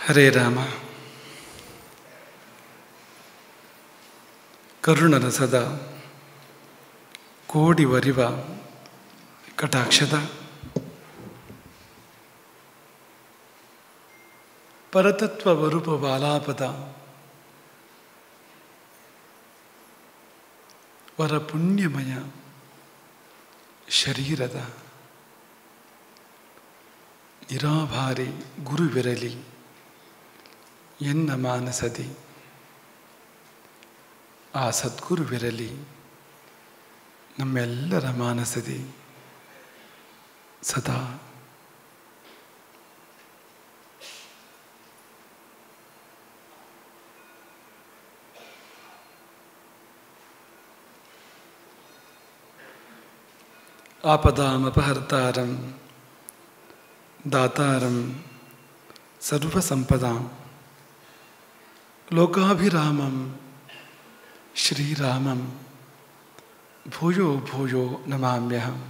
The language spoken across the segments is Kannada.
ಹರೇ ರಾಮ. ಕರುಣರಸದ ಕೋಡಿ ವರಿವ ಕಟಾಕ್ಷದ ಪರತತ್ವ ವರೂಪ ವಾಲಾಪದ ವರಪುಣ್ಯಮಯ ಶರೀರದ ನಿರಾಭಾರಿ ಗುರುವಿರಲಿ ಎನ್ನ ಮಾನಸದಿ. ಆ ಸದ್ಗುರುವಿರಲಿ ನಮ್ಮೆಲ್ಲರ ಮಾನಸದಿ ಸದಾ. ಆಪದಾಮಪಹರ್ತಾರಂ ದಾತಾರಂ ಸರ್ವಸಂಪದಾಂ ಲೋಕಾಭಿರಾಮಂ ಶ್ರೀರಾಮಂ ಭೂಯೋ ಭೂಯೋ ನಮಾಮ್ಯಹಂ.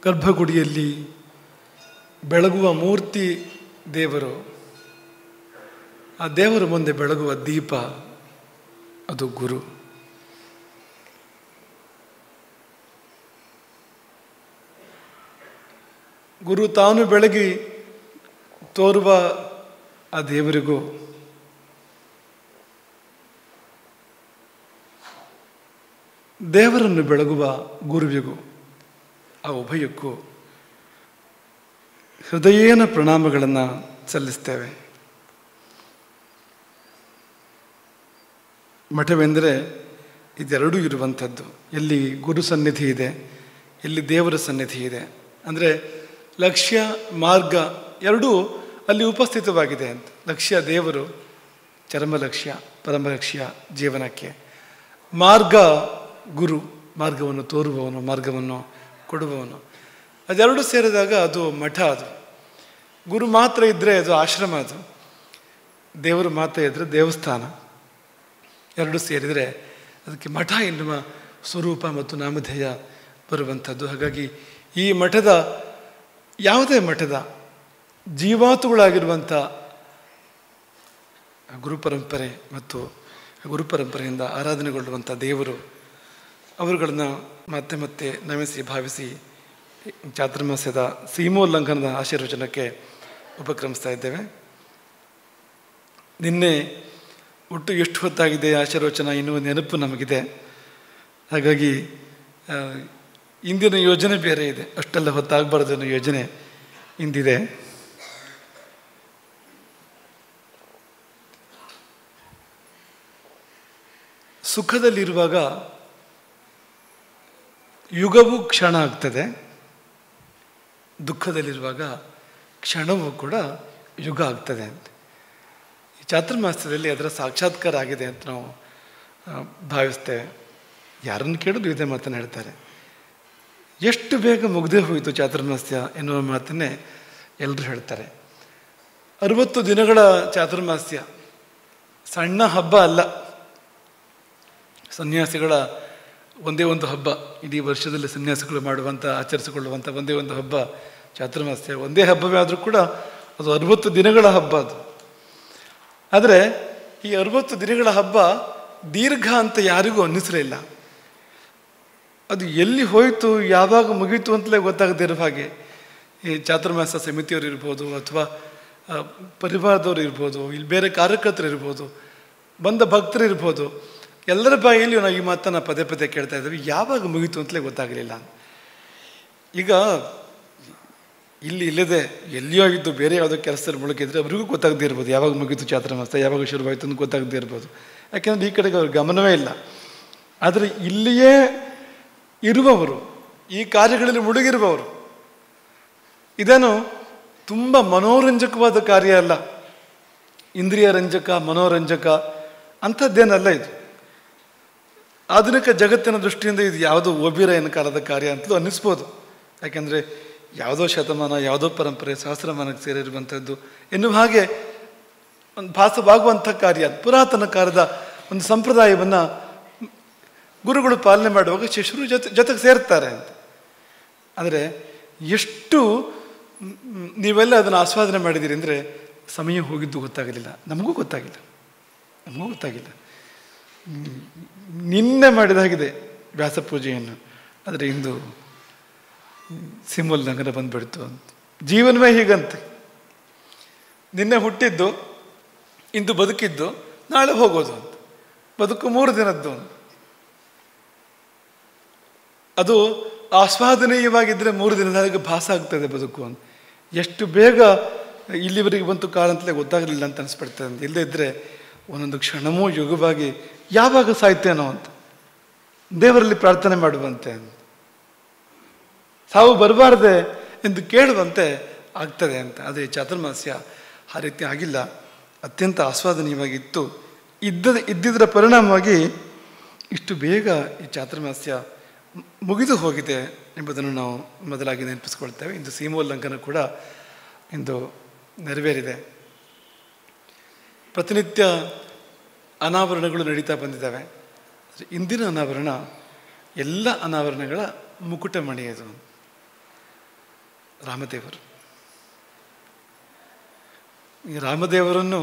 ಗರ್ಭಗುಡಿಯಲ್ಲಿ ಬೆಳಗುವ ಮೂರ್ತಿ ದೇವರು. ಆ ದೇವರ ಮುಂದೆ ಬೆಳಗುವ ದೀಪ ಅದು ಗುರು. ಗುರು ತಾನು ಬೆಳಗಿ ತೋರುವ ಆ ದೇವರಿಗೂ ದೇವರನ್ನು ಬೆಳಗುವ ಗುರುವಿಗೂ ಆ ಉಭಯಕ್ಕೂ ಹೃದಯೇನ ಪ್ರಣಾಮಗಳನ್ನು ಸಲ್ಲಿಸ್ತೇವೆ. ಮಠವೆಂದರೆ ಇದೆರಡೂ ಇರುವಂಥದ್ದು. ಎಲ್ಲಿ ಗುರು ಸನ್ನಿಧಿ ಇದೆ, ಎಲ್ಲಿ ದೇವರ ಸನ್ನಿಧಿ ಇದೆ. ಅಂದರೆ ಲಕ್ಷ್ಯ ಮಾರ್ಗ ಎರಡೂ ಅಲ್ಲಿ ಉಪಸ್ಥಿತವಾಗಿದೆ ಅಂತ. ಲಕ್ಷ್ಯ ದೇವರು, ಚರಮ ಲಕ್ಷ್ಯ ಪರಮ ಲಕ್ಷ್ಯ ಜೀವನಕ್ಕೆ. ಮಾರ್ಗ ಗುರು, ಮಾರ್ಗವನ್ನು ತೋರುವವನು, ಮಾರ್ಗವನ್ನು ಕೊಡುವವನು. ಅದೆರಡು ಸೇರಿದಾಗ ಅದು ಮಠ. ಅದು ಗುರು ಮಾತ್ರ ಇದ್ದರೆ ಅದು ಆಶ್ರಮ. ಅದು ದೇವರು ಮಾತ್ರ ಇದ್ದರೆ ದೇವಸ್ಥಾನ. ಎರಡು ಸೇರಿದರೆ ಅದಕ್ಕೆ ಮಠ ಎನ್ನುವ ಸ್ವರೂಪ ಮತ್ತು ನಾಮಧೇಯ ಬರುವಂಥದ್ದು. ಹಾಗಾಗಿ ಈ ಮಠದ, ಯಾವುದೇ ಮಠದ ಜೀವಾತುಗಳಾಗಿರುವಂಥ ಗುರುಪರಂಪರೆ ಮತ್ತು ಗುರುಪರಂಪರೆಯಿಂದ ಆರಾಧನೆಗೊಳ್ಳುವಂಥ ದೇವರು, ಅವರುಗಳನ್ನು ಮತ್ತೆ ಮತ್ತೆ ನಮಿಸಿ ಭಾವಿಸಿ ಚಾತುರ್ಮಾಸ್ಯದ ಸೀಮೋಲ್ಲಂಘನದ ಆಶೀರ್ವಚನಕ್ಕೆ ಉಪಕ್ರಮಿಸ್ತಾ ಇದ್ದೇವೆ. ನಿನ್ನೆ ಒಟ್ಟು ಎಷ್ಟು ಹೊತ್ತಾಗಿದೆ ಆಶೀರ್ವಚನ ಎನ್ನುವ ನೆನಪು ನಮಗಿದೆ. ಹಾಗಾಗಿ ಇಂದಿನ ಯೋಜನೆ ಬೇರೆ ಇದೆ. ಅಷ್ಟೆಲ್ಲ ಹೊತ್ತಾಗಬಾರ್ದು ಅನ್ನೋ ಯೋಜನೆ ಇಂದಿದೆ. ಸುಖದಲ್ಲಿರುವಾಗ ಯುಗವೂ ಕ್ಷಣ ಆಗ್ತದೆ, ದುಃಖದಲ್ಲಿರುವಾಗ ಕ್ಷಣವೂ ಕೂಡ ಯುಗ ಆಗ್ತದೆ ಅಂತ. ಈ ಚಾತುರ್ಮಾಸ್ಯದಲ್ಲಿ ಅದರ ಸಾಕ್ಷಾತ್ಕಾರ ಆಗಿದೆ ಅಂತ ನಾವು ಭಾವಿಸ್ತೇವೆ. ಯಾರನ್ನು ಕೇಳಿದ್ರು ಇದೇ ಮಾತನ್ನು ಹೇಳ್ತಾರೆ. ಎಷ್ಟು ಬೇಗ ಮುಗ್ದೇ ಹೋಯಿತು ಚಾತುರ್ಮಾಸ್ಯ ಎನ್ನುವ ಮಾತನ್ನೇ ಎಲ್ಲರೂ ಹೇಳ್ತಾರೆ. 60 ದಿನಗಳ ಚಾತುರ್ಮಾಸ್ಯ ಸಣ್ಣ ಹಬ್ಬ ಅಲ್ಲ. ಸನ್ಯಾಸಿಗಳ ಒಂದೇ ಒಂದು ಹಬ್ಬ, ಇಡೀ ವರ್ಷದಲ್ಲಿ ಸನ್ಯಾಸಿಗಳು ಮಾಡುವಂಥ, ಆಚರಿಸಿಕೊಳ್ಳುವಂಥ ಒಂದೇ ಒಂದು ಹಬ್ಬ ಚಾತುರ್ಮಾಸ್ಯ. ಒಂದೇ ಹಬ್ಬವೇ ಆದರೂ ಕೂಡ ಅದು 60 ದಿನಗಳ ಹಬ್ಬ ಅದು. ಆದರೆ ಈ 60 ದಿನಗಳ ಹಬ್ಬ ದೀರ್ಘ ಅಂತ ಯಾರಿಗೂ ಅನ್ನಿಸಲಿಲ್ಲ. ಅದು ಎಲ್ಲಿ ಹೋಯಿತು, ಯಾವಾಗ ಮುಗೀತು ಅಂತಲೇ ಗೊತ್ತಾಗದೇ ಇರೋ ಹಾಗೆ ಈ ಚಾತುರ್ಮಾಸ ಸಮಿತಿಯವರು ಇರ್ಬೋದು, ಅಥವಾ ಪರಿವಾರದವರು ಇರ್ಬೋದು, ಇಲ್ಲಿ ಬೇರೆ ಕಾರ್ಯಕರ್ತರು ಇರ್ಬೋದು, ಬಂದ ಭಕ್ತರು ಇರ್ಬೋದು, ಎಲ್ಲರ ಬಾಯಲ್ಲಿ ನಾವು ಈ ಮಾತನ್ನು ಪದೇ ಪದೇ ಕೇಳ್ತಾ ಇದ್ದೀವಿ, ಯಾವಾಗ ಮುಗೀತು ಅಂತಲೇ ಗೊತ್ತಾಗಲಿಲ್ಲ. ಈಗ ಇಲ್ಲದೆ ಎಲ್ಲಿಯೋ ಇದ್ದು ಬೇರೆ ಯಾವುದೋ ಕೆಲಸದಲ್ಲಿ ಮುಳುಗಿದ್ರೆ ಅವ್ರಿಗೂ ಗೊತ್ತಾಗದೇ ಇರ್ಬೋದು ಯಾವಾಗ ಮುಗೀತು ಚಾತುರ್ಮಾಸ, ಯಾವಾಗ ಶುರುವಾಯಿತು ಅಂತ ಗೊತ್ತಾಗದೇ ಇರ್ಬೋದು. ಯಾಕೆಂದರೆ ಈ ಕಡೆಗೆ ಅವ್ರ ಗಮನವೇ ಇಲ್ಲ. ಆದರೆ ಇಲ್ಲಿಯೇ ಇರುವವರು, ಈ ಕಾರ್ಯಗಳಲ್ಲಿ ಮುಳುಗಿರುವವರು, ಇದೇನು ತುಂಬ ಮನೋರಂಜಕವಾದ ಕಾರ್ಯ ಅಲ್ಲ, ಇಂದ್ರಿಯ ರಂಜಕ ಮನೋರಂಜಕ ಅಂಥದ್ದೇನಲ್ಲ ಇದು. ಆಧುನಿಕ ಜಗತ್ತಿನ ದೃಷ್ಟಿಯಿಂದ ಇದು ಯಾವುದೋ ಒಬಿರಾಯನ ಕಾಲದ ಕಾರ್ಯ ಅಂತಲೂ ಅನ್ನಿಸ್ಬೋದು. ಯಾಕೆಂದರೆ ಯಾವುದೋ ಶತಮಾನ, ಯಾವುದೋ ಪರಂಪರೆ, ಸಹಸ್ರಮಾನಕ್ಕೆ ಸೇರಿರುವಂಥದ್ದು ಎನ್ನುವ ಹಾಗೆ ಒಂದು ಭಾಸವಾಗುವಂಥ ಕಾರ್ಯ. ಪುರಾತನ ಕಾಲದ ಒಂದು ಸಂಪ್ರದಾಯವನ್ನು ಗುರುಗಳು ಪಾಲನೆ ಮಾಡುವಾಗ ಶಿಷ್ಯರು ಜೊತೆಗೆ ಸೇರ್ತಾರೆ ಅಂತ. ಆದರೆ ಎಷ್ಟು ನೀವೆಲ್ಲ ಅದನ್ನು ಆಸ್ವಾದನೆ ಮಾಡಿದ್ದೀರಿ ಅಂದರೆ ಸಮಯ ಹೋಗಿದ್ದು ಗೊತ್ತಾಗಲಿಲ್ಲ, ನಮಗೂ ಗೊತ್ತಾಗಿಲ್ಲ. ನಿನ್ನೆ ಮಾಡಿದಾಗಿದೆ ವ್ಯಾಸ ಪೂಜೆಯನ್ನು, ಆದರೆ ಇಂದು ಸಿಂಹೋಲ್ಲಂಘನ ಬಂದ್ಬಿಡ್ತು ಅಂತ. ಜೀವನವೇ ಹೀಗಂತೆ, ನಿನ್ನೆ ಹುಟ್ಟಿದ್ದು, ಇಂದು ಬದುಕಿದ್ದು, ನಾಳೆ ಹೋಗೋದು ಅಂತ. ಬದುಕು 3 ದಿನದ್ದು. ಅದು ಆಸ್ವಾದನೀಯವಾಗಿದ್ದರೆ 3 ದಿನದಾಗ ಭಾಸ ಆಗ್ತದೆ ಬದುಕು ಅಂತ. ಎಷ್ಟು ಬೇಗ ಇಲ್ಲಿವರೆಗೆ ಬಂತು ಕಾಲ ಅಂತಲೇ ಗೊತ್ತಾಗಲಿಲ್ಲ ಅಂತ ಅನಿಸ್ಬಿಡ್ತದೆ ಅಂತ. ಇಲ್ಲದೇ ಇದ್ದರೆ ಒಂದೊಂದು ಕ್ಷಣವೂ ಯುಗವಾಗಿ ಯಾವಾಗ ಸಾಯ್ತೇನೋ ಅಂತ ದೇವರಲ್ಲಿ ಪ್ರಾರ್ಥನೆ ಮಾಡುವಂತೆ ಅಂತ, ಸಾವು ಬರಬಾರ್ದೆ ಎಂದು ಕೇಳುವಂತೆ ಆಗ್ತದೆ ಅಂತ. ಅದೇ ಚಾತುರ್ಮಾಸ್ಯ ಆ ರೀತಿ ಆಗಿಲ್ಲ, ಅತ್ಯಂತ ಆಸ್ವಾದನೀಯವಾಗಿತ್ತು. ಇದ್ದಿದ್ದರ ಪರಿಣಾಮವಾಗಿ ಇಷ್ಟು ಬೇಗ ಈ ಚಾತುರ್ಮಾಸ್ಯ ಮುಗಿದು ಹೋಗಿದೆ ಎಂಬುದನ್ನು ನಾವು ಮೊದಲಾಗಿ ನೆನಪಿಸ್ಕೊಳ್ತೇವೆ. ಇಂದು ಸೀಮೋಲ್ಲಂಘನ ಕೂಡ ಇಂದು ನೆರವೇರಿದೆ. ಪ್ರತಿನಿತ್ಯ ಅನಾವರಣಗಳು ನಡೀತಾ ಬಂದಿದ್ದಾವೆ. ಇಂದಿನ ಅನಾವರಣ ಎಲ್ಲ ಅನಾವರಣಗಳ ಮುಕುಟಮಣಿಯದು, ರಾಮದೇವರು. ಈ ರಾಮದೇವರನ್ನು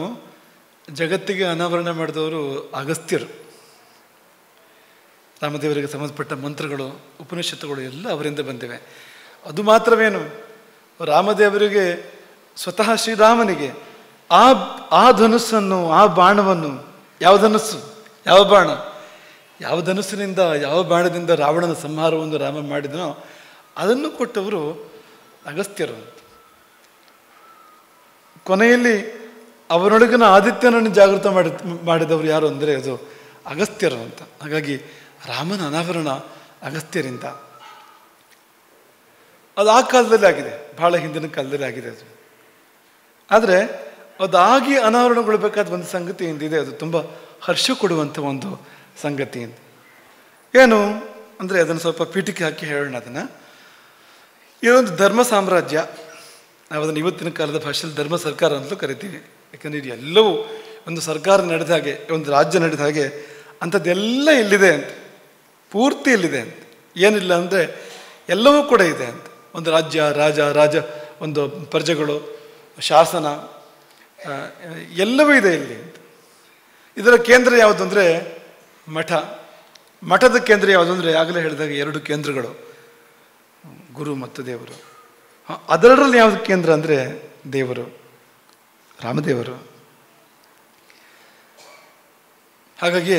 ಜಗತ್ತಿಗೆ ಅನಾವರಣ ಮಾಡಿದವರು ಅಗಸ್ತ್ಯರು. ರಾಮದೇವರಿಗೆ ಸಂಬಂಧಪಟ್ಟ ಮಂತ್ರಗಳು, ಉಪನಿಷತ್ತುಗಳು ಎಲ್ಲ ಅವರಿಂದ ಬಂದಿವೆ. ಅದು ಮಾತ್ರವೇನು, ರಾಮದೇವರಿಗೆ ಸ್ವತಃ ಶ್ರೀರಾಮನಿಗೆ ಆ ಧನುಸ್ಸನ್ನು, ಆ ಬಾಣವನ್ನು, ಯಾವ ಧನುಸ್ಸು, ಯಾವ ಬಾಣ, ಯಾವ ಧನುಸ್ಸಿನಿಂದ, ಯಾವ ಬಾಣದಿಂದ ರಾವಣನ ಸಂಹಾರವನ್ನು ರಾಮ ಮಾಡಿದನೋ ಅದನ್ನು ಕೊಟ್ಟವರು ಅಗಸ್ತ್ಯರು. ಕೊನೆಯಲ್ಲಿ ಅವರೊಳಗಿನ ಆದಿತ್ಯನನ್ನು ಜಾಗೃತ ಮಾಡಿದವರು ಯಾರು ಅಂದರೆ ಅದು ಅಗಸ್ತ್ಯರು ಅಂತ. ಹಾಗಾಗಿ ರಾಮನ ಅನಾವರಣ ಅಗಸ್ತ್ಯರಿಂದ. ಅದು ಆ ಕಾಲದಲ್ಲಿ ಆಗಿದೆ, ಬಹಳ ಹಿಂದಿನ ಕಾಲದಲ್ಲಿ ಆಗಿದೆ ಅದು. ಆದರೆ ಅದಾಗಿ ಅನಾವರಣಗೊಳ್ಬೇಕಾದ ಒಂದು ಸಂಗತಿ ಎಂದಿದೆ, ಅದು ತುಂಬ ಹರ್ಷ ಕೊಡುವಂಥ ಒಂದು ಸಂಗತಿ ಅಂತ. ಏನು ಅಂದರೆ ಅದನ್ನು ಸ್ವಲ್ಪ ಪೀಠಿಕೆ ಹಾಕಿ ಹೇಳೋಣ. ಅದನ್ನು ಇದೊಂದು ಧರ್ಮ ಸಾಮ್ರಾಜ್ಯ, ನಾವು ಅದನ್ನು ಇವತ್ತಿನ ಕಾಲದ ಭಾಷೆಯಲ್ಲಿ ಧರ್ಮ ಸರ್ಕಾರ ಅಂತಲೂ ಕರಿತೀವಿ. ಯಾಕಂದರೆ ಇದು ಎಲ್ಲವೂ ಒಂದು ಸರ್ಕಾರ ನಡೆದ ಹಾಗೆ, ಒಂದು ರಾಜ್ಯ ನಡೆದ ಹಾಗೆ ಅಂಥದ್ದೆಲ್ಲ ಇಲ್ಲಿದೆ ಅಂತ, ಪೂರ್ತಿ ಇಲ್ಲಿದೆ ಅಂತ. ಏನಿಲ್ಲ ಅಂದರೆ ಎಲ್ಲವೂ ಕೂಡ ಇದೆ ಅಂತ. ಒಂದು ರಾಜ್ಯ, ರಾಜ, ಒಂದು ಪ್ರಜೆಗಳು, ಶಾಸನ, ಎಲ್ಲವೂ ಇದೆ ಇಲ್ಲಿ ಅಂತ. ಇದರ ಕೇಂದ್ರ ಯಾವುದು ಅಂದರೆ ಮಠ. ಮಠದ ಕೇಂದ್ರ ಯಾವುದು ಅಂದರೆ ಆಗಲೇ ಹೇಳಿದಾಗ 2 ಕೇಂದ್ರಗಳು, ಗುರು ಮತ್ತು ದೇವರು. ಅದರಲ್ಲಿ ಯಾವುದು ಕೇಂದ್ರ ಅಂದರೆ ದೇವರು, ರಾಮದೇವರು. ಹಾಗಾಗಿ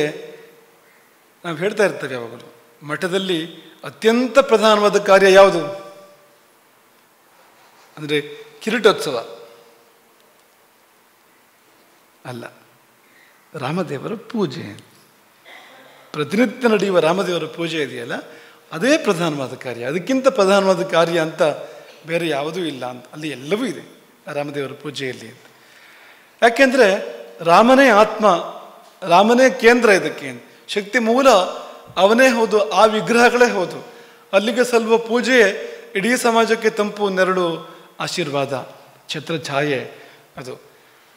ನಾವು ಹೇಳ್ತಾ ಇರ್ತೇವೆ ಯಾವಾಗಲೂ, ಮಠದಲ್ಲಿ ಅತ್ಯಂತ ಪ್ರಧಾನವಾದ ಕಾರ್ಯ ಯಾವುದು ಅಂದರೆ ಕಿರೀಟೋತ್ಸವ ಅಲ್ಲ, ರಾಮದೇವರ ಪೂಜೆ. ಪ್ರತಿನಿತ್ಯ ನಡೆಯುವ ರಾಮದೇವರ ಪೂಜೆ ಇದೆಯಲ್ಲ, ಅದೇ ಪ್ರಧಾನವಾದ ಕಾರ್ಯ. ಅದಕ್ಕಿಂತ ಪ್ರಧಾನವಾದ ಕಾರ್ಯ ಅಂತ ಬೇರೆ ಯಾವುದೂ ಇಲ್ಲ ಅಂತ. ಅಲ್ಲಿ ಎಲ್ಲವೂ ಇದೆ ರಾಮದೇವರ ಪೂಜೆಯಲ್ಲಿ ಅಂತ. ಯಾಕೆಂದರೆ ರಾಮನೇ ಆತ್ಮ, ರಾಮನೇ ಕೇಂದ್ರ. ಇದಕ್ಕೆ ಶಕ್ತಿ ಮೂಲ ಅವನೇ ಹೌದು, ಆ ವಿಗ್ರಹಗಳೇ ಹೌದು. ಅಲ್ಲಿಗೆ ಸಲ್ಲುವ ಪೂಜೆಯೇ ಇಡೀ ಸಮಾಜಕ್ಕೆ ತಂಪು, ನೆರಳು, ಆಶೀರ್ವಾದ, ಛತ್ರ ಛಾಯೆ ಅದು.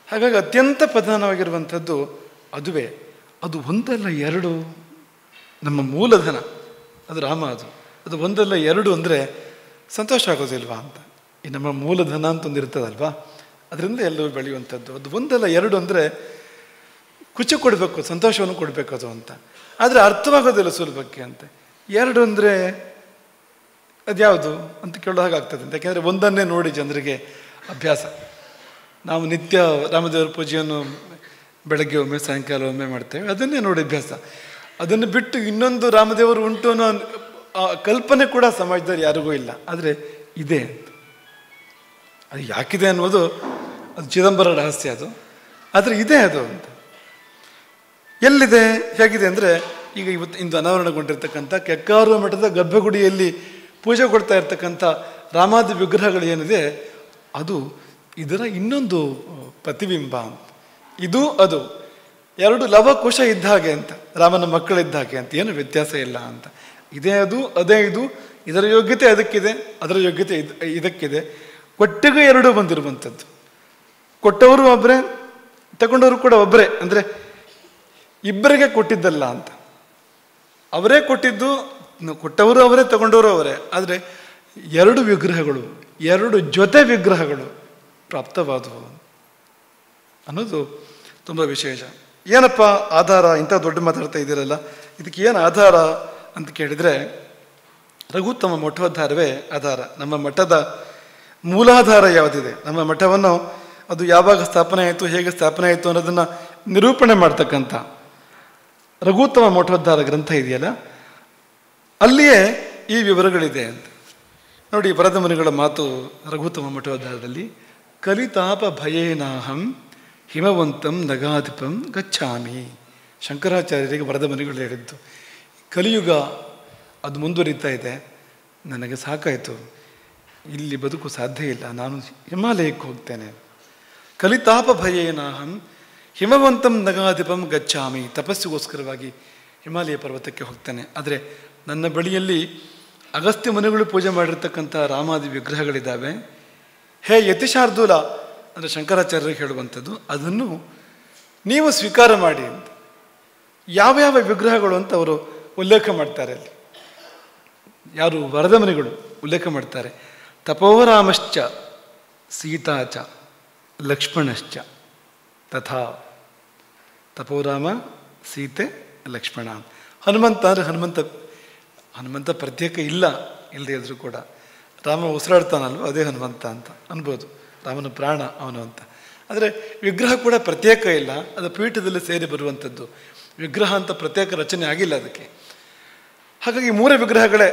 ಹಾಗಾಗಿ ಅತ್ಯಂತ ಪ್ರಧಾನವಾಗಿರುವಂಥದ್ದು ಅದುವೇ. ಅದು ಒಂದಲ್ಲ 2 ನಮ್ಮ ಮೂಲಧನ, ಅದು ರಾಮ. ಅದು ಒಂದಲ್ಲ 2 ಅಂದರೆ ಸಂತೋಷ ಆಗೋದಿಲ್ವಾ ಅಂತ. ಈ ನಮ್ಮ ಮೂಲಧನ ಅಂತ ಒಂದು ಇರ್ತದಲ್ವಾ, ಅದರಿಂದ ಎಲ್ಲವೂ ಬೆಳೆಯುವಂಥದ್ದು. ಅದು ಒಂದಲ್ಲ 2 ಅಂದರೆ ಖುಷಿ ಕೊಡಬೇಕು, ಸಂತೋಷವನ್ನು ಕೊಡಬೇಕು ಅದು ಅಂತ. ಆದರೆ ಅರ್ಥವಾಗೋದಿಲ್ಲ ಸುಲಭಕ್ಕೆ ಅಂತ. 2 ಅಂದರೆ ಅದ್ಯಾವುದು ಅಂತ ಕೇಳೋ ಹಾಗಾಗ್ತದೆ ಅಂತ. ಯಾಕೆಂದರೆ ಒಂದನ್ನೇ ನೋಡಿ ಜನರಿಗೆ ಅಭ್ಯಾಸ. ನಾವು ನಿತ್ಯ ರಾಮದೇವರ ಪೂಜೆಯನ್ನು ಬೆಳಗ್ಗೆ ಒಮ್ಮೆ, ಸಾಯಂಕಾಲ ಒಮ್ಮೆ ಮಾಡ್ತೇವೆ, ಅದನ್ನೇ ನೋಡಿ ಅಭ್ಯಾಸ. ಅದನ್ನು ಬಿಟ್ಟು ಇನ್ನೊಂದು ರಾಮದೇವರು ಉಂಟು ಅನ್ನೋ ಕಲ್ಪನೆ ಕೂಡ ಸಮಾಜದಲ್ಲಿ ಯಾರಿಗೂ ಇಲ್ಲ. ಆದರೆ ಇದೆ ಅಂತ. ಅದು ಯಾಕಿದೆ ಅನ್ನೋದು ಅದು ಚಿದಂಬರ ರಹಸ್ಯ ಅದು. ಆದರೆ ಇದೆ ಅದು ಅಂತ. ಎಲ್ಲಿದೆ, ಹೇಗಿದೆ ಅಂದರೆ ಈಗ ಇಂದು ಅನಾವರಣಗೊಂಡಿರ್ತಕ್ಕಂಥ ಕೆಕ್ಕಾರು ಮಠದ ಗರ್ಭಗುಡಿಯಲ್ಲಿ ಪೂಜೆ ಕೊಡ್ತಾ ಇರ್ತಕ್ಕಂಥ ರಾಮಾದಿ ವಿಗ್ರಹಗಳು ಏನಿದೆ ಅದು ಇದರ ಇನ್ನೊಂದು ಪ್ರತಿಬಿಂಬ ಅಂತ. ಇದು ಅದು ಎರಡು ಲವಕುಶ ಇದ್ದ ಹಾಗೆ ಅಂತ, ರಾಮನ ಮಕ್ಕಳಿದ್ದ ಹಾಗೆ ಅಂತ, ಏನು ವ್ಯತ್ಯಾಸ ಇಲ್ಲ ಅಂತ. ಇದೇ ಅದು ಅದೇ ಇದು, ಇದರ ಯೋಗ್ಯತೆ ಅದಕ್ಕಿದೆ, ಅದರ ಯೋಗ್ಯತೆ ಇದಕ್ಕಿದೆ, ಒಟ್ಟಿಗೆ ಎರಡೂ ಬಂದಿರುವಂಥದ್ದು. ಕೊಟ್ಟವರು ಒಬ್ಬರೇ, ತಗೊಂಡವರು ಕೂಡ ಒಬ್ಬರೇ, ಅಂದರೆ ಇಬ್ಬರಿಗೆ ಕೊಟ್ಟಿದ್ದಲ್ಲ ಅಂತ. ಅವರೇ ಕೊಟ್ಟಿದ್ದು, ಕೊಟ್ಟವರು ಅವರೇ, ತಗೊಂಡವರು ಅವರೇ, ಆದರೆ ಎರಡು ವಿಗ್ರಹಗಳು, ಎರಡು ಜೊತೆ ವಿಗ್ರಹಗಳು ಪ್ರಾಪ್ತವಾದವು ಅನ್ನೋದು ತುಂಬ ವಿಶೇಷ. ಏನಪ್ಪ ಆಧಾರ? ಇಂಥ ದೊಡ್ಡ ಮಾತಾಡ್ತಾ ಇದ್ದೀರಲ್ಲ, ಇದಕ್ಕೆ ಏನು ಆಧಾರ ಅಂತ ಕೇಳಿದರೆ, ರಘುತ್ತಮ ಮಠೋದ್ಧಾರವೇ ಆಧಾರ. ನಮ್ಮ ಮಠದ ಮೂಲಾಧಾರ ಯಾವುದಿದೆ, ನಮ್ಮ ಮಠವನ್ನು ಅದು ಯಾವಾಗ ಸ್ಥಾಪನೆ ಆಯಿತು, ಹೇಗೆ ಸ್ಥಾಪನೆ ಆಯಿತು ಅನ್ನೋದನ್ನು ನಿರೂಪಣೆ ಮಾಡ್ತಕ್ಕಂಥ ರಘುತ್ತಮ ಮಠೋದ್ಧಾರ ಗ್ರಂಥ ಇದೆಯಲ್ಲ, ಅಲ್ಲಿಯೇ ಈ ವಿವರಗಳಿದೆ ಅಂತ ನೋಡಿ. ವರದ ಮುನಿಗಳ ಮಾತು ರಘುತ್ತಮ ಮಠೋದ್ಧಾರದಲ್ಲಿ, ಕಲಿತಾಪ ಭಯೇನಾಹಂ ಹಿಮವಂತಂ ನಗಾಧಿಪಂ ಗಚ್ಚಾಮಿ. ಶಂಕರಾಚಾರ್ಯರಿಗೆ ವರದ ಮುನಿಗಳು ಹೇಳಿದ್ದು, ಕಲಿಯುಗ ಅದು ಮುಂದುವರಿತಾ ಇದೆ, ನನಗೆ ಸಾಕಾಯಿತು, ಇಲ್ಲಿ ಬದುಕು ಸಾಧ್ಯ ಇಲ್ಲ, ನಾನು ಹಿಮಾಲಯಕ್ಕೆ ಹೋಗ್ತೇನೆ. ಕಲಿತಾಪ ಭಯೇನಾಹಂ ಹಿಮವಂತಂ ನಗಾಧಿಪಂ ಗಚ್ಚಾಮಿ. ತಪಸ್ಸಿಗೋಸ್ಕರವಾಗಿ ಹಿಮಾಲಯ ಪರ್ವತಕ್ಕೆ ಹೋಗ್ತೇನೆ. ಆದರೆ ನನ್ನ ಬಳಿಯಲ್ಲಿ ಅಗಸ್ತ್ಯ ಮುನಿಗಳು ಪೂಜೆ ಮಾಡಿರ್ತಕ್ಕಂಥ ರಾಮಾದಿ ವಿಗ್ರಹಗಳಿದ್ದಾವೆ. ಹೇ ಯತಿಶಾರ್ದೂಲ ಅಂದರೆ ಶಂಕರಾಚಾರ್ಯರಿಗೆ ಹೇಳುವಂಥದ್ದು, ಅದನ್ನು ನೀವು ಸ್ವೀಕಾರ ಮಾಡಿ ಅಂತ. ಯಾವ್ಯಾವ ವಿಗ್ರಹಗಳು ಅಂತ ಅವರು ಉಲ್ಲೇಖ ಮಾಡ್ತಾರೆ ಅಲ್ಲಿ. ಯಾರು? ವರದ ಮುನಿಗಳು ಉಲ್ಲೇಖ ಮಾಡ್ತಾರೆ. ತಪೋರಾಮಶ್ಚ ಸೀತಾಚ ಲಕ್ಷ್ಮಣಶ್ಚ ತಥಾ. ತಪೋರಾಮ, ಸೀತೆ, ಲಕ್ಷ್ಮಣ. ಹನುಮಂತ ಅಂದರೆ ಹನುಮಂತ ಪ್ರತ್ಯೇಕ ಇಲ್ಲ, ಇಲ್ಲದೆ ಇದ್ರೂ ಕೂಡ ರಾಮ ಉಸಿರಾಡ್ತಾನಲ್ವ, ಅದೇ ಹನುಮಂತ ಅಂತ ಅನ್ಬೋದು. ರಾಮನ ಪ್ರಾಣ ಅವನು ಅಂತ. ಆದರೆ ವಿಗ್ರಹ ಕೂಡ ಪ್ರತ್ಯೇಕ ಇಲ್ಲ, ಅದು ಪೀಠದಲ್ಲಿ ಸೇರಿ ಬರುವಂಥದ್ದು. ವಿಗ್ರಹ ಅಂತ ಪ್ರತ್ಯೇಕ ರಚನೆ ಆಗಿಲ್ಲ ಅದಕ್ಕೆ. ಹಾಗಾಗಿ ಮೂರೇ ವಿಗ್ರಹಗಳೇ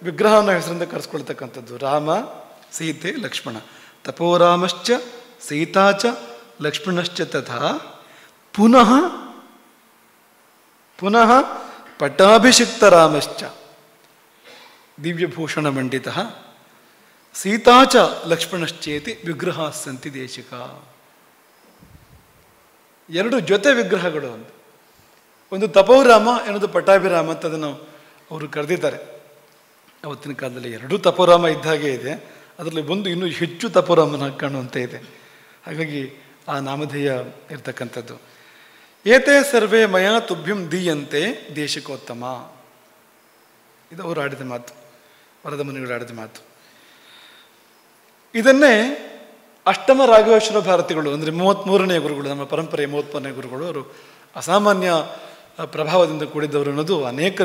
ವಿಗ್ರಹ ಅನ್ನೋ ಹೆಸರಿಂದ ಕರೆಸ್ಕೊಳ್ತಕ್ಕಂಥದ್ದು. ರಾಮ, ಸೀತೆ, ಲಕ್ಷ್ಮಣ. ತಪೋರಾಮಶ್ಚ ಸೀತಾಚ ಲಕ್ಷ್ಮಣಶ್ಚ ತಥಾ. ಪುನಃ ಪಟ್ಟಾಭಿಷಿಕ್ತ ರಾಮಶ್ಚ ದಿವ್ಯಭೂಷಣ ಮಂಡಿತ ಸೀತಾಚ ಲಕ್ಷ್ಮಣಶ್ಚೇತಿ ವಿಗ್ರಹ ಸಂತಿ ದೇಶಿಕ. ಎರಡು ಜೊತೆ ವಿಗ್ರಹಗಳು ಅಂತ. ಒಂದು ತಪೋರಾಮ, ಇನ್ನೊಂದು ಪಟ್ಟಾಭಿರಾಮ ಅಂತ ಅದನ್ನು ಅವರು ಕರೆದಿದ್ದಾರೆ. ಅವತ್ತಿನ ಕಾಲದಲ್ಲಿ ಎರಡೂ ತಪೋರಾಮ ಇದ್ದ ಹಾಗೆ ಇದೆ, ಅದರಲ್ಲಿ ಒಂದು ಇನ್ನೂ ಹೆಚ್ಚು ತಪೋರಾಮನ ಕಾಣುವಂತೆ ಇದೆ. ಹಾಗಾಗಿ ಆ ನಾಮಧೇಯ ಇರ್ತಕ್ಕಂಥದ್ದು. ಏತೇ ಸರ್ವೇ ಮಯಾ ತುಭ್ಯಂ ದೀಯಂತೆ ದೇಶಿಕೋತ್ತಮ. ಇದು ಅವರು ಆಡಿದ ಮಾತು, ವರದ ಮುನಿಗಳು ಆಡಿದ ಮಾತು. ಇದನ್ನೇ ಅಷ್ಟಮ ರಾಘವೇಶ್ವರ ಭಾರತಿಗಳು ಅಂದರೆ 33ನೇ ಗುರುಗಳು, ನಮ್ಮ ಪರಂಪರೆಯ 33ನೇ ಗುರುಗಳು, ಅವರು ಅಸಾಮಾನ್ಯ ಪ್ರಭಾವದಿಂದ ಕೂಡಿದ್ದವರು ಅನ್ನೋದು ಅನೇಕ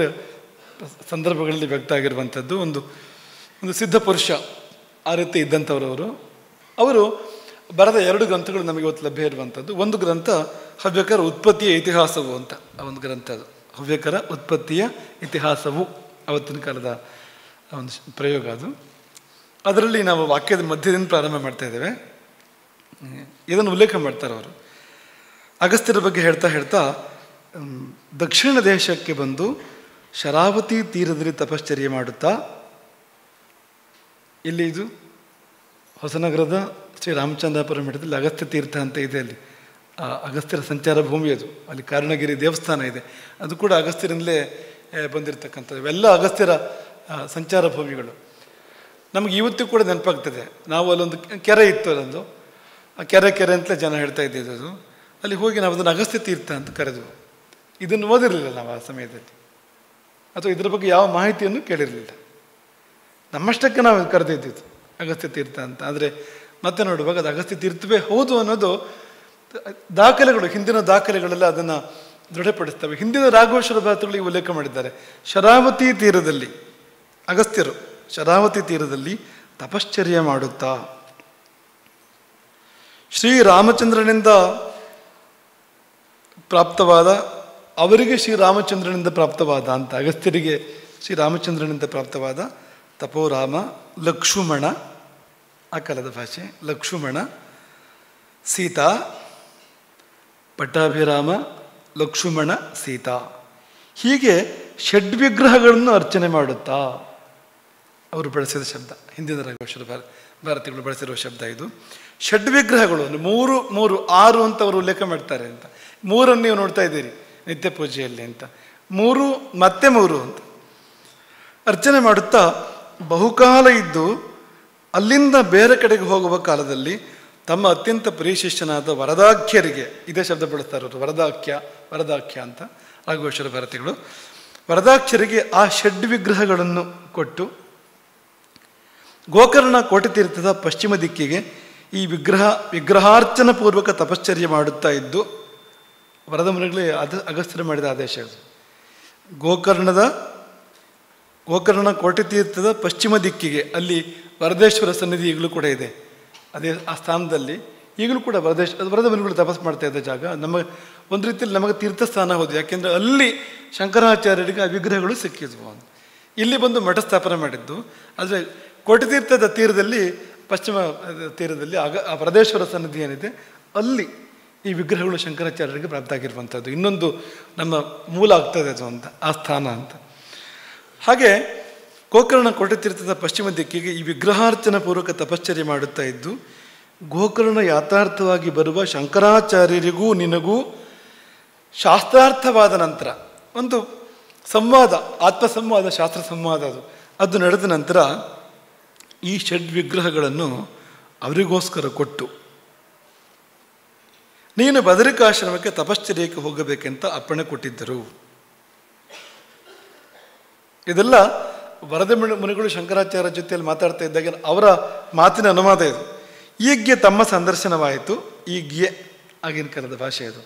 ಸಂದರ್ಭಗಳಲ್ಲಿ ವ್ಯಕ್ತ ಆಗಿರುವಂಥದ್ದು. ಒಂದು ಸಿದ್ಧ ಪುರುಷ ಆ ರೀತಿ ಇದ್ದಂಥವ್ರವರು. ಅವರು ಬರೆದ 2 ಗ್ರಂಥಗಳು ನಮಗೆ ಇವತ್ತು ಲಭ್ಯ ಇರುವಂಥದ್ದು. ಒಂದು ಗ್ರಂಥ ಹವ್ಯಕರ ಉತ್ಪತ್ತಿಯ ಇತಿಹಾಸವು ಅಂತ, ಆ ಒಂದು ಗ್ರಂಥ ಅದು. ಹವ್ಯಕರ ಉತ್ಪತ್ತಿಯ ಇತಿಹಾಸವು ಅವತ್ತಿನ ಕಾಲದ ಒಂದು ಪ್ರಯೋಗ ಅದು. ಅದರಲ್ಲಿ ನಾವು ವಾಕ್ಯದ ಮಧ್ಯದಿಂದ ಪ್ರಾರಂಭ ಮಾಡ್ತಾ ಇದ್ದೇವೆ. ಇದನ್ನು ಉಲ್ಲೇಖ ಮಾಡ್ತಾರೆ ಅವರು. ಅಗಸ್ತ್ಯರ ಬಗ್ಗೆ ಹೇಳ್ತಾ ದಕ್ಷಿಣ ದೇಶಕ್ಕೆ ಬಂದು ಶರಾವತಿ ತೀರದಲ್ಲಿ ತಪಶ್ಚರ್ಯ ಮಾಡುತ್ತಾ, ಇಲ್ಲಿ ಇದು ಹೊಸನಗರದ ಶ್ರೀ ರಾಮಚಂದ್ರಾಪುರ ಮಠದಲ್ಲಿ ಅಗಸ್ತ್ಯ ತೀರ್ಥ ಅಂತ ಇದೆ. ಅಲ್ಲಿ ಅಗಸ್ತ್ಯರ ಸಂಚಾರ ಭೂಮಿ ಅದು. ಅಲ್ಲಿ ಕಾರುಣಗಿರಿ ದೇವಸ್ಥಾನ ಇದೆ, ಅದು ಕೂಡ ಅಗಸ್ತ್ಯರಿಂದಲೇ ಬಂದಿರತಕ್ಕಂಥದ್ದು. ಇವೆಲ್ಲ ಅಗಸ್ತ್ಯರ ಸಂಚಾರ ಭೂಮಿಗಳು. ನಮಗೆ ಇವತ್ತು ಕೂಡ ನೆನಪಾಗ್ತದೆ. ನಾವು ಅಲ್ಲೊಂದು ಕೆರೆ ಇತ್ತು, ಅಲ್ಲೊಂದು ಆ ಕೆರೆ ಅಂತಲೇ ಜನ ಹೇಳ್ತಾ ಇದ್ದಿದ್ದು. ಅಲ್ಲಿ ಹೋಗಿ ನಾವು ಅದನ್ನು ಅಗಸ್ತ್ಯ ತೀರ್ಥ ಅಂತ ಕರೆದು, ಇದನ್ನು ಓದಿರಲಿಲ್ಲ ನಾವು ಆ ಸಮಯದಲ್ಲಿ, ಅಥವಾ ಇದರ ಬಗ್ಗೆ ಯಾವ ಮಾಹಿತಿಯನ್ನು ಕೇಳಿರಲಿಲ್ಲ. ನಮ್ಮಷ್ಟಕ್ಕೆ ನಾವು ಕರೆದಿದ್ದು ಅಗಸ್ತ್ಯ ತೀರ್ಥ ಅಂತ. ಆದರೆ ಮತ್ತೆ ನೋಡುವಾಗ ಅದು ಅಗಸ್ತ್ಯ ತೀರ್ಥವೇ ಹೌದು ಅನ್ನೋದು ದಾಖಲೆಗಳು, ಹಿಂದಿನ ದಾಖಲೆಗಳೆಲ್ಲ ಅದನ್ನು ದೃಢಪಡಿಸ್ತವೆ. ಹಿಂದಿನ ರಾಘವೇಶ್ವರ ಭಾರತಗಳಿಗೆ ಉಲ್ಲೇಖ ಮಾಡಿದ್ದಾರೆ. ಶರಾವತಿ ತೀರದಲ್ಲಿ ಅಗಸ್ತ್ಯರು ಶರಾವತಿ ತೀರದಲ್ಲಿ ತಪಶ್ಚರ್ಯ ಮಾಡುತ್ತಾ ಶ್ರೀರಾಮಚಂದ್ರನಿಂದ ಪ್ರಾಪ್ತವಾದ, ಅವರಿಗೆ ಶ್ರೀರಾಮಚಂದ್ರನಿಂದ ಪ್ರಾಪ್ತವಾದ ಅಂತ, ಅಗಸ್ತ್ಯರಿಗೆ ಶ್ರೀರಾಮಚಂದ್ರನಿಂದ ಪ್ರಾಪ್ತವಾದ ತಪೋರಾಮ, ಲಕ್ಷ್ಮಣ, ಆ ಕಾಲದ ಭಾಷೆ, ಲಕ್ಷ್ಮಣ, ಸೀತಾ, ಪಟ್ಟಾಭಿರಾಮ, ಲಕ್ಷ್ಮಣ, ಸೀತಾ, ಹೀಗೆ ಷಡ್ವಿಗ್ರಹಗಳನ್ನು ಅರ್ಚನೆ ಮಾಡುತ್ತಾ ಅವರು ಬಳಸಿದ ಶಬ್ದ, ಹಿಂದಿನ ರಾಘವೇಶ್ವರ ಭಾರತಿಗಳು ಬಳಸಿರುವ ಶಬ್ದ ಇದು. ಷಡ್ವಿಗ್ರಹಗಳು ಅಂದರೆ ಮೂರು ಮೂರು 6 ಅಂತ ಅವರು ಉಲ್ಲೇಖ ಮಾಡ್ತಾರೆ ಅಂತ. 3 ನೀವು ನೋಡ್ತಾ ಇದ್ದೀರಿ ನಿತ್ಯ ಪೂಜೆಯಲ್ಲಿ ಅಂತ, 3 ಮತ್ತೆ 3 ಅಂತ ಅರ್ಚನೆ ಮಾಡುತ್ತಾ ಬಹುಕಾಲ ಇದ್ದು ಅಲ್ಲಿಂದ ಬೇರೆ ಕಡೆಗೆ ಹೋಗುವ ಕಾಲದಲ್ಲಿ ತಮ್ಮ ಅತ್ಯಂತ ಪ್ರಿಯಶಿಷ್ಯನಾದ ವರದಾಖ್ಯರಿಗೆ ಇದೇ ಶಬ್ದ ಬಳಸ್ತಾರೆ ಅವರು, ವರದಾಖ್ಯ ಅಂತ ರಾಘವೇಶ್ವರ ಭಾರತಿಗಳು. ವರದಾಕ್ಷರಿಗೆ ಆ ಷಡ್ವಿಗ್ರಹಗಳನ್ನು ಕೊಟ್ಟು ಗೋಕರ್ಣ ಕೋಟಿತೀರ್ಥದ ಪಶ್ಚಿಮ ದಿಕ್ಕಿಗೆ ಈ ವಿಗ್ರಹಾರ್ಚನ ಪೂರ್ವಕ ತಪಶ್ಚರ್ಯ ಮಾಡುತ್ತಾ ಇದ್ದು, ವರದ ಮುನಿಗಳೇ ಅಗಸ್ತ್ಯರು ಮಾಡಿದ ಆದೇಶ ಅದು. ಗೋಕರ್ಣ ಕೋಟಿತೀರ್ಥದ ಪಶ್ಚಿಮ ದಿಕ್ಕಿಗೆ, ಅಲ್ಲಿ ವರದೇಶ್ವರ ಸನ್ನಿಧಿ ಈಗಲೂ ಕೂಡ ಇದೆ. ಅದೇ ಆ ಸ್ಥಾನದಲ್ಲಿ ಈಗಲೂ ಕೂಡ ವರದ ಮುನಿಗಳು ತಪಸ್ ಮಾಡ್ತಾ ಇದ್ದ ಜಾಗ. ಒಂದು ರೀತಿಯಲ್ಲಿ ನಮಗೆ ತೀರ್ಥಸ್ಥಾನ ಹೌದು, ಯಾಕೆಂದರೆ ಅಲ್ಲಿ ಶಂಕರಾಚಾರ್ಯರಿಗೆ ಆ ವಿಗ್ರಹಗಳು ಸಿಕ್ಕಿದ್ವು. ಇಲ್ಲಿ ಬಂದು ಮಠ ಸ್ಥಾಪನೆ ಮಾಡಿದ್ದು. ಆದರೆ ಕೋಟಿತೀರ್ಥದ ತೀರದಲ್ಲಿ, ಪಶ್ಚಿಮ ತೀರದಲ್ಲಿ ಆ ವರದೇಶ್ವರ ಸನ್ನಿಧಿ ಏನಿದೆ ಅಲ್ಲಿ ಈ ವಿಗ್ರಹಗಳು ಶಂಕರಾಚಾರ್ಯರಿಗೆ ಪ್ರಾಪ್ತ ಆಗಿರುವಂಥದ್ದು. ಇನ್ನೊಂದು ನಮ್ಮ ಮೂಲ ಆಗ್ತದೆ ಅದು ಅಂತ, ಆ ಸ್ಥಾನ ಅಂತ. ಹಾಗೆ ಗೋಕರ್ಣ ಕೋಟಿತೀರ್ಥದ ಪಶ್ಚಿಮ ದಿಕ್ಕಿಗೆ ಈ ವಿಗ್ರಹಾರ್ಚನ ಪೂರ್ವಕ ತಪಶ್ಚರ್ಯ ಮಾಡುತ್ತಾ ಇದ್ದು, ಗೋಕರ್ಣ ಯಾಥಾರ್ಥವಾಗಿ ಬರುವ ಶಂಕರಾಚಾರ್ಯರಿಗೂ ನಿನಗೂ ಶಾಸ್ತ್ರಾರ್ಥವಾದ ನಂತರ ಒಂದು ಸಂವಾದ, ಆತ್ಮಸಂವಾದ, ಶಾಸ್ತ್ರ ಸಂವಾದ ಅದು ನಡೆದ ನಂತರ ಈ ಷಡ್ವಿಗ್ರಹಗಳನ್ನು ಅವರಿಗೋಸ್ಕರ ಕೊಟ್ಟು ನೀನು ಬದರಿಕಾಶ್ರಮಕ್ಕೆ ತಪಶ್ಚರ್ಯಕ್ಕೆ ಹೋಗಬೇಕೆಂತ ಅಪ್ಪಣೆ ಕೊಟ್ಟಿದ್ದರು. ಇದೆಲ್ಲ ವರದ ಮುನಿಗಳು ಶಂಕರಾಚಾರ್ಯ ಜೊತೆಯಲ್ಲಿ ಮಾತಾಡ್ತಾ ಇದ್ದಾಗ ಅವರ ಮಾತಿನ ಅನುವಾದ ಇದು. ಈಗ್ಗೆ ತಮ್ಮ ಸಂದರ್ಶನವಾಯಿತು, ಈಗ್ಗೆ ಆಗಿನ ಕಾಲದ ಭಾಷೆ ಇದು.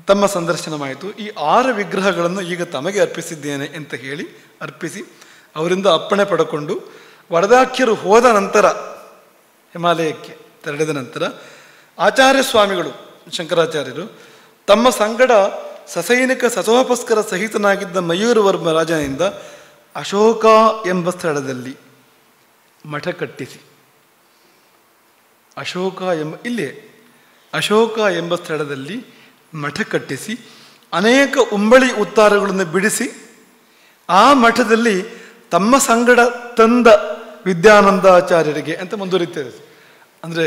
ತಮ್ಮ ಸಂದರ್ಶನವಾಯಿತು, ಈ 6 ವಿಗ್ರಹಗಳನ್ನು ಈಗ ತಮಗೆ ಅರ್ಪಿಸಿದ್ದೇನೆ ಅಂತ ಹೇಳಿ ಅರ್ಪಿಸಿ ಅವರಿಂದ ಅಪ್ಪಣೆ ಪಡ್ಕೊಂಡು ವರದಾಖ್ಯರು ಹೋದ ನಂತರ, ಹಿಮಾಲಯಕ್ಕೆ ತೆರಳಿದ ನಂತರ, ಆಚಾರ್ಯ ಸ್ವಾಮಿಗಳು ಶಂಕರಾಚಾರ್ಯರು ತಮ್ಮ ಸಂಗಡ ಸಸೈನಿಕ ಸತೋಪಸ್ಕರ ಸಹಿತನಾಗಿದ್ದ ಮಯೂರವರ್ಮ ರಾಜನಿಂದ ಅಶೋಕ ಎಂಬ ಸ್ಥಳದಲ್ಲಿ ಮಠ ಕಟ್ಟಿಸಿ, ಅಶೋಕ ಎಂಬ ಸ್ಥಳದಲ್ಲಿ ಮಠ ಕಟ್ಟಿಸಿ ಅನೇಕ ಉಂಬಳಿ ಉತ್ತಾರಗಳನ್ನು ಬಿಡಿಸಿ ಆ ಮಠದಲ್ಲಿ ತಮ್ಮ ಸಂಗಡ ತಂದ ವಿದ್ಯಾನಂದಾಚಾರ್ಯರಿಗೆ ಅಂತ ಮುಂದುವರಿತದೆ. ಅಂದರೆ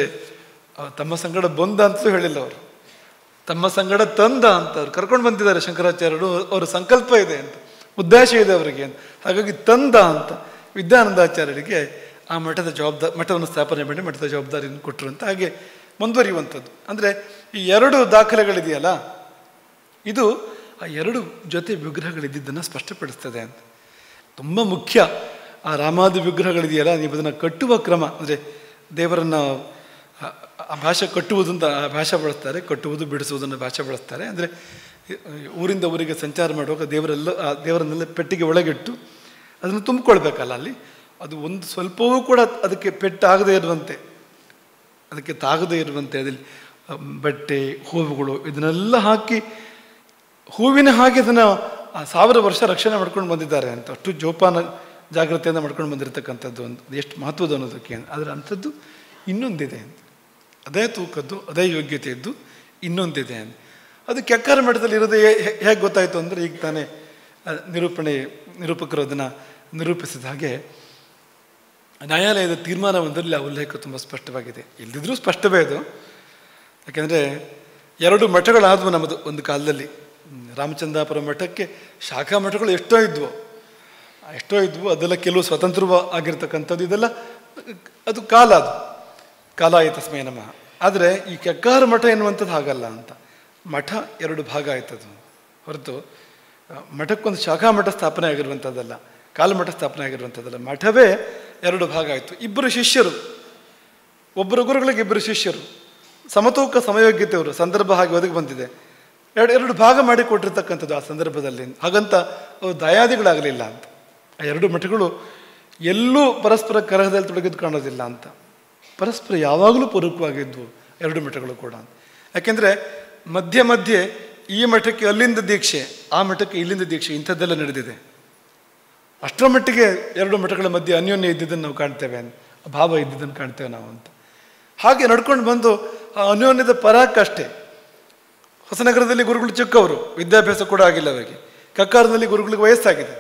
ತಮ್ಮ ಸಂಗಡ ಬಂದ ಅಂತಲೂ ಹೇಳಿಲ್ಲ ಅವರು, ತಮ್ಮ ಸಂಗಡ ತಂದ ಅಂತ ಅವ್ರು ಕರ್ಕೊಂಡು ಬಂದಿದ್ದಾರೆ ಶಂಕರಾಚಾರ್ಯರು. ಅವರ ಸಂಕಲ್ಪ ಇದೆ ಅಂತ, ಉದ್ದೇಶ ಇದೆ ಅವರಿಗೆ ಅಂತ. ಹಾಗಾಗಿ ತಂದ ಅಂತ ವಿದ್ಯಾನಂದಾಚಾರ್ಯರಿಗೆ ಆ ಮಠವನ್ನು ಸ್ಥಾಪನೆ ಮಾಡಿ ಮಠದ ಜವಾಬ್ದಾರಿಯನ್ನು ಕೊಟ್ಟರು ಅಂತ. ಹಾಗೆ ಮುಂದುವರಿಯುವಂಥದ್ದು. ಅಂದರೆ ಈ 2 ದಾಖಲೆಗಳಿದೆಯಲ್ಲ, ಇದು ಆ 2 ಜೊತೆ ವಿಗ್ರಹಗಳಿದ್ದನ್ನು ಸ್ಪಷ್ಟಪಡಿಸ್ತದೆ ಅಂತ. ತುಂಬ ಮುಖ್ಯ. ಆ ರಾಮಾದಿ ವಿಗ್ರಹಗಳಿದೆಯಲ್ಲ, ನೀವು ಅದನ್ನು ಕಟ್ಟುವ ಕ್ರಮ, ಅಂದರೆ ದೇವರನ್ನು ಆ ಭಾಷೆ ಕಟ್ಟುವುದು ಅಂತ ಆ ಭಾಷೆ ಬಳಸ್ತಾರೆ, ಕಟ್ಟುವುದು ಬಿಡಿಸುವುದನ್ನು ಭಾಷೆ ಬಳಸ್ತಾರೆ. ಅಂದರೆ ಊರಿಂದ ಊರಿಗೆ ಸಂಚಾರ ಮಾಡುವಾಗ ದೇವರನ್ನೆಲ್ಲ ಪೆಟ್ಟಿಗೆ ಒಳಗಿಟ್ಟು ಅದನ್ನು ತುಂಬಿಕೊಳ್ಬೇಕಲ್ಲ, ಅಲ್ಲಿ ಅದು ಒಂದು ಸ್ವಲ್ಪವೂ ಕೂಡ ಅದಕ್ಕೆ ಪೆಟ್ಟಾಗದೇ ಇರುವಂತೆ, ಅದಕ್ಕೆ ತಾಗದೇ ಇರುವಂತೆ ಅದಲ್ಲಿ ಬಟ್ಟೆ, ಹೂವುಗಳು ಇದನ್ನೆಲ್ಲ ಹಾಕಿ ಹೂವಿನ ಹಾಗೆ ಅದನ್ನು 1000 ವರ್ಷ ರಕ್ಷಣೆ ಮಾಡ್ಕೊಂಡು ಬಂದಿದ್ದಾರೆ ಅಂತ. ಅಷ್ಟು ಜೋಪಾನ ಜಾಗ್ರತೆಯಿಂದ ಮಾಡ್ಕೊಂಡು ಬಂದಿರತಕ್ಕಂಥದ್ದು ಒಂದು ಎಷ್ಟು ಮಹತ್ವದ ಅನ್ನೋದಕ್ಕೆ. ಅದರ ಅಂಥದ್ದು ಇನ್ನೊಂದಿದೆ ಅಂತ, ಅದೇ ತೂಕದ್ದು, ಅದೇ ಯೋಗ್ಯತೆಯದ್ದು ಇನ್ನೊಂದಿದೆ ಅಂತ. ಅದು ಕೆಕ್ಕಾರ ಮಠದಲ್ಲಿ ಇರೋದು ಹೇಗೆ ಗೊತ್ತಾಯಿತು ಅಂದರೆ, ಈಗ ತಾನೇ ನಿರೂಪಕರು ಅದನ್ನು ನಿರೂಪಿಸಿದ ಹಾಗೆ ನ್ಯಾಯಾಲಯದ ತೀರ್ಮಾನವೊಂದರಲ್ಲಿ ಆ ಉಲ್ಲೇಖ ತುಂಬ ಸ್ಪಷ್ಟವಾಗಿದೆ. ಇಲ್ಲದಿದ್ರೂ ಸ್ಪಷ್ಟವೇ ಅದು. ಯಾಕೆಂದರೆ 2 ಮಠಗಳಾದವು ನಮ್ಮದು ಒಂದು ಕಾಲದಲ್ಲಿ. ರಾಮಚಂದ್ರಾಪುರ ಮಠಕ್ಕೆ ಶಾಖಾ ಮಠಗಳು ಎಷ್ಟೋ ಇದ್ವು. ಅದೆಲ್ಲ ಕೆಲವು ಸ್ವತಂತ್ರ ಆಗಿರ್ತಕ್ಕಂಥದ್ದು, ಇದೆಲ್ಲ ಅದು ಕಾಲಾಯ ತಸ್ಮೈ ನಮಃ. ಆದರೆ ಈ ಕೆಕ್ಕಾರ ಮಠ ಎನ್ನುವಂಥದ್ದು ಹಾಗಲ್ಲ ಅಂತ. ಮಠ 2 ಭಾಗ ಆಯ್ತದು ಹೊರತು ಮಠಕ್ಕೊಂದು ಶಾಖಾ ಮಠ ಸ್ಥಾಪನೆ ಆಗಿರುವಂಥದ್ದಲ್ಲ, ಕಾಲಮಠ ಸ್ಥಾಪನೆ ಆಗಿರುವಂಥದ್ದಲ್ಲ. ಮಠವೇ 2 ಭಾಗ ಆಯಿತು. 2 ಶಿಷ್ಯರು, ಒಬ್ಬರು ಗುರುಗಳಿಗೆ 2 ಶಿಷ್ಯರು, ಸಮತೂಕ ಸಮಯೋಗ್ಯತೆಯವರು ಸಂದರ್ಭ ಹಾಗೆ ಒದಗಿ ಬಂದಿದೆ. 2 ಭಾಗ ಮಾಡಿ ಕೊಟ್ಟಿರ್ತಕ್ಕಂಥದ್ದು ಆ ಸಂದರ್ಭದಲ್ಲಿ. ಹಾಗಂತ ಅವು ದಯಾದಿಗಳಾಗಲಿಲ್ಲ ಅಂತ. ಆ 2 ಮಠಗಳು ಎಲ್ಲೂ ಪರಸ್ಪರ ಕಲಹದಲ್ಲಿ ತೊಡಗಿದ್ದು ಕಾಣೋದಿಲ್ಲ ಅಂತ. ಪರಸ್ಪರ ಯಾವಾಗಲೂ ಪೂರಕವಾಗಿದ್ವು 2 ಮಠಗಳು ಕೂಡ. ಯಾಕೆಂದರೆ ಮಧ್ಯೆ ಈ ಮಠಕ್ಕೆ ಅಲ್ಲಿಂದ ದೀಕ್ಷೆ, ಆ ಮಠಕ್ಕೆ ಇಲ್ಲಿಂದ ದೀಕ್ಷೆ, ಇಂಥದ್ದೆಲ್ಲ ನಡೆದಿದೆ. ಅಷ್ಟರ ಮಟ್ಟಿಗೆ 2 ಮಠಗಳ ಮಧ್ಯೆ ಅನ್ಯೋನ್ಯ ಇದ್ದಿದ್ದನ್ನು ನಾವು ಕಾಣ್ತೇವೆ, ಭಾವ ಇದ್ದಿದ್ದನ್ನು ಕಾಣ್ತೇವೆ ನಾವು ಅಂತ. ಹಾಗೆ ನಡ್ಕೊಂಡು ಬಂದು ಆ ಅನ್ಯೋನ್ಯದ ಪರಾಕ್ಕಷ್ಟೇ. ಹೊಸನಗರದಲ್ಲಿ ಗುರುಗಳು ಚಿಕ್ಕವರು, ವಿದ್ಯಾಭ್ಯಾಸ ಕೂಡ ಆಗಿಲ್ಲ ಅವರಿಗೆ. ಕಕ್ಕಾರದಲ್ಲಿ ಗುರುಗಳಿಗೆ ವಯಸ್ಸಾಗಿದೆ.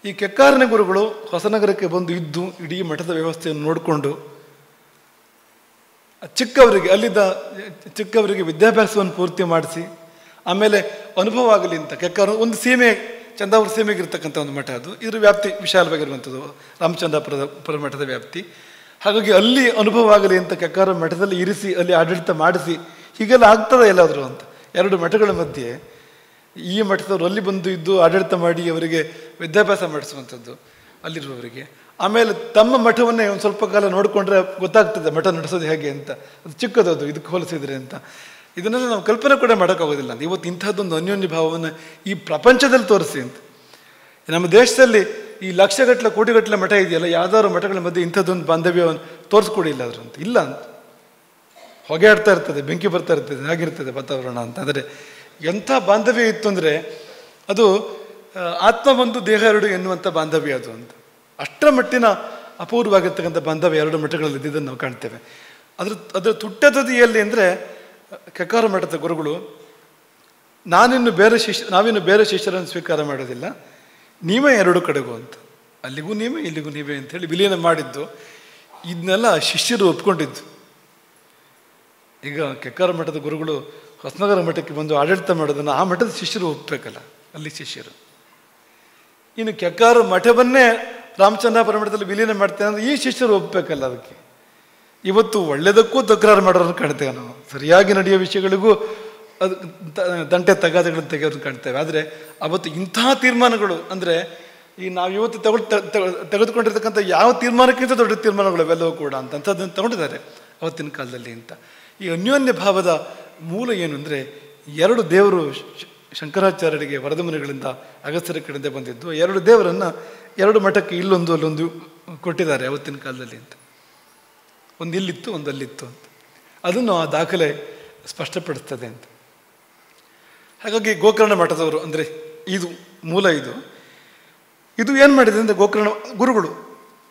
ಈ ಕೆಕ್ಕಾರನ ಗುರುಗಳು ಹೊಸನಗರಕ್ಕೆ ಬಂದು ಇದ್ದು ಇಡೀ ಮಠದ ವ್ಯವಸ್ಥೆಯನ್ನು ನೋಡಿಕೊಂಡು ಚಿಕ್ಕವರಿಗೆ ವಿದ್ಯಾಭ್ಯಾಸವನ್ನು ಪೂರ್ತಿ ಮಾಡಿಸಿ ಆಮೇಲೆ ಅನುಭವ ಆಗಲಿ ಅಂತ ಕೆಕ್ಕಾರ ಒಂದು ಸೀಮೆ ಚಂದಾವರ ಸೀಮೆಗೆ ಇರ್ತಕ್ಕಂಥ ಒಂದು ಮಠ ಅದು. ಇದ್ರ ವ್ಯಾಪ್ತಿ ವಿಶಾಲವಾಗಿರುವಂಥದ್ದು ರಾಮಚಂದ್ರಾಪುರ ಮಠದ ವ್ಯಾಪ್ತಿ. ಹಾಗಾಗಿ ಅಲ್ಲಿ ಅನುಭವ ಆಗಲಿ ಅಂತ ಕೆಕ್ಕಾರ ಮಠದಲ್ಲಿ ಇರಿಸಿ ಅಲ್ಲಿ ಆಡಳಿತ ಮಾಡಿಸಿ ಹೀಗೆಲ್ಲ ಆಗ್ತದೆ ಎಲ್ಲಾದರೂ ಅಂತ. 2 ಮಠಗಳ ಮಧ್ಯೆ ಈ ಮಠದವರು ಅಲ್ಲಿ ಬಂದು ಇದ್ದು ಆಡಳಿತ ಮಾಡಿ ಅವರಿಗೆ ವಿದ್ಯಾಭ್ಯಾಸ ಮಾಡಿಸುವಂಥದ್ದು ಅಲ್ಲಿರುವವರಿಗೆ. ಆಮೇಲೆ ತಮ್ಮ ಮಠವನ್ನೇ ಒಂದು ಸ್ವಲ್ಪ ಕಾಲ ನೋಡಿಕೊಂಡ್ರೆ ಗೊತ್ತಾಗ್ತದೆ ಮಠ ನಡೆಸೋದು ಹೇಗೆ ಅಂತ. ಅದು ಚಿಕ್ಕದದು ಇದಕ್ಕೆ ಹೋಲಿಸಿದ್ರೆ ಅಂತ. ಇದನ್ನೆಲ್ಲ ನಾವು ಕಲ್ಪನೆ ಕೂಡ ಮಾಡೋಕ್ಕಾಗೋದಿಲ್ಲ ಅಂತ. ಇವತ್ತು ಇಂಥದ್ದೊಂದು ಅನ್ಯೋನ್ಯ ಭಾವವನ್ನು ಈ ಪ್ರಪಂಚದಲ್ಲಿ ತೋರಿಸಿ ಅಂತ. ನಮ್ಮ ದೇಶದಲ್ಲಿ ಈ ಲಕ್ಷಗಟ್ಟಲೆ ಕೋಟಿಗಟ್ಟಲೆ ಮಠ ಇದೆಯಲ್ಲ, ಯಾವ್ದಾದ್ರು ಮಠಗಳ ಮಧ್ಯೆ ಇಂಥದ್ದೊಂದು ಬಾಂಧವ್ಯವನ್ನು ತೋರಿಸ್ಕೊಡಿಲ್ಲ ಅದ್ರ ಅಂತ. ಇಲ್ಲ ಅಂತ. ಹೊಗೆ ಆಡ್ತಾ ಇರ್ತದೆ, ಬೆಂಕಿ ಬರ್ತಾ ಇರ್ತದೆ, ಹಾಗಿರ್ತದೆ ವಾತಾವರಣ ಅಂತ. ಆದರೆ ಎಂಥ ಬಾಂಧವ್ಯ ಇತ್ತು ಅಂದರೆ ಅದು ಆತ್ಮ ಒಂದು ದೇಹ 2 ಎನ್ನುವಂಥ ಬಾಂಧವ್ಯ ಅದು ಅಂತ. ಅಷ್ಟರ ಮಟ್ಟಿನ ಅಪೂರ್ವವಾಗಿರ್ತಕ್ಕಂಥ ಬಾಂಧವ್ಯ 2 ಮಠಗಳಲ್ಲಿ ಇದ್ದಿದ್ದನ್ನು ನಾವು ಕಾಣ್ತೇವೆ. ಅದರ ತುಟ್ಟತದಿಯಲ್ಲಿ ಅಂದರೆ ಕೆಕ್ಕಾರ ಮಠದ ಗುರುಗಳು ನಾವಿನ್ನು ಬೇರೆ ಶಿಷ್ಯರನ್ನು ಸ್ವೀಕಾರ ಮಾಡೋದಿಲ್ಲ, ನೀವೇ 2 ಕಡೆಗೂ ಅಂತ. ಅಲ್ಲಿಗೂ ನೀವೇ ಇಲ್ಲಿಗೂ ನೀವೇ ಅಂಥೇಳಿ ವಿಲೀನ ಮಾಡಿದ್ದು. ಇದನ್ನೆಲ್ಲ ಶಿಷ್ಯರು ಒಪ್ಕೊಂಡಿದ್ದು. ಈಗ ಕೆಕ್ಕಾರ ಮಠದ ಗುರುಗಳು ಹೊಸನಗರ ಮಠಕ್ಕೆ ಬಂದು ಆಡಳಿತ ಮಾಡೋದನ್ನು ಆ ಮಠದ ಶಿಷ್ಯರು ಒಪ್ಪಬೇಕಲ್ಲ, ಅಲ್ಲಿ ಶಿಷ್ಯರು. ಇನ್ನು ಕೆಕ್ಕಾರ ಮಠವನ್ನೇ ರಾಮಚಂದ್ರಾಪುರ ಮಠದಲ್ಲಿ ವಿಲೀನ ಮಾಡ್ತೇವೆ ಅಂದರೆ ಈ ಶಿಷ್ಯರು ಒಪ್ಪಬೇಕಲ್ಲ ಅದಕ್ಕೆ. ಇವತ್ತು ಒಳ್ಳೆಯದಕ್ಕೂ ತಕರಾರು ಮಾಡೋರನ್ನು ಕಾಣ್ತೇವೆ ನಾವು, ಸರಿಯಾಗಿ ನಡೆಯೋ ವಿಷಯಗಳಿಗೂ ಅದು ತಂಟೆ ತಗಾದೆಗಳನ್ನು ತೆಗೆಯೋದು ಕಾಣ್ತೇವೆ. ಆದರೆ ಅವತ್ತು ಇಂಥ ತೀರ್ಮಾನಗಳು ಅಂದರೆ ಈ ನಾವು ಇವತ್ತು ತೆಗೆದುಕೊಂಡಿರ್ತಕ್ಕಂಥ ಯಾವ ತೀರ್ಮಾನಕ್ಕಿಂತ ದೊಡ್ಡ ತೀರ್ಮಾನಗಳು ಅವೆಲ್ಲವೂ ಕೂಡ ಅಂಥದ್ದನ್ನು ತಗೊಂಡಿದ್ದಾರೆ ಅವತ್ತಿನ ಕಾಲದಲ್ಲಿ ಅಂತ. ಈ ಅನ್ಯೋನ್ಯ ಭಾವದ ಮೂಲ ಏನು ಅಂದರೆ 2 ದೇವರು ಶಂಕರಾಚಾರ್ಯರಿಗೆ ವರದ ಮುನಿಗಳಿಂದ ಅಗಸ್ತ್ಯರ ಕಡೆಯಿಂದ ಬಂದಿದ್ದು. 2 ದೇವರನ್ನು 2 ಮಠಕ್ಕೆ ಇಲ್ಲೊಂದು ಅಲ್ಲೊಂದು ಕೊಟ್ಟಿದ್ದಾರೆ ಅವತ್ತಿನ ಕಾಲದಲ್ಲಿ ಅಂತ. ಒಂದು ಇಲ್ಲಿತ್ತು, ಒಂದು ಅಲ್ಲಿತ್ತು ಅಂತ. ಅದನ್ನು ಆ ದಾಖಲೆ ಸ್ಪಷ್ಟಪಡಿಸ್ತದೆ ಅಂತ. ಹಾಗಾಗಿ ಗೋಕರ್ಣ ಮಠದವರು ಅಂದರೆ ಇದು ಮೂಲ ಇದು ಏನು ಮಾಡಿದೆ ಅಂದರೆ ಗೋಕರ್ಣ ಗುರುಗಳು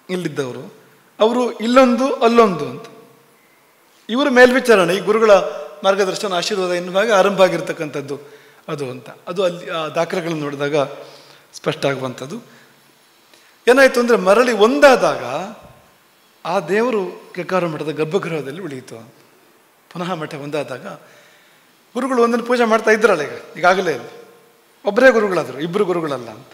ಇಲ್ಲಿದ್ದವರು ಅವರು ಇಲ್ಲೊಂದು ಅಲ್ಲೊಂದು ಅಂತ ಇವರ ಮೇಲ್ವಿಚಾರಣೆ, ಈ ಗುರುಗಳ ಮಾರ್ಗದರ್ಶನ ಆಶೀರ್ವಾದ ಎನ್ನುವಾಗ ಆರಂಭ ಆಗಿರ್ತಕ್ಕಂಥದ್ದು ಅದು ಅಂತ. ಅದು ಅಲ್ಲಿ ಆ ದಾಖಲೆಗಳನ್ನು ನೋಡಿದಾಗ ಸ್ಪಷ್ಟ ಆಗುವಂಥದ್ದು. ಏನಾಯಿತು ಅಂದರೆ ಮರಳಿ ಒಂದಾದಾಗ ಆ ದೇವರು ಕೆಕ್ಕಾರ ಮಠದ ಗರ್ಭಗೃಹದಲ್ಲಿ ಉಳಿಯಿತು. ಪುನಃ ಮಠ ಒಂದಾದಾಗ ಗುರುಗಳು ಒಂದನ್ನು ಪೂಜೆ ಮಾಡ್ತಾ ಇದ್ರಲ್ಲ ಈಗಾಗಲೇ ಅಲ್ಲಿ ಒಬ್ಬರೇ ಗುರುಗಳಾದರು, 2 ಗುರುಗಳಲ್ಲ ಅಂತ.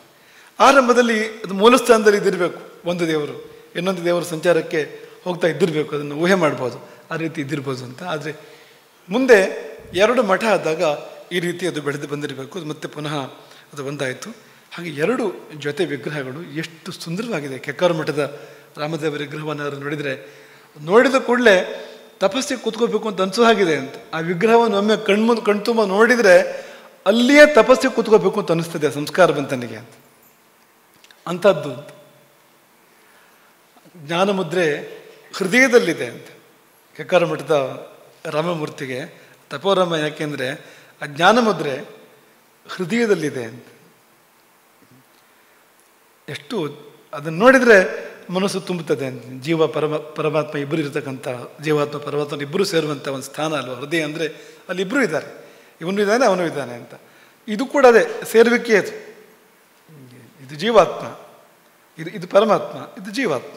ಆರಂಭದಲ್ಲಿ ಅದು ಮೂಲ ಸ್ಥಾನದಲ್ಲಿ ಇದ್ದಿರಬೇಕು, ಒಂದು ದೇವರು ಇನ್ನೊಂದು ದೇವರು ಸಂಚಾರಕ್ಕೆ ಹೋಗ್ತಾ ಇದ್ದಿರಬೇಕು, ಅದನ್ನು ಊಹೆ ಮಾಡ್ಬೋದು, ಆ ರೀತಿ ಇದ್ದಿರ್ಬೋದು ಅಂತ. ಆದರೆ ಮುಂದೆ 2 ಮಠ ಆದಾಗ ಈ ರೀತಿ ಅದು ಬೆಳೆದು ಬಂದಿರಬೇಕು, ಮತ್ತೆ ಪುನಃ ಅದು ಒಂದಾಯಿತು. ಹಾಗೆ 2 ಜೊತೆ ವಿಗ್ರಹಗಳು ಎಷ್ಟು ಸುಂದರವಾಗಿದೆ. ಕೆಕ್ಕಾರ ಮಠದ ರಾಮದೇವರ ವಿಗ್ರಹವನ್ನು ನೋಡಿದ ಕೂಡಲೇ ತಪಸ್ಸಿಗೆ ಕೂತ್ಕೋಬೇಕು ಅಂತ ಅನಿಸೋ ಹಾಗಿದೆ ಅಂತ. ಆ ವಿಗ್ರಹವನ್ನು ಒಮ್ಮೆ ಕಣ್ತುಂಬ ನೋಡಿದರೆ ಅಲ್ಲಿಯೇ ತಪಸ್ಸಿಗೆ ಕೂತ್ಕೋಬೇಕು ಅಂತ ಅನಿಸ್ತದೆ ಸಂಸ್ಕಾರ ಬಂತನಿಗೆ ಅಂತ. ಅಂಥದ್ದು ಅಂತ ಜ್ಞಾನಮುದ್ರೆ ಹೃದಯದಲ್ಲಿದೆ ಅಂತ ಕೆಕ್ಕಾರ ಮಠದ ರಾಮಮೂರ್ತಿಗೆ ತಪೋರಾಮ. ಯಾಕೆಂದರೆ ಆ ಜ್ಞಾನಮುದ್ರೆ ಹೃದಯದಲ್ಲಿದೆ ಅಂತ. ಎಷ್ಟು ಅದನ್ನು ನೋಡಿದರೆ ಮನಸ್ಸು ತುಂಬುತ್ತದೆ ಅಂತ. ಜೀವ ಪರಮಾತ್ಮ ಇಬ್ಬರು ಇರತಕ್ಕಂಥ, ಜೀವಾತ್ಮ ಪರಮಾತ್ಮ ಇಬ್ಬರು ಸೇರುವಂಥ ಒಂದು ಸ್ಥಾನ ಅಲ್ವ ಹೃದಯ ಅಂದರೆ. ಅಲ್ಲಿ ಇಬ್ಬರು ಇದ್ದಾರೆ, ಇವನು ಇದ್ದಾನೆ ಅವನು ಇದ್ದಾನೆ ಅಂತ. ಇದು ಕೂಡ ಅದೇ ಸೇರುವಿಕೆ. ಇದು ಜೀವಾತ್ಮ, ಇದು ಪರಮಾತ್ಮ, ಇದು ಜೀವಾತ್ಮ,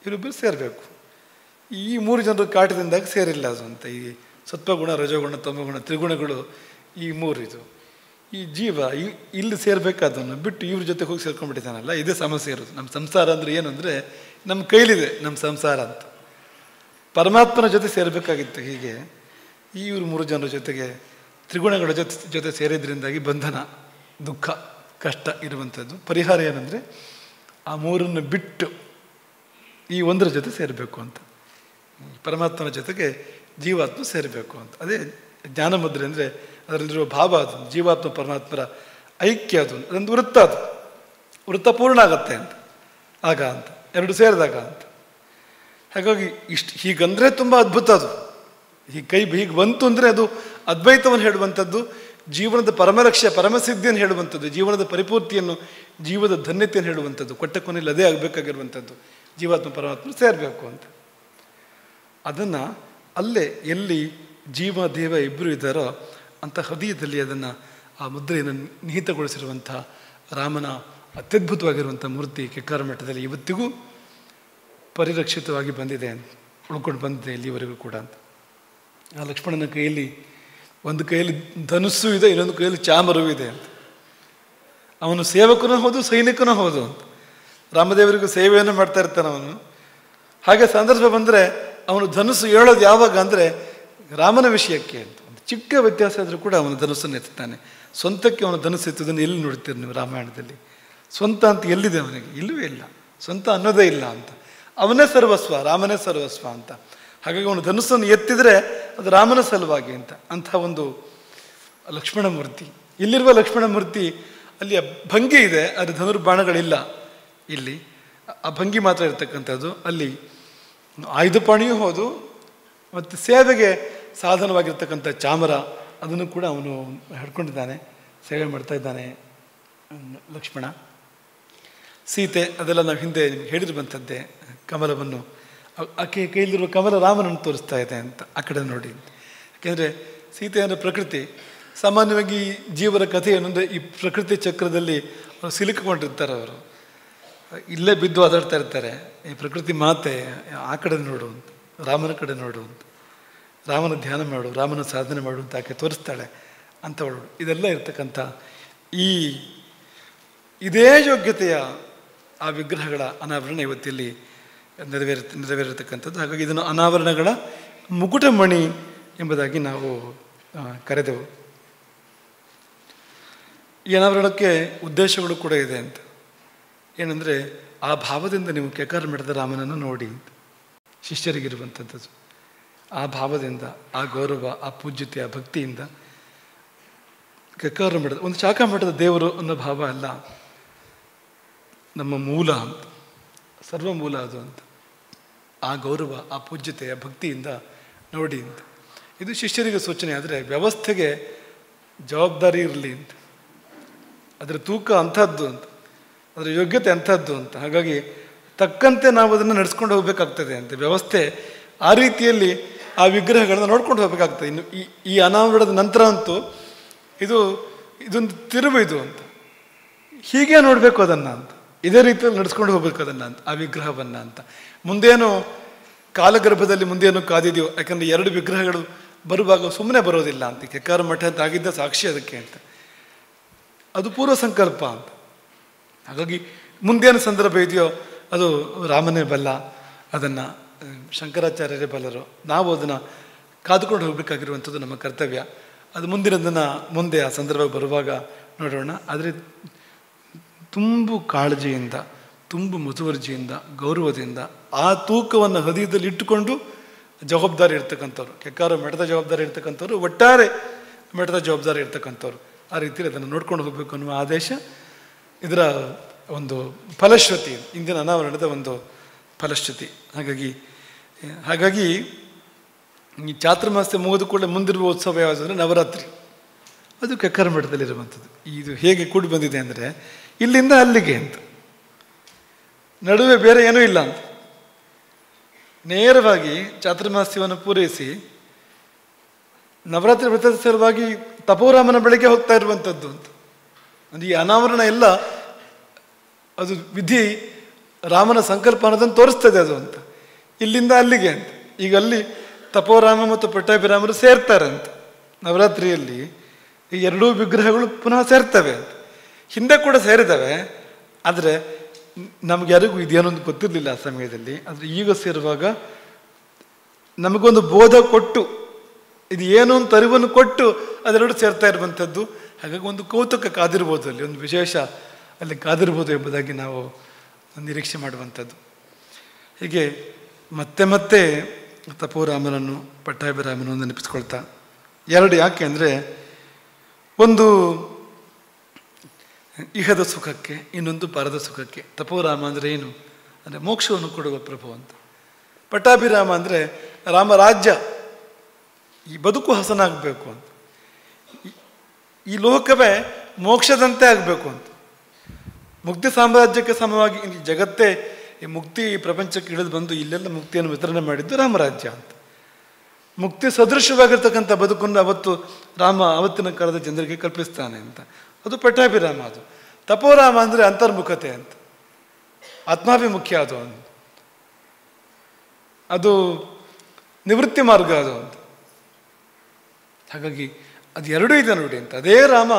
ಇವರಿಬ್ಬರು ಸೇರಬೇಕು. ಈ 3 ಜನರು ಕಾಟದಿಂದಾಗ ಸೇರಿಲ್ಲ ಅದು ಅಂತ. ಈ ಸತ್ವಗುಣ, ರಜೋಗುಣ, ತಮಗುಣ, ತ್ರಿಗುಣಗಳು ಈ 3 ಇದು. ಈ ಜೀವ ಇಲ್ಲಿ ಸೇರಬೇಕಾದನ್ನು ಬಿಟ್ಟು ಇವ್ರ ಜೊತೆ ಹೋಗಿ ಸೇರ್ಕೊಂಡ್ಬಿಟ್ಟಿದ್ದಾನಲ್ಲ, ಇದೇ ಸಮಸ್ಯೆ ಇರೋದು. ನಮ್ಮ ಸಂಸಾರ ಅಂದರೆ ಏನು ಅಂದರೆ ನಮ್ಮ ಕೈಲಿದೆ ನಮ್ಮ ಸಂಸಾರ ಅಂತ. ಪರಮಾತ್ಮನ ಜೊತೆ ಸೇರಬೇಕಾಗಿತ್ತು. ಹೀಗೆ ಈ ಇವರು 3 ಜನರ ಜೊತೆಗೆ ತ್ರಿಗುಣಗಳ ಜೊತೆ ಸೇರಿದ್ರಿಂದಾಗಿ ಬಂಧನ, ದುಃಖ, ಕಷ್ಟ ಇರುವಂಥದ್ದು. ಪರಿಹಾರ ಏನಂದರೆ ಆ 3 ಬಿಟ್ಟು ಈ 1 ಜೊತೆ ಸೇರಬೇಕು ಅಂತ. ಪರಮಾತ್ಮನ ಜೊತೆಗೆ ಜೀವಾತ್ಮ ಸೇರಬೇಕು ಅಂತ. ಅದೇ ಜ್ಞಾನಮುದ್ರೆ ಅಂದರೆ ಅದರಲ್ಲಿರುವ ಭಾವ. ಅದು ಜೀವಾತ್ಮ ಪರಮಾತ್ಮರ ಐಕ್ಯ. ಅದೊಂದು ವೃತ್ತ, ಅದು ವೃತ್ತ ಪೂರ್ಣ ಆಗತ್ತೆ ಅಂತ ಆಗ ಅಂತ, 2 ಸೇರಿದಾಗ ಅಂತ. ಹಾಗಾಗಿ ಹೀಗಂದರೆ ತುಂಬ ಅದ್ಭುತ. ಅದು ಹೀಗೆ ಬಂತು ಅಂದರೆ ಅದು ಅದ್ವೈತವನ್ನು ಹೇಳುವಂಥದ್ದು, ಜೀವನದ ಪರಮಲಕ್ಷ್ಯ ಪರಮಸಿದ್ಧಿಯನ್ನು ಹೇಳುವಂಥದ್ದು, ಜೀವನದ ಪರಿಪೂರ್ತಿಯನ್ನು, ಜೀವದ ಧನ್ಯತೆಯನ್ನು ಹೇಳುವಂಥದ್ದು. ಕೊಟ್ಟ ಕೊನೆಯಲ್ಲಿ ಅದೇ ಆಗಬೇಕಾಗಿರುವಂಥದ್ದು, ಜೀವಾತ್ಮ ಪರಮಾತ್ಮ ಸೇರಬೇಕು ಅಂತ. ಅದನ್ನು ಅಲ್ಲೇ ಎಲ್ಲಿ ಜೀವ ದೇವ ಇಬ್ಬರು ಇದ್ದಾರೋ ಅಂಥ ಹೃದಯದಲ್ಲಿ ಅದನ್ನು ಆ ಮುದ್ರೆಯನ್ನು ನಿಹಿತಗೊಳಿಸಿರುವಂಥ ರಾಮನ ಅತ್ಯದ್ಭುತವಾಗಿರುವಂಥ ಮೂರ್ತಿ ಕೆಕ್ಕಾರ ಮಠದಲ್ಲಿ ಇವತ್ತಿಗೂ ಪರಿರಕ್ಷಿತವಾಗಿ ಬಂದಿದೆ, ಉಳ್ಕೊಂಡು ಬಂದಿದೆ ಇಲ್ಲಿವರೆಗೂ ಕೂಡ ಅಂತ. ಆ ಲಕ್ಷ್ಮಣನ ಕೈಯಲ್ಲಿ ಒಂದು ಕೈಯಲ್ಲಿ ಧನುಸ್ಸು ಇದೆ, ಇನ್ನೊಂದು ಕೈಯಲ್ಲಿ ಚಾಮರವೂ ಇದೆ ಅಂತ. ಅವನು ಸೇವಕನೂ ಹೌದು, ಸೈನಿಕನೂ ಹೌದು ಅಂತ. ರಾಮದೇವರಿಗೂ ಸೇವೆಯನ್ನು ಮಾಡ್ತಾ ಇರ್ತಾನೆ ಅವನು. ಹಾಗೆ ಸಂದರ್ಭ ಬಂದರೆ ಅವನು ಧನುಸ್ಸು ಹೇಳೋದು ಯಾವಾಗ ಅಂದರೆ ರಾಮನ ವಿಷಯಕ್ಕೆ ಅಂತ. ಒಂದು ಚಿಕ್ಕ ವ್ಯತ್ಯಾಸ ಆದರೂ ಕೂಡ ಅವನು ಧನುಸ್ಸನ್ನು ಎತ್ತುತ್ತಾನೆ. ಸ್ವಂತಕ್ಕೆ ಅವನು ಧನುಸ್ಸು ಎತ್ತುವುದನ್ನು ಎಲ್ಲಿ ನೋಡ್ತೀರಿ ನೀವು ರಾಮಾಯಣದಲ್ಲಿ? ಸ್ವಂತ ಅಂತ ಎಲ್ಲಿದೆ ಅವನಿಗೆ? ಇಲ್ಲವೇ ಇಲ್ಲ, ಸ್ವಂತ ಅನ್ನೋದೇ ಇಲ್ಲ ಅಂತ. ಅವನೇ ಸರ್ವಸ್ವ, ರಾಮನೇ ಸರ್ವಸ್ವ ಅಂತ. ಹಾಗಾಗಿ ಅವನು ಧನುಸ್ಸನ್ನು ಎತ್ತಿದರೆ ಅದು ರಾಮನ ಸಲುವಾಗಿ ಅಂತ. ಅಂಥ ಒಂದು ಲಕ್ಷ್ಮಣ ಮೂರ್ತಿ. ಇಲ್ಲಿರುವ ಲಕ್ಷ್ಮಣ ಮೂರ್ತಿ ಅಲ್ಲಿ ಭಂಗಿ ಇದೆ, ಅದು ಧನುರ್ಬಾಣಗಳಿಲ್ಲ. ಇಲ್ಲಿ ಆ ಭಂಗಿ ಮಾತ್ರ ಇರತಕ್ಕಂಥದ್ದು. ಅಲ್ಲಿ ಆಯುಧಪಾಣಿಯೂ ಹೌದು, ಮತ್ತು ಸೇವೆಗೆ ಸಾಧನವಾಗಿರ್ತಕ್ಕಂಥ ಚಾಮರ ಅದನ್ನು ಕೂಡ ಅವನು ಹಿಡ್ಕೊಂಡಿದ್ದಾನೆ, ಸೇವೆ ಮಾಡ್ತಾ ಇದ್ದಾನೆ ಲಕ್ಷ್ಮಣ. ಸೀತೆ ಅದೆಲ್ಲ ನಾವು ಹಿಂದೆ ನಿಮ್ಗೆ ಹೇಳಿರುವಂಥದ್ದೇ. ಕಮಲವನ್ನು ಆಕೆ ಕೈಲಿರುವ ಕಮಲ ರಾಮನನ್ನು ತೋರಿಸ್ತಾ ಇದೆ ಅಂತ ಆ ಕಡೆ ನೋಡಿ. ಯಾಕೆಂದರೆ ಸೀತೆಯನ್ನು ಪ್ರಕೃತಿ ಸಾಮಾನ್ಯವಾಗಿ ಜೀವನ ಕಥೆ ಏನಂದರೆ ಈ ಪ್ರಕೃತಿ ಚಕ್ರದಲ್ಲಿ ಅವರು ಸಿಲುಕಿಕೊಂಡಿರ್ತಾರೆ. ಅವರು ಇಲ್ಲೇ ಬಿದ್ದು ಆದಾಡ್ತಾ ಇರ್ತಾರೆ. ಈ ಪ್ರಕೃತಿ ಮಾತೆ ಆ ಕಡೆ ನೋಡುವಂತ, ರಾಮನ ಕಡೆ ನೋಡುವಂತ, ರಾಮನ ಧ್ಯಾನ ಮಾಡು, ರಾಮನ ಸಾಧನೆ ಮಾಡು ಅಂತ ಆಕೆ ತೋರಿಸ್ತಾಳೆ ಅಂಥವಳು. ಇದೆಲ್ಲ ಇರ್ತಕ್ಕಂಥ ಇದೇ ಯೋಗ್ಯತೆಯ ಆ ವಿಗ್ರಹಗಳ ಅನಾವರಣ ಇವತ್ತಿಲ್ಲಿ ನೆರವೇರತಕ್ಕಂಥದ್ದು. ಹಾಗಾಗಿ ಇದನ್ನು ಅನಾವರಣಗಳ ಮುಕುಟಮಣಿ ಎಂಬುದಾಗಿ ನಾವು ಕರೆದೆವು. ಈ ಅನಾವರಣಕ್ಕೆ ಉದ್ದೇಶಗಳು ಕೂಡ ಇದೆ ಅಂತ. ಏನಂದರೆ ಆ ಭಾವದಿಂದ ನೀವು ಕೆಕ್ಕಾರ ಮಠದ ರಾಮನನ್ನು ನೋಡಿ, ಶಿಷ್ಯರಿಗಿರುವಂಥದ್ದು ಆ ಭಾವದಿಂದ, ಆ ಗೌರವ, ಆ ಪೂಜ್ಯತೆ, ಆ ಭಕ್ತಿಯಿಂದ ಕೆಕ್ಕಾರ ಮಠದ ಒಂದು ಶಾಖಾ ಮಠದ ದೇವರು ಅನ್ನೋ ಭಾವ ಅಲ್ಲ, ನಮ್ಮ ಮೂಲ ಅಂತ, ಸರ್ವ ಮೂಲ ಅದು ಅಂತ. ಆ ಗೌರವ, ಆ ಪೂಜ್ಯತೆ, ಆ ಭಕ್ತಿಯಿಂದ ನೋಡಿ ಅಂತ. ಇದು ಶಿಷ್ಯರಿಗೆ ಸೂಚನೆ. ಆದರೆ ವ್ಯವಸ್ಥೆಗೆ ಜವಾಬ್ದಾರಿ ಇರಲಿ ಅಂತ, ಅದರ ತೂಕ ಅಂಥದ್ದು ಅಂತ, ಅದರ ಯೋಗ್ಯತೆ ಅಂಥದ್ದು ಅಂತ. ಹಾಗಾಗಿ ತಕ್ಕಂತೆ ನಾವು ಅದನ್ನು ನಡೆಸ್ಕೊಂಡು ಹೋಗಬೇಕಾಗ್ತದೆ ಅಂತ. ವ್ಯವಸ್ಥೆ ಆ ರೀತಿಯಲ್ಲಿ ಆ ವಿಗ್ರಹಗಳನ್ನು ನೋಡ್ಕೊಂಡು ಹೋಗಬೇಕಾಗ್ತದೆ. ಇನ್ನು ಈ ಅನಾವರಣದ ನಂತರ ಅಂತೂ ಇದೊಂದು ತಿರುವು ಇದು ಅಂತ. ಹೀಗೆ ನೋಡಬೇಕು ಅದನ್ನು ಅಂತ, ಇದೇ ರೀತಿಯಲ್ಲಿ ನಡೆಸ್ಕೊಂಡು ಹೋಗ್ಬೇಕು ಅದನ್ನು ಅಂತ, ಆ ವಿಗ್ರಹವನ್ನು ಅಂತ. ಮುಂದೇನು ಕಾಲಗರ್ಭದಲ್ಲಿ ಮುಂದೇನು ಕಾದಿದೆಯೋ, ಯಾಕಂದರೆ ಎರಡು ವಿಗ್ರಹಗಳು ಬರುವಾಗ ಸುಮ್ಮನೆ ಬರೋದಿಲ್ಲ ಅಂತ. ಕೆಕ್ಕಾರ ಮಠ ಅಂತ ಆಗಿದ್ದ ಸಾಕ್ಷಿ ಅದಕ್ಕೆ ಅಂತ. ಅದು ಪೂರ್ವ ಸಂಕಲ್ಪ ಅಂತ. ಹಾಗಾಗಿ ಮುಂದೇನು ಸಂದರ್ಭ ಇದೆಯೋ ಅದು ರಾಮನೇ ಬಲ್ಲ, ಅದನ್ನು ಶಂಕರಾಚಾರ್ಯರೇ ಬಲ್ಲರು. ನಾವು ಅದನ್ನು ಕಾದುಕೊಂಡು ಹೋಗಬೇಕಾಗಿರುವಂಥದ್ದು ನಮ್ಮ ಕರ್ತವ್ಯ. ಅದು ಮುಂದಿನದನ್ನು ಮುಂದೆ ಆ ಸಂದರ್ಭ ಬರುವಾಗ ನೋಡೋಣ. ಆದರೆ ತುಂಬು ಕಾಳಜಿಯಿಂದ, ತುಂಬು ಮುತುವರ್ಜಿಯಿಂದ, ಗೌರವದಿಂದ ಆ ತೂಕವನ್ನು ಹೃದಯದಲ್ಲಿ ಇಟ್ಟುಕೊಂಡು ಜವಾಬ್ದಾರಿ ಇರ್ತಕ್ಕಂಥವ್ರು, ಕೆಕ್ಕಾರ ಮಠದ ಜವಾಬ್ದಾರಿ ಇರ್ತಕ್ಕಂಥವ್ರು, ಒಟ್ಟಾರೆ ಮಠದ ಜವಾಬ್ದಾರಿ ಇರ್ತಕ್ಕಂಥವ್ರು. ಆ ರೀತಿಯಲ್ಲಿ ಅದನ್ನು ನೋಡ್ಕೊಂಡು ಹೋಗಬೇಕು ಅನ್ನುವ ಆದೇಶ ಇದರ ಒಂದು ಫಲಶ್ರುತಿ, ಇಂದಿನ ಅನಾವರಣದ ಒಂದು ಫಲಶ್ರುತಿ. ಹಾಗಾಗಿ ಈ ಚಾತುರ್ಮಾಸ್ಯ ಮುಗಿದ ಕೂಡಲೇ ಮುಂದಿರುವ ಉತ್ಸವ ಯಾವುದಂದರೆ ನವರಾತ್ರಿ. ಅದು ಕೆಕ್ಕಾರ ಮಠದಲ್ಲಿರುವಂಥದ್ದು. ಇದು ಹೇಗೆ ಕೂಡಿ ಬಂದಿದೆ ಅಂದರೆ ಇಲ್ಲಿಂದ ಅಲ್ಲಿಗೆ ಅಂತ, ನಡುವೆ ಬೇರೆ ಏನೂ ಇಲ್ಲ ಅಂತ. ನೇರವಾಗಿ ಚಾತುರ್ಮಾಸ್ಯವನ್ನು ಪೂರೈಸಿ ನವರಾತ್ರಿ ವ್ರತದ ಸಲುವಾಗಿ ತಪೋರಾಮನ ಬಳಿಗೆ ಹೋಗ್ತಾ ಇರುವಂಥದ್ದು ಅಂತ. ಅಂದರೆ ಈ ಅನಾವರಣ ಎಲ್ಲ ಅದು ವಿಧಿ ರಾಮನ ಸಂಕಲ್ಪ ಅನ್ನೋದನ್ನು ತೋರಿಸ್ತದೆ ಅದು ಅಂತ. ಇಲ್ಲಿಂದ ಅಲ್ಲಿಗೆ ಅಂತ. ಈಗ ಅಲ್ಲಿ ತಪೋರಾಮ ಮತ್ತು ಪಟ್ಟಾಭಿರಾಮರು ಸೇರ್ತಾರೆ ಅಂತ. ನವರಾತ್ರಿಯಲ್ಲಿ ಈ ಎರಡೂ ವಿಗ್ರಹಗಳು ಪುನಃ ಸೇರ್ತವೆ ಅಂತ. ಹಿಂದೆ ಕೂಡ ಸೇರಿದ್ದಾವೆ, ಆದರೆ ನಮ್ಗೆ ಯಾರಿಗೂ ಇದೇನೊಂದು ಗೊತ್ತಿರಲಿಲ್ಲ ಆ ಸಮಯದಲ್ಲಿ. ಆದರೆ ಈಗ ಸೇರುವಾಗ ನಮಗೊಂದು ಬೋಧ ಕೊಟ್ಟು, ಇದು ಏನು ಅಂತ ಅರಿವನ್ನು ಕೊಟ್ಟು ಅದೆರಡು ಸೇರ್ತಾ ಇರುವಂಥದ್ದು. ಹಾಗಾಗಿ ಒಂದು ಕೌತುಕ ಕಾದಿರ್ಬೋದು, ಅಲ್ಲಿ ಒಂದು ವಿಶೇಷ ಅಲ್ಲಿ ಕಾದಿರ್ಬೋದು ಎಂಬುದಾಗಿ ನಾವು ನಿರೀಕ್ಷೆ ಮಾಡುವಂಥದ್ದು. ಹೀಗೆ ಮತ್ತೆ ಮತ್ತೆ ತಪೋರಾಮನನ್ನು ಪಟ್ಟಾಭಿರಾಮನನ್ನು ನೆನಪಿಸ್ಕೊಳ್ತಾ ಎರಡು ಯಾಕೆ ಅಂದರೆ, ಒಂದು ಇಹದ ಸುಖಕ್ಕೆ, ಇನ್ನೊಂದು ಪರದ ಸುಖಕ್ಕೆ. ತಪೋರಾಮ ಅಂದರೆ ಏನು ಅಂದರೆ ಮೋಕ್ಷವನ್ನು ಕೊಡುವ ಪ್ರಭು ಅಂತ. ಪಟ್ಟಾಭಿರಾಮ ಅಂದರೆ ರಾಮರಾಜ್ಯ, ಈ ಬದುಕು ಹಸನಾಗಬೇಕು ಅಂತ, ಈ ಲೋಕವೇ ಮೋಕ್ಷದಂತೆ ಆಗಬೇಕು ಅಂತ. ಮುಕ್ತಿ ಸಾಮ್ರಾಜ್ಯಕ್ಕೆ ಸಮವಾಗಿ ಈ ಜಗತ್ತೇ ಈ ಮುಕ್ತಿ ಪ್ರಪಂಚಕ್ಕೆ ಇಳಿದು ಬಂದು ಇಲ್ಲೆಲ್ಲ ಮುಕ್ತಿಯನ್ನು ವಿತರಣೆ ಮಾಡಿದ್ದು ರಾಮರಾಜ್ಯ ಅಂತ. ಮುಕ್ತಿ ಸದೃಶವಾಗಿರ್ತಕ್ಕಂಥ ಬದುಕನ್ನು ಅವತ್ತು ರಾಮ ಆವತ್ತಿನ ಕಾಲದ ಜನರಿಗೆ ಕಲ್ಪಿಸ್ತಾನೆ ಅಂತ. ಅದು ಪಟ್ಟಾಭಿರಾಮ. ಅದು ತಪೋರಾಮ ಅಂದರೆ ಅಂತರ್ಮುಖತೆ ಅಂತ, ಆತ್ಮಾಭಿಮುಖ್ಯ ಅದು ಅದು ನಿವೃತ್ತಿ ಮಾರ್ಗ ಅದು ಅಂತ. ಹಾಗಾಗಿ ಅದು ಎರಡೂ ಇದೆ ನೋಡಿ ಅಂತ. ಅದೇ ರಾಮ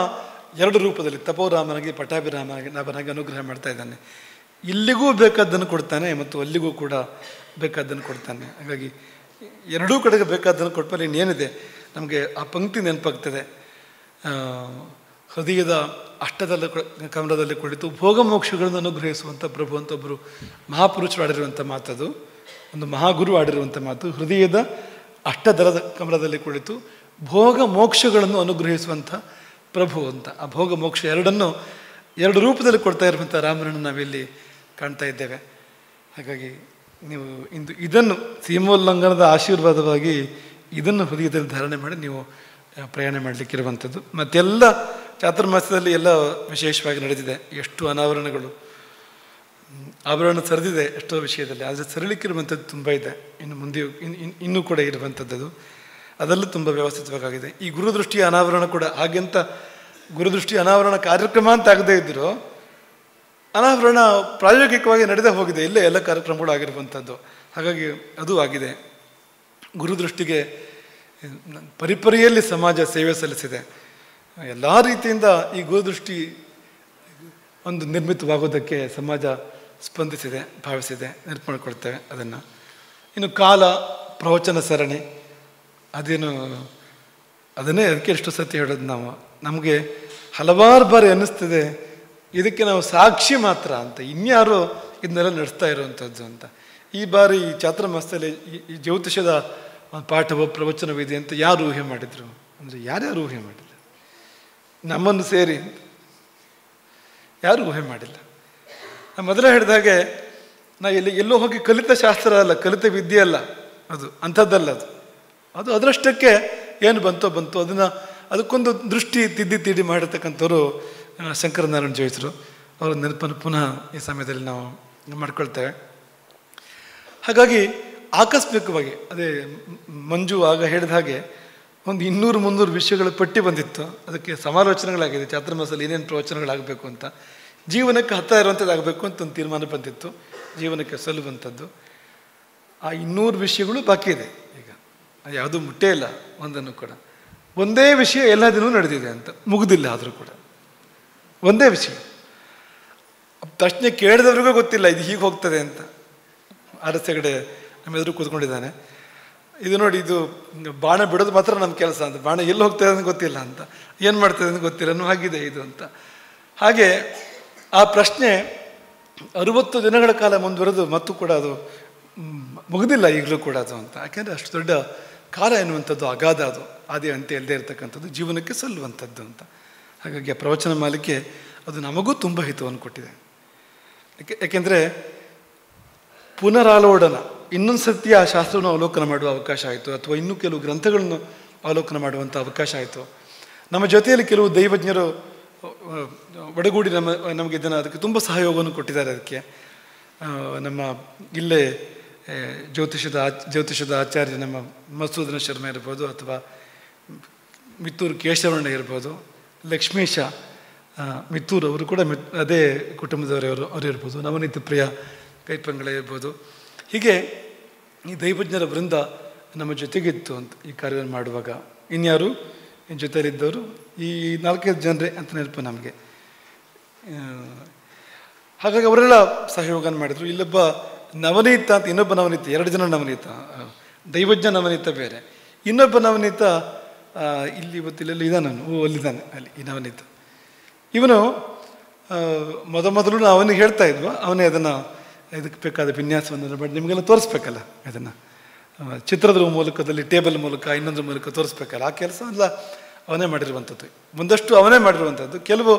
ಎರಡು ರೂಪದಲ್ಲಿ ತಪೋರಾಮನಾಗಿ ಪಟ್ಟಾಭಿರಾಮನಾಗಿ ಅನುಗ್ರಹ ಮಾಡ್ತಾ ಇದ್ದಾನೆ. ಇಲ್ಲಿಗೂ ಬೇಕಾದ್ದನ್ನು ಕೊಡ್ತಾನೆ ಮತ್ತು ಅಲ್ಲಿಗೂ ಕೂಡ ಬೇಕಾದ್ದನ್ನು ಕೊಡ್ತಾನೆ. ಹಾಗಾಗಿ ಎರಡೂ ಕಡೆಗೆ ಬೇಕಾದ್ದನ್ನು ಕೊಟ್ಮೇಲೆ ಇನ್ನೇನಿದೆ ನಮಗೆ ಆ ಪಂಕ್ತಿ ನೆನಪಾಗ್ತದೆ. ಹೃದಯದ ಅಷ್ಟದಲ್ಲ ಕಮಲದಲ್ಲಿ ಕುಳಿತು ಭೋಗ ಮೋಕ್ಷಗಳನ್ನು ಅನುಗ್ರಹಿಸುವಂಥ ಪ್ರಭು ಅಂತ ಒಬ್ಬರು ಮಹಾಪುರುಷರು ಆಡಿರುವಂಥ ಮಾತದು, ಒಂದು ಮಹಾಗುರು ಆಡಿರುವಂಥ ಮಾತು. ಹೃದಯದ ಅಷ್ಟದಲದ ಕಮಲದಲ್ಲಿ ಕುಳಿತು ಭೋಗ ಮೋಕ್ಷಗಳನ್ನು ಅನುಗ್ರಹಿಸುವಂಥ ಪ್ರಭು ಅಂತ. ಆ ಭೋಗ ಮೋಕ್ಷ ಎರಡನ್ನು ಎರಡು ರೂಪದಲ್ಲಿ ಕೊಡ್ತಾ ಇರುವಂಥ ರಾಮನನ್ನು ನಾವಿಲ್ಲಿ ಕಾಣ್ತಾ ಇದ್ದೇವೆ. ಹಾಗಾಗಿ ನೀವು ಇಂದು ಇದನ್ನು ಸೀಮೋಲ್ಲಂಘನದ ಆಶೀರ್ವಾದವಾಗಿ ಇದನ್ನು ಹೃದಯದಲ್ಲಿ ಧಾರಣೆ ಮಾಡಿ ನೀವು ಪ್ರಯಾಣ ಮಾಡಲಿಕ್ಕಿರುವಂಥದ್ದು. ಮತ್ತೆಲ್ಲ ಚಾತುರ್ಮಾಸ್ಯದಲ್ಲಿ ಎಲ್ಲ ವಿಶೇಷವಾಗಿ ನಡೆದಿದೆ. ಎಷ್ಟು ಅನಾವರಣಗಳು, ಆಭರಣ ಸರಿದಿದೆ ಎಷ್ಟೋ ವಿಷಯದಲ್ಲಿ, ಆದರೆ ಸರಿಲಿಕ್ಕಿರುವಂಥದ್ದು ತುಂಬ ಇದೆ. ಇನ್ನು ಮುಂದೆ ಇನ್ನೂ ಕೂಡ ಇರುವಂಥದ್ದು ಅದೆಲ್ಲ ತುಂಬ ವ್ಯವಸ್ಥಿತವಾಗಿದೆ. ಈ ಗುರುದೃಷ್ಟಿಯ ಅನಾವರಣ ಕೂಡ ಹಾಗೆಂತ ಗುರುದೃಷ್ಟಿ ಅನಾವರಣ ಕಾರ್ಯಕ್ರಮ ಅಂತ ಆಗದೇ ಇದ್ದರೂ ಅನಾವರಣ ಪ್ರಾಯೋಗಿಕವಾಗಿ ನಡೆದೇ ಹೋಗಿದೆ. ಇಲ್ಲೇ ಎಲ್ಲ ಕಾರ್ಯಕ್ರಮಗಳು ಆಗಿರುವಂಥದ್ದು. ಹಾಗಾಗಿ ಅದು ಆಗಿದೆ. ಗುರುದೃಷ್ಟಿಗೆ ಪರಿಪರಿಯಲ್ಲಿ ಸಮಾಜ ಸೇವೆ ಸಲ್ಲಿಸಿದೆ. ಎಲ್ಲ ರೀತಿಯಿಂದ ಈ ಗುರುದೃಷ್ಟಿ ಒಂದು ನಿರ್ಮಿತವಾಗೋದಕ್ಕೆ ಸಮಾಜ ಸ್ಪಂದಿಸಿದೆ, ಭಾವಿಸಿದೆ, ನೆನಪು ಮಾಡಿಕೊಳ್ತೇವೆ ಅದನ್ನು. ಇನ್ನು ಕಾಲ, ಪ್ರವಚನ ಸರಣಿ, ಅದನ್ನೇ ಅದಕ್ಕೆ ಎಷ್ಟು ಸತಿ ಹೇಳೋದು ನಾವು. ನಮಗೆ ಹಲವಾರು ಬಾರಿ ಅನ್ನಿಸ್ತದೆ ಇದಕ್ಕೆ ನಾವು ಸಾಕ್ಷಿ ಮಾತ್ರ ಅಂತ, ಇನ್ಯಾರು ಇದನ್ನೆಲ್ಲ ನಡೆಸ್ತಾ ಇರುವಂಥದ್ದು ಅಂತ. ಈ ಬಾರಿ ಚಾತುರ್ಮಾಸದಲ್ಲಿ ಈ ಜ್ಯೋತಿಷದ ಪಾಠವೋ ಪ್ರವಚನವಿದೆ ಅಂತ ಯಾರು ಊಹೆ ಮಾಡಿದರು ಅಂದರೆ ಯಾರ್ಯಾರು ಊಹೆ ಮಾಡಿಲ್ಲ, ನಮ್ಮನ್ನು ಸೇರಿ ಯಾರು ಊಹೆ ಮಾಡಿಲ್ಲ. ನಾನು ಮೊದಲೇ ಹೇಳಿದಾಗೆ ನಾ ಎಲ್ಲೋ ಹೋಗಿ ಕಲಿತ ಶಾಸ್ತ್ರ ಅಲ್ಲ, ಕಲಿತ ವಿದ್ಯೆ ಅಲ್ಲ, ಅದು ಅಂಥದ್ದಲ್ಲ. ಅದು ಅದರಷ್ಟಕ್ಕೆ ಏನು ಬಂತೋ ಅದಕ್ಕೊಂದು ದೃಷ್ಟಿ ತಿದ್ದಿ ಮಾಡಿರ್ತಕ್ಕಂಥವ್ರು ಶಂಕರನಾರಾಯಣ ಜೋಯಿಸರು. ಅವರ ನೆನಪನ್ನು ಪುನಃ ಈ ಸಮಯದಲ್ಲಿ ನಾವು ಮಾಡ್ಕೊಳ್ತೇವೆ. ಹಾಗಾಗಿ ಆಕಸ್ಮಿಕವಾಗಿ ಅದೇ ಮಂಜು ಆಗ ಹೇಳಿದ ಹಾಗೆ ಒಂದು 200-300 ವಿಷಯಗಳ ಪಟ್ಟಿ ಬಂದಿತ್ತು. ಅದಕ್ಕೆ ಸಮಾಲೋಚನೆಗಳಾಗಿದೆ. ಚಾತುರ್ಮಾಸದಲ್ಲಿ ಏನೇನು ಪ್ರವಚನಗಳಾಗಬೇಕು ಅಂತ, ಜೀವನಕ್ಕೆ ಹತ್ತ ಇರುವಂಥದ್ದು ಆಗಬೇಕು ಅಂತ ಒಂದು ತೀರ್ಮಾನ ಬಂದಿತ್ತು, ಜೀವನಕ್ಕೆ ಸಲ್ಲುವಂಥದ್ದು. ಆ 200 ವಿಷಯಗಳು ಬಾಕಿ ಇದೆ. ಈಗ ಅದು ಯಾವುದೂ ಮುಟ್ಟೇ ಇಲ್ಲ ಒಂದನ್ನು ಕೂಡ. ಒಂದೇ ವಿಷಯ ಎಲ್ಲ ದಿನವೂ ನಡೆದಿದೆ ಅಂತ, ಮುಗಿದಿಲ್ಲ. ಆದರೂ ಕೂಡ ಒಂದೇ ವಿಷಯ ಪ್ರಶ್ನೆ ಕೇಳಿದವ್ರಿಗೂ ಗೊತ್ತಿಲ್ಲ ಇದು ಹೀಗೆ ಹೋಗ್ತದೆ ಅಂತ. ಅರಸೆಗಡೆ ನಮ್ಮ ಎದುರು ಕೂತ್ಕೊಂಡಿದ್ದಾನೆ. ಇದು ನೋಡಿ, ಇದು ಬಾಣ ಬಿಡೋದು ಮಾತ್ರ ನಮ್ಮ ಕೆಲಸ ಅಂತ, ಬಾಣ ಎಲ್ಲಿ ಹೋಗ್ತದೆ ಅಂತ ಗೊತ್ತಿಲ್ಲ ಅಂತ, ಏನು ಮಾಡ್ತದೆ ಅಂತ ಗೊತ್ತಿಲ್ಲ ಅನ್ನೋ ಹಾಗಿದೆ ಇದು ಅಂತ. ಹಾಗೆ ಆ ಪ್ರಶ್ನೆ 60 ದಿನಗಳ ಕಾಲ ಮುಂದುವರೆದು ಮತ್ತು ಕೂಡ ಅದು ಮುಗಿದಿಲ್ಲ ಈಗಲೂ ಕೂಡ ಅದು ಅಂತ. ಯಾಕೆಂದರೆ ಅಷ್ಟು ದೊಡ್ಡ ಕಾಲ ಎನ್ನುವಂಥದ್ದು ಅಗಾಧ, ಅದು ಆದಿ ಅಂತ್ಯ ಇಲ್ಲದೆ ಇರತಕ್ಕಂಥದ್ದು, ಜೀವನಕ್ಕೆ ಸಲ್ಲುವಂಥದ್ದು ಅಂತ. ಹಾಗಾಗಿ ಆ ಪ್ರವಚನ ಮಾಲಿಕೆ ಅದು ನಮಗೂ ತುಂಬ ಹಿತವನ್ನು ಕೊಟ್ಟಿದೆ. ಯಾಕೆಂದರೆ ಪುನರಾಲೋಡನ, ಇನ್ನೊಂದು ಸತಿ ಆ ಶಾಸ್ತ್ರವನ್ನು ಅವಲೋಕನ ಮಾಡುವ ಅವಕಾಶ ಆಯಿತು, ಅಥವಾ ಇನ್ನೂ ಕೆಲವು ಗ್ರಂಥಗಳನ್ನು ಅವಲೋಕನ ಮಾಡುವಂಥ ಅವಕಾಶ ಆಯಿತು. ನಮ್ಮ ಜೊತೆಯಲ್ಲಿ ಕೆಲವು ದೈವಜ್ಞರು ಒಡಗೂಡಿ ನಮಗೆ ಅದಕ್ಕೆ ತುಂಬ ಸಹಯೋಗವನ್ನು ಕೊಟ್ಟಿದ್ದಾರೆ. ಅದಕ್ಕೆ ನಮ್ಮ ಇಲ್ಲೇ ಜ್ಯೋತಿಷದ ಆಚಾರ್ಯ ನಮ್ಮ ಮಸೂದನ ಶರ್ಮ ಇರ್ಬೋದು, ಅಥವಾ ಮಿತ್ತೂರು ಕೇಶವಣ್ಣ ಇರ್ಬೋದು, ಲಕ್ಷ್ಮೀಶ ಮಿತ್ತೂರು ಅವರು ಕೂಡ ಅದೇ ಕುಟುಂಬದವರವರು ಅವರು ಇರ್ಬೋದು, ನವನೀತ ಪ್ರಿಯ ಕೈಪಂಗಳ ಇರ್ಬೋದು. ಹೀಗೆ ಈ ದೈವಜ್ಞರ ವೃಂದ ನಮ್ಮ ಜೊತೆಗಿತ್ತು ಅಂತ ಈ ಕಾರ್ಯವನ್ನು ಮಾಡುವಾಗ. ಇನ್ಯಾರು ಜೊತೆಯಲ್ಲಿದ್ದವರು ಈ 4-5 ಜನರೇ ಅಂತ ನೆನಪು ನಮಗೆ. ಹಾಗಾಗಿ ಅವರೆಲ್ಲ ಸಹಯೋಗ ಮಾಡಿದರು. ಇಲ್ಲೊಬ್ಬ ನವನೀತ ಅಂತ, ಇನ್ನೊಬ್ಬ ನವನೀತ, 2 ಜನ ನವನೀತ, ದೈವಜ್ಞ ನವನೀತ ಬೇರೆ, ಇನ್ನೊಬ್ಬ ನವನೀತ ಇಲ್ಲಿ ಇವತ್ತಿಲ್ಲೆಲ್ಲ ಇದ್ದಾನೆ, ಅಲ್ಲಿದ್ದಾನೆ ಅಲ್ಲಿ ಈ ನವನೀತ. ಇವನು ಮೊದಲು ಅವನಿಗೆ ಹೇಳ್ತಾ ಇದ್ವ, ಅವನೇ ಅದನ್ನು ಇದಕ್ಕೆ ಬೇಕಾದ ವಿನ್ಯಾಸವನ್ನು ಮಾಡಿ ನಿಮಗೆಲ್ಲ ತೋರಿಸ್ಬೇಕಲ್ಲ, ಅದನ್ನು ಚಿತ್ರದ ಮೂಲಕದಲ್ಲಿ, ಟೇಬಲ್ ಮೂಲಕ, ಇನ್ನೊಂದ್ರ ಮೂಲಕ ತೋರಿಸ್ಬೇಕಲ್ಲ. ಆ ಕೆಲಸ ಎಲ್ಲ ಅವನೇ ಮಾಡಿರುವಂಥದ್ದು. ಒಂದಷ್ಟು ಅವನೇ ಮಾಡಿರುವಂಥದ್ದು. ಕೆಲವು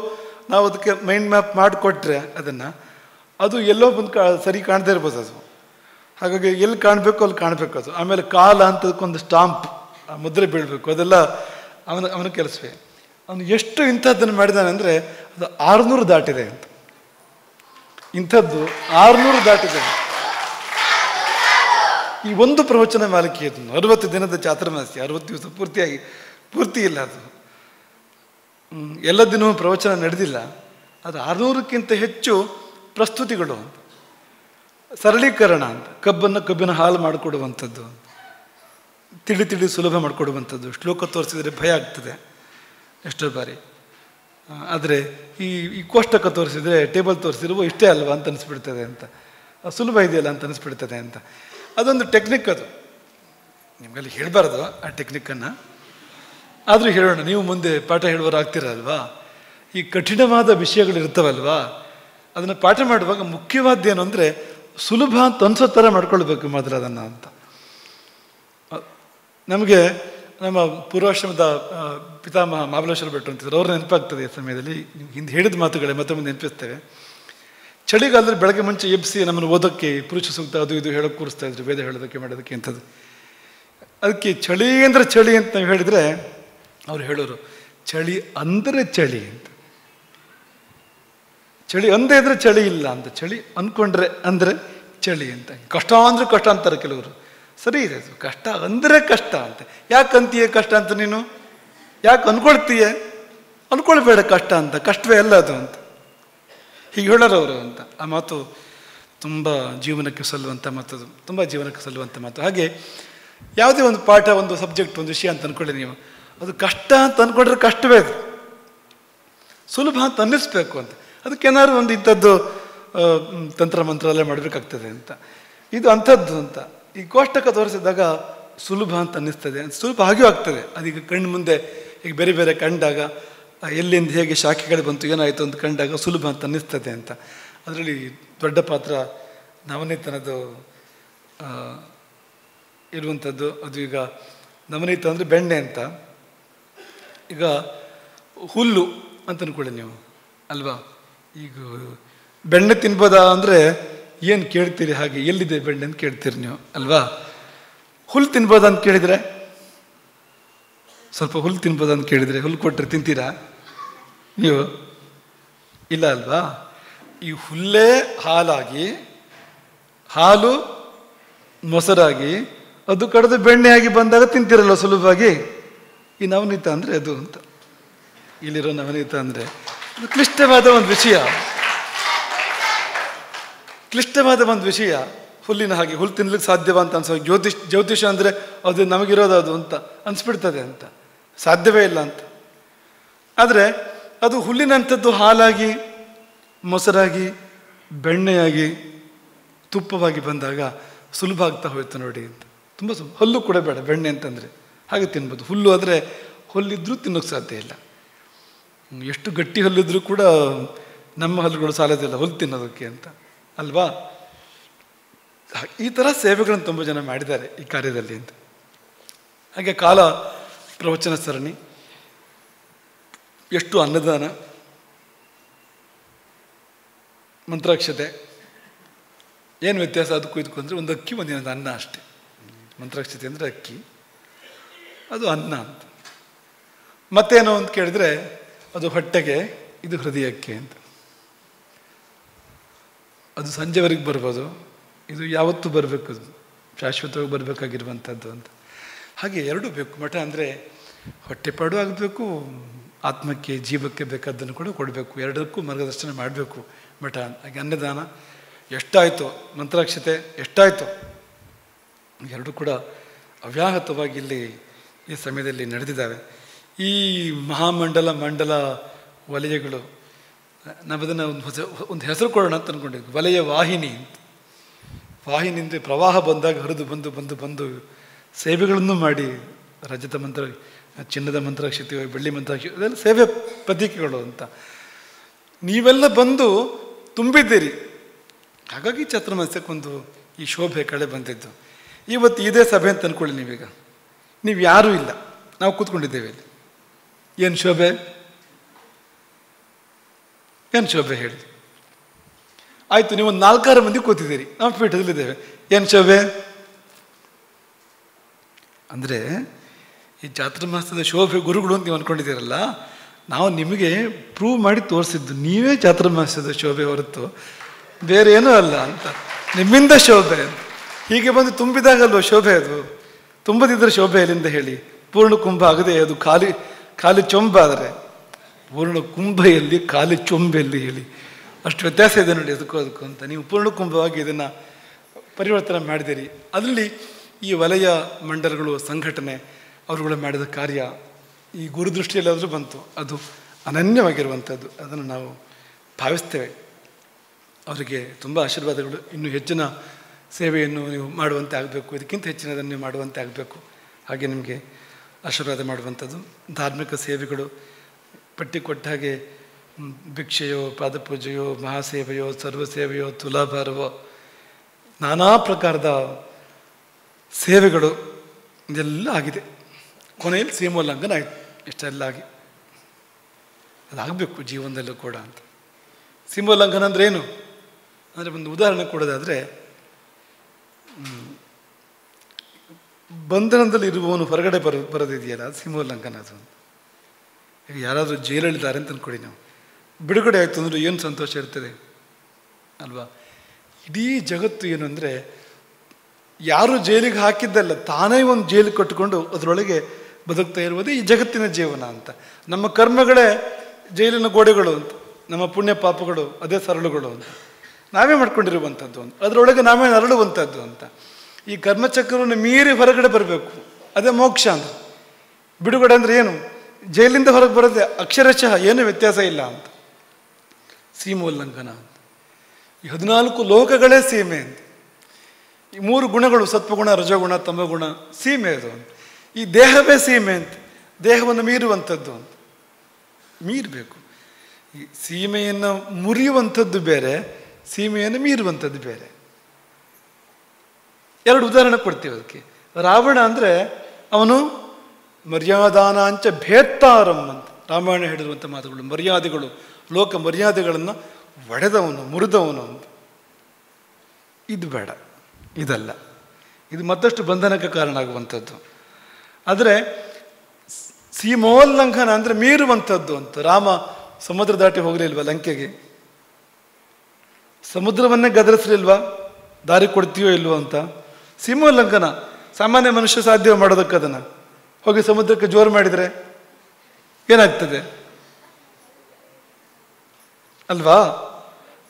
ನಾವು ಅದಕ್ಕೆ ಮೈಂಡ್ ಮ್ಯಾಪ್ ಮಾಡಿಕೊಟ್ರೆ ಅದನ್ನು, ಅದು ಎಲ್ಲೋ ಬಂದು ಸರಿ ಕಾಣದೇ ಇರ್ಬೋದು ಅದು. ಹಾಗಾಗಿ ಎಲ್ಲಿ ಕಾಣಬೇಕು ಅಲ್ಲಿ ಕಾಣಬೇಕು ಅದು. ಆಮೇಲೆ ಕಾಲ ಅಂತದಕ್ಕೊಂದು ಸ್ಟಾಂಪ್, ಮುದ್ರೆ ಬೀಳಬೇಕು, ಅದೆಲ್ಲ ಅವನ ಕೆಲಸವೇ. ಅವನು ಎಷ್ಟು ಇಂಥದ್ದನ್ನು ಮಾಡಿದಾನೆ ಅಂದರೆ ಅದು 600 ದಾಟಿದೆ ಅಂತ. ಇಂಥದ್ದು 600 ದಾಟಿದೆ. ಈ ಒಂದು ಪ್ರವಚನ ಮಾಲಿಕೆ ಅದು 60 ದಿನದ ಚಾತುರ್ಮಾಸ್ಯ, 60 ದಿವಸ ಪೂರ್ತಿ ಇಲ್ಲ ಅದು. ಎಲ್ಲ ದಿನವೂ ಪ್ರವಚನ ನಡೆದಿಲ್ಲ, ಅದು 600ಕ್ಕಿಂತ ಹೆಚ್ಚು ಪ್ರಸ್ತುತಿಗಳು ಅಂತ. ಸರಳೀಕರಣ ಅಂತ, ಕಬ್ಬಿನ ಹಾಲು ಮಾಡಿಕೊಡುವಂಥದ್ದು, ತಿಳಿ ಸುಲಭ ಮಾಡಿಕೊಡುವಂಥದ್ದು. ಶ್ಲೋಕ ತೋರಿಸಿದರೆ ಭಯ ಆಗ್ತದೆ ಎಷ್ಟೋ ಬಾರಿ. ಆದರೆ ಈ ಕೋಷ್ಟಕ ತೋರಿಸಿದರೆ, ಟೇಬಲ್ ತೋರಿಸಿರುವ ಇಷ್ಟೇ ಅಲ್ವಾ ಅಂತ ಅನಿಸ್ಬಿಡ್ತದೆ ಅಂತ, ಸುಲಭ ಇದೆಯಲ್ಲ ಅಂತ ಅನಿಸ್ಬಿಡ್ತದೆ ಅಂತ. ಅದೊಂದು ಟೆಕ್ನಿಕ್. ಅದು ನಿಮಗಲ್ಲಿ ಹೇಳಬಾರ್ದು ಆ ಟೆಕ್ನಿಕ್ಕನ್ನು, ಆದರೂ ಹೇಳೋಣ. ನೀವು ಮುಂದೆ ಪಾಠ ಹೇಳುವವರು ಆಗ್ತೀರಲ್ವಾ. ಈ ಕಠಿಣವಾದ ವಿಷಯಗಳಿರ್ತವಲ್ವಾ, ಅದನ್ನು ಪಾಠ ಮಾಡುವಾಗ ಮುಖ್ಯವಾದ್ದೇನು ಅಂದರೆ ಸುಲಭ ಅಂತ ಅನ್ಸೋ ಥರ ಮಾಡ್ಕೊಳ್ಬೇಕು ಮೊದಲು ಅದನ್ನು ಅಂತ. ನಮಗೆ ನಮ್ಮ ಪೂರ್ವಾಶ್ರಮದ ಪಿತಾಮಹ ಮಹಾಬಲೇಶ್ವರ ಭಟ್ರು ಅಂತಿದ್ರು, ಅವ್ರು ನೆನಪಾಗ್ತದೆ ಈ ಸಮಯದಲ್ಲಿ. ಹಿಂದೆ ಹೇಳಿದ ಮಾತುಗಳೇ ಮತ್ತೊಮ್ಮೆ ನೆನಪಿಸ್ತೇವೆ. ಚಳಿಗಾಲದಲ್ಲಿ ಬೆಳಗ್ಗೆ ಮುಂಚೆ ಎಬ್ಬಿಸಿ ನಮ್ಮನ್ನು ಓದೋಕ್ಕೆ ಪುರುಷ ಸೂಕ್ತ ಅದು ಇದು ಹೇಳೋಕ್ಕೆ ಕೂರಿಸ್ತಾ ಇದ್ರು, ವೇದ ಹೇಳೋದಕ್ಕೆ ಮಾಡೋದಕ್ಕೆ ಅಂಥದ್ದು. ಅದಕ್ಕೆ ಚಳಿ ಅಂದರೆ ಚಳಿ ಅಂತ ನಾವು ಹೇಳಿದರೆ ಅವ್ರು ಹೇಳೋರು, ಚಳಿ ಅಂದರೆ ಚಳಿ ಅಂತ. ಚಳಿ ಅಂದೇ ಇದ್ರೆ ಚಳಿ ಇಲ್ಲ ಅಂತ, ಚಳಿ ಅಂದ್ಕೊಂಡ್ರೆ ಅಂದರೆ ಚಳಿ ಅಂತ. ಕಷ್ಟ ಅಂದರೆ ಕಷ್ಟ ಅಂತಾರೆ ಕೆಲವರು. ಸರಿ ಇದೆ, ಕಷ್ಟ ಅಂದರೆ ಕಷ್ಟ ಅಂತ. ಯಾಕೆ ಅಂತೀಯ ಕಷ್ಟ ಅಂತ ನೀನು? ಯಾಕೆ ಅಂದ್ಕೊಳ್ತೀಯ? ಅಂದ್ಕೊಳ್ಬೇಡ ಕಷ್ಟ ಅಂತ, ಕಷ್ಟವೇ ಅಲ್ಲ ಅದು ಅಂತ ಹೀಗೆ ಹೇಳೋರು ಅವರು ಅಂತ. ಆ ಮಾತು ತುಂಬ ಜೀವನಕ್ಕೆ ಸಲ್ಲುವಂಥ ಮಾತದು, ತುಂಬ ಜೀವನಕ್ಕೆ ಸಲ್ಲುವಂಥ ಮಾತು. ಹಾಗೆ ಯಾವುದೇ ಒಂದು ಪಾಠ, ಒಂದು ಸಬ್ಜೆಕ್ಟ್, ಒಂದು ವಿಷಯ ಅಂತ ಅಂದ್ಕೊಳ್ಳಿ ನೀವು, ಅದು ಕಷ್ಟ ಅಂತ ಅಂದ್ಕೊಂಡ್ರೆ ಕಷ್ಟವೇ ಅದು. ಸುಲಭ ಅಂತ ಅನ್ನಿಸ್ಬೇಕು ಅಂತ. ಅದಕ್ಕೇನಾದ್ರು ಒಂದು ಇಂಥದ್ದು ತಂತ್ರ ಮಂತ್ರ ಎಲ್ಲ ಮಾಡಬೇಕಾಗ್ತದೆ ಅಂತ. ಇದು ಅಂಥದ್ದು ಅಂತ. ಈ ಕೋಷ್ಟಕ ತೋರಿಸಿದಾಗ ಸುಲಭ ಅಂತ ಅನ್ನಿಸ್ತದೆ, ಸುಲಭ ಹಾಗೆಯೂ ಆಗ್ತದೆ. ಅದೀಗ ಕಣ್ಣು ಮುಂದೆ ಈಗ ಬೇರೆ ಬೇರೆ ಕಂಡಾಗ ಎಲ್ಲಿಂದ ಹೇಗೆ ಶಾಖೆಗಳು ಬಂತು, ಏನಾಯಿತು ಅಂತ ಕಂಡಾಗ ಸುಲಭ ಅಂತ ಅನ್ನಿಸ್ತದೆ ಅಂತ. ಅದರಲ್ಲಿ ದೊಡ್ಡ ಪಾತ್ರ ನವನೀತನದು ಇರುವಂಥದ್ದು. ಅದು ಈಗ ನವನೀತ ಅಂದರೆ ಬೆಣ್ಣೆ ಅಂತ. ಈಗ ಹುಲ್ಲು ಅಂತ ಅನ್ಕೊಳ್ಳಿ ನೀವು ಅಲ್ವಾ. ಈಗ ಬೆಣ್ಣೆ ತಿನ್ಬೋದಾ ಅಂದರೆ ಏನು ಕೇಳ್ತೀರಿ, ಹಾಗೆ ಎಲ್ಲಿದೆ ಬೆಣ್ಣೆ ಅಂತ ಕೇಳ್ತೀರಿ ನೀವು ಅಲ್ವಾ. ಹುಲ್ಲು ತಿನ್ಬೋದಾ ಅಂತ ಕೇಳಿದರೆ, ಸ್ವಲ್ಪ ಹುಲ್ಲು ತಿನ್ಬೋದಾ ಅಂತ ಕೇಳಿದರೆ, ಹುಲ್ಲು ಕೊಟ್ಟರೆ ತಿಂತೀರಾ ನೀವು? ಇಲ್ಲ ಅಲ್ವಾ. ಈ ಹುಲ್ಲೇ ಹಾಲಾಗಿ, ಹಾಲು ಮೊಸರಾಗಿ, ಅದು ಕಡಿದು ಬೆಣ್ಣೆಯಾಗಿ ಬಂದಾಗ ತಿಂತೀರಲ್ಲ ಸುಲಭವಾಗಿ. ಈ ನವನೀತ ಅಂದರೆ ಅದು ಅಂತ. ಇಲ್ಲಿರೋ ನವನೀತ ಅಂದರೆ ಕ್ಲಿಷ್ಟವಾದ ಒಂದು ವಿಷಯ, ಕ್ಲಿಷ್ಟವಾದ ಒಂದು ವಿಷಯ. ಹುಲ್ಲಿನ ಹಾಗೆ ಹುಲ್ಲು ತಿನ್ಲಿಕ್ಕೆ ಸಾಧ್ಯವ ಅಂತ ಅನ್ಸೋ. ಜ್ಯೋತಿಷ ಅಂದರೆ ಅದು ನಮಗಿರೋದು ಅದು ಅಂತ ಅನಿಸ್ಬಿಡ್ತದೆ ಅಂತ, ಸಾಧ್ಯವೇ ಇಲ್ಲ ಅಂತ. ಆದರೆ ಅದು ಹುಲ್ಲಿನಂಥದ್ದು ಹಾಲಾಗಿ, ಮೊಸರಾಗಿ, ಬೆಣ್ಣೆಯಾಗಿ, ತುಪ್ಪವಾಗಿ ಬಂದಾಗ ಸುಲಭ ಆಗ್ತಾ ಹೋಯ್ತು ನೋಡಿ ಅಂತ. ತುಂಬ ಹುಲ್ಲು ಕೂಡ ಬೇಡ, ಬೆಣ್ಣೆ ಅಂತಂದರೆ ಹಾಗೆ ತಿನ್ಬೋದು. ಹುಲ್ಲು ಆದರೆ ಹುಲ್ಲಿದ್ರೂ ತಿನ್ನೋಕ್ಕೆ ಸಾಧ್ಯ ಇಲ್ಲ. ಎಷ್ಟು ಗಟ್ಟಿ ಹಲ್ಲಿದ್ರೂ ಕೂಡ ನಮ್ಮ ಹಲ್ಲುಗಳು ಸಾಲೋದಿಲ್ಲ ಹುಲ್ಲು ತಿನ್ನೋದಕ್ಕೆ ಅಂತ ಅಲ್ವಾ. ಈ ಥರ ಸೇವೆಗಳನ್ನು ತುಂಬ ಜನ ಮಾಡಿದ್ದಾರೆ ಈ ಕಾರ್ಯದಲ್ಲಿ ಅಂತ. ಹಾಗೆ ಕಾಲ ಪ್ರವಚನ ಸರಣಿ, ಎಷ್ಟು ಅನ್ನದಾನ, ಮಂತ್ರಾಕ್ಷತೆ. ಏನು ವ್ಯತ್ಯಾಸ ಅದಕ್ಕೂ ಇದಕ್ಕೂ ಅಂದರೆ ಒಂದು ಅಕ್ಕಿ, ಒಂದಿನದ ಅನ್ನ ಅಷ್ಟೇ. ಮಂತ್ರಾಕ್ಷತೆ ಅಂದರೆ ಅಕ್ಕಿ, ಅದು ಅನ್ನ ಅಂತ. ಮತ್ತೇನೋ ಅಂತ ಕೇಳಿದರೆ ಅದು ಹೊಟ್ಟೆಗೆ, ಇದು ಹೃದಯಕ್ಕೆ ಅಂತ. ಅದು ಸಂಜೆವರೆಗೆ ಬರ್ಬೋದು, ಇದು ಯಾವತ್ತೂ ಬರಬೇಕು, ಅದು ಶಾಶ್ವತವಾಗಿ ಬರಬೇಕಾಗಿರುವಂಥದ್ದು ಅಂತ. ಹಾಗೆ ಎರಡೂ ಬೇಕು. ಮಠ ಅಂದರೆ ಹೊಟ್ಟೆಪಾಡು ಆಗಬೇಕು, ಆತ್ಮಕ್ಕೆ ಜೀವಕ್ಕೆ ಬೇಕಾದ್ದನ್ನು ಕೂಡ ಕೊಡಬೇಕು, ಎರಡಕ್ಕೂ ಮಾರ್ಗದರ್ಶನ ಮಾಡಬೇಕು ಮಠ. ಹಾಗೆ ಅನ್ನದಾನ ಎಷ್ಟಾಯಿತು, ಮಂತ್ರಾಕ್ಷತೆ ಎಷ್ಟಾಯಿತು, ಎರಡೂ ಕೂಡ ಅವ್ಯಾಹತವಾಗಿ ಇಲ್ಲಿ ಈ ಸಮಯದಲ್ಲಿ ನಡೆದಿದ್ದಾವೆ. ಈ ಮಂಡಲ ವಲಯಗಳು, ನಾವದನ್ನು ಒಂದು ಹೆಸರು ಕೊಡೋಣ ಅಂತ ಅಂದ್ಕೊಂಡಿದ್ವಿ, ವಲಯ ವಾಹಿನಿ ಅಂತ. ವಾಹಿನಿ ಅಂದರೆ ಪ್ರವಾಹ ಬಂದಾಗ ಹರಿದು ಬಂದು ಬಂದು ಬಂದು ಸೇವೆಗಳನ್ನು ಮಾಡಿ, ರಜತ ಮಂತ್ರ, ಚಿನ್ನದ ಮಂತ್ರಾಕ್ಷತೆ, ಬೆಳ್ಳಿ ಮಂತ್ರಾಕ್ಷತೆ, ಅದೆಲ್ಲ ಸೇವೆ ಪದ್ಧತಿಗಳು ಅಂತ ನೀವೆಲ್ಲ ಬಂದು ತುಂಬಿದ್ದೀರಿ. ಹಾಗಾಗಿ ಚಾತುರ್ಮಾಸ್ಯಕ್ಕೊಂದು ಈ ಶೋಭೆ ಕಳೆ ಬಂದಿದ್ದು. ಇವತ್ತು ಇದೇ ಸಭೆ ಅಂತ ಅಂದ್ಕೊಳ್ಳಿ ನೀವೀಗ. ನೀವು ಯಾರೂ ಇಲ್ಲ, ನಾವು ಕೂತ್ಕೊಂಡಿದ್ದೇವೆ ಇಲ್ಲಿ. ಏನು ಶೋಭೆ, ಏನು ಶೋಭೆ ಹೇಳಿ? ಆಯಿತು, ನೀವು ಒಂದು 4-6 ಮಂದಿ ಕೂತಿದ್ದೀರಿ, ನಾವು ಪೀಠದಲ್ಲಿದ್ದೇವೆ, ಏನು ಶೋಭೆ? ಅಂದರೆ ಈ ಚಾತುರ್ಮಾಸದ ಶೋಭೆ ಗುರುಗಳು ಅಂತ ನೀವು ಅಂದ್ಕೊಂಡಿದ್ದೀರಲ್ಲ, ನಾವು ನಿಮಗೆ ಪ್ರೂವ್ ಮಾಡಿ ತೋರಿಸಿದ್ದು ನೀವೇ ಚಾತುರ್ಮಾಸದ ಶೋಭೆ ಹೊರತು ಬೇರೆ ಏನೂ ಅಲ್ಲ ಅಂತ. ನಿಮ್ಮಿಂದ ಶೋಭೆ ಹೀಗೆ ಬಂದು ತುಂಬಿದಾಗಲ್ವ ಶೋಭೆ. ಅದು ತುಂಬದಿದ್ದರೆ ಶೋಭೆ ಎಲ್ಲಿಂದ ಹೇಳಿ? ಪೂರ್ಣ ಕುಂಭ ಆಗದೆ ಅದು ಖಾಲಿ ಖಾಲಿ ಚೊಂಬಾದರೆ ಪೂರ್ಣ ಕುಂಭ ಎಲ್ಲಿ, ಖಾಲಿ ಚೊಂಬೆಯಲ್ಲಿ ಹೇಳಿ, ಅಷ್ಟು ವ್ಯತ್ಯಾಸ ಇದೆ ನೋಡಿ ಅದಕ್ಕೂ ಅಂತ. ನೀವು ಪೂರ್ಣ ಕುಂಭವಾಗಿ ಇದನ್ನು ಪರಿವರ್ತನೆ ಮಾಡಿದಿರಿ. ಅದರಲ್ಲಿ ಈ ವಲಯ ಮಂಡಲಗಳು, ಸಂಘಟನೆ, ಅವರುಗಳು ಮಾಡಿದ ಕಾರ್ಯ ಈ ಗುರುದೃಷ್ಟಿಯಲ್ಲಾದರೂ ಬಂತು. ಅದು ಅನನ್ಯವಾಗಿರುವಂಥದ್ದು. ಅದನ್ನು ನಾವು ಭಾವಿಸ್ತೇವೆ. ಅವರಿಗೆ ತುಂಬ ಆಶೀರ್ವಾದಗಳು. ಇನ್ನೂ ಹೆಚ್ಚಿನ ಸೇವೆಯನ್ನು ನೀವು ಮಾಡುವಂತೆ ಆಗಬೇಕು, ಇದಕ್ಕಿಂತ ಹೆಚ್ಚಿನದನ್ನು ನೀವು ಮಾಡುವಂತೆ ಆಗಬೇಕು. ಹಾಗೆ ನಿಮಗೆ ಆಶೀರ್ವಾದ ಮಾಡುವಂಥದ್ದು. ಧಾರ್ಮಿಕ ಸೇವೆಗಳು ಪಟ್ಟಿ ಕೊಟ್ಟ ಹಾಗೆ ಭಿಕ್ಷೆಯೋ, ಪಾದಪೂಜೆಯೋ, ಮಹಾಸೇವೆಯೋ, ಸರ್ವಸೇವೆಯೋ, ತುಲಾಭಾರವೋ, ನಾನಾ ಪ್ರಕಾರದ ಸೇವೆಗಳು ಇದೆಲ್ಲ ಆಗಿದೆ. ಕೊನೆಯಲ್ಲಿ ಸೀಮೋಲ್ಲಂಘನ ಆಯಿತು. ಇಷ್ಟೆಲ್ಲ ಆಗಿ ಅದಾಗಬೇಕು ಜೀವನದಲ್ಲೂ ಕೂಡ ಅಂತ. ಸೀಮೋಲ್ಲಂಘನ ಅಂದರೆ ಏನು ಅಂದರೆ, ಒಂದು ಉದಾಹರಣೆ ಕೊಡೋದಾದರೆ, ಬಂಧನದಲ್ಲಿ ಇರುವವನು ಹೊರಗಡೆ ಬರೋದಿದೆಯಲ್ಲ, ಅದು ಸೀಮೋಲ್ಲಂಘನ. ಅದು ಈಗ ಯಾರಾದರೂ ಜೈಲಲ್ಲಿದ್ದಾರೆ ಅಂತ ಅಂದ್ಕೊಡಿ, ನಾವು ಬಿಡುಗಡೆ ಆಯಿತು ಅಂದರೆ ಏನು ಸಂತೋಷ ಇರ್ತದೆ ಅಲ್ವಾ? ಇಡೀ ಜಗತ್ತು ಏನು ಅಂದರೆ, ಯಾರು ಜೈಲಿಗೆ ಹಾಕಿದ್ದಲ್ಲ, ತಾನೇ ಒಂದು ಜೈಲು ಕಟ್ಟಿಕೊಂಡು ಅದರೊಳಗೆ ಬದುಕ್ತಾ ಇರುವುದೇ ಈ ಜಗತ್ತಿನ ಜೀವನ ಅಂತ. ನಮ್ಮ ಕರ್ಮಗಳೇ ಜೈಲಿನ ಗೋಡೆಗಳು ಅಂತ, ನಮ್ಮ ಪುಣ್ಯ ಪಾಪಗಳು ಅದೇ ಸರಳುಗಳು ಅಂತ ನಾವೇ ಮಾಡ್ಕೊಂಡಿರುವಂಥದ್ದು ಅಂತ, ಅದರೊಳಗೆ ನಾವೇ ನರಳುವಂಥದ್ದು ಅಂತ. ಈ ಕರ್ಮಚಕ್ರವನ್ನು ಮೀರಿ ಹೊರಗಡೆ ಬರಬೇಕು, ಅದೇ ಮೋಕ್ಷ ಅಂತ. ಬಿಡುಗಡೆ ಅಂದರೆ ಏನು? ಜೈಲಿಂದ ಹೊರಗೆ ಬರೋದೇ ಅಕ್ಷರಶಃ ಏನು ವ್ಯತ್ಯಾಸ ಇಲ್ಲ ಅಂತ. ಸೀಮೋಲ್ಲಂಘನ ಅಂತ. ಈ 14 ಲೋಕಗಳೇ ಸೀಮೆ ಅಂತ. ಈ 3 ಗುಣಗಳು, ಸತ್ವಗುಣ, ರಜೋಗುಣ, ತಮಗುಣ, ಸೀಮೆ ಅದು ಅಂತ. ಈ ದೇಹವೇ ಸೀಮೆ ಅಂತ, ದೇಹವನ್ನು ಮೀರುವಂಥದ್ದು ಅಂತ. ಮೀರಬೇಕು. ಈ ಸೀಮೆಯನ್ನು ಮುರಿಯುವಂಥದ್ದು ಬೇರೆ, ಸೀಮೆಯನ್ನು ಮೀರುವಂಥದ್ದು ಬೇರೆ. 2 ಉದಾಹರಣೆ ಕೊಡ್ತೀವಿ ಅದಕ್ಕೆ. ರಾವಣ ಅಂದರೆ ಅವನು ಮರ್ಯಾದಾನಾಂಚ ಭೇತ್ತಾರಂ ಅಂತ ರಾಮಾಯಣ ಹೇಳಿರುವಂಥ ಮಾತುಗಳು. ಮರ್ಯಾದೆಗಳು, ಲೋಕ ಮರ್ಯಾದೆಗಳನ್ನು ಒಡೆದವನು, ಮುರಿದವನು ಅಂತ. ಇದು ಬೇಡ, ಇದಲ್ಲ. ಇದು ಮತ್ತಷ್ಟು ಬಂಧನಕ್ಕೆ ಕಾರಣ ಆಗುವಂಥದ್ದು. ಆದರೆ ಸೀಮೋಲ್ಲಂಘನ ಅಂದರೆ ಮೀರುವಂಥದ್ದು ಅಂತ. ರಾಮ ಸಮುದ್ರ ದಾಟಿ ಹೋಗಲಿಲ್ವ ಲಂಕೆಗೆ? ಸಮುದ್ರವನ್ನೇ ಗದರಿಸಲಿಲ್ವಾ? ದಾರಿ ಕೊಡ್ತೀಯೋ ಇಲ್ವೋ ಅಂತ. ಸೀಮೋಲ್ಲಂಘನ ಸಾಮಾನ್ಯ ಮನುಷ್ಯ ಸಾಧ್ಯ ಮಾಡೋದಕ್ಕೆ. ಅದನ್ನು ಹೋಗಿ ಸಮುದ್ರಕ್ಕೆ ಜೋರು ಮಾಡಿದರೆ ಏನಾಗ್ತದೆ ಅಲ್ವಾ?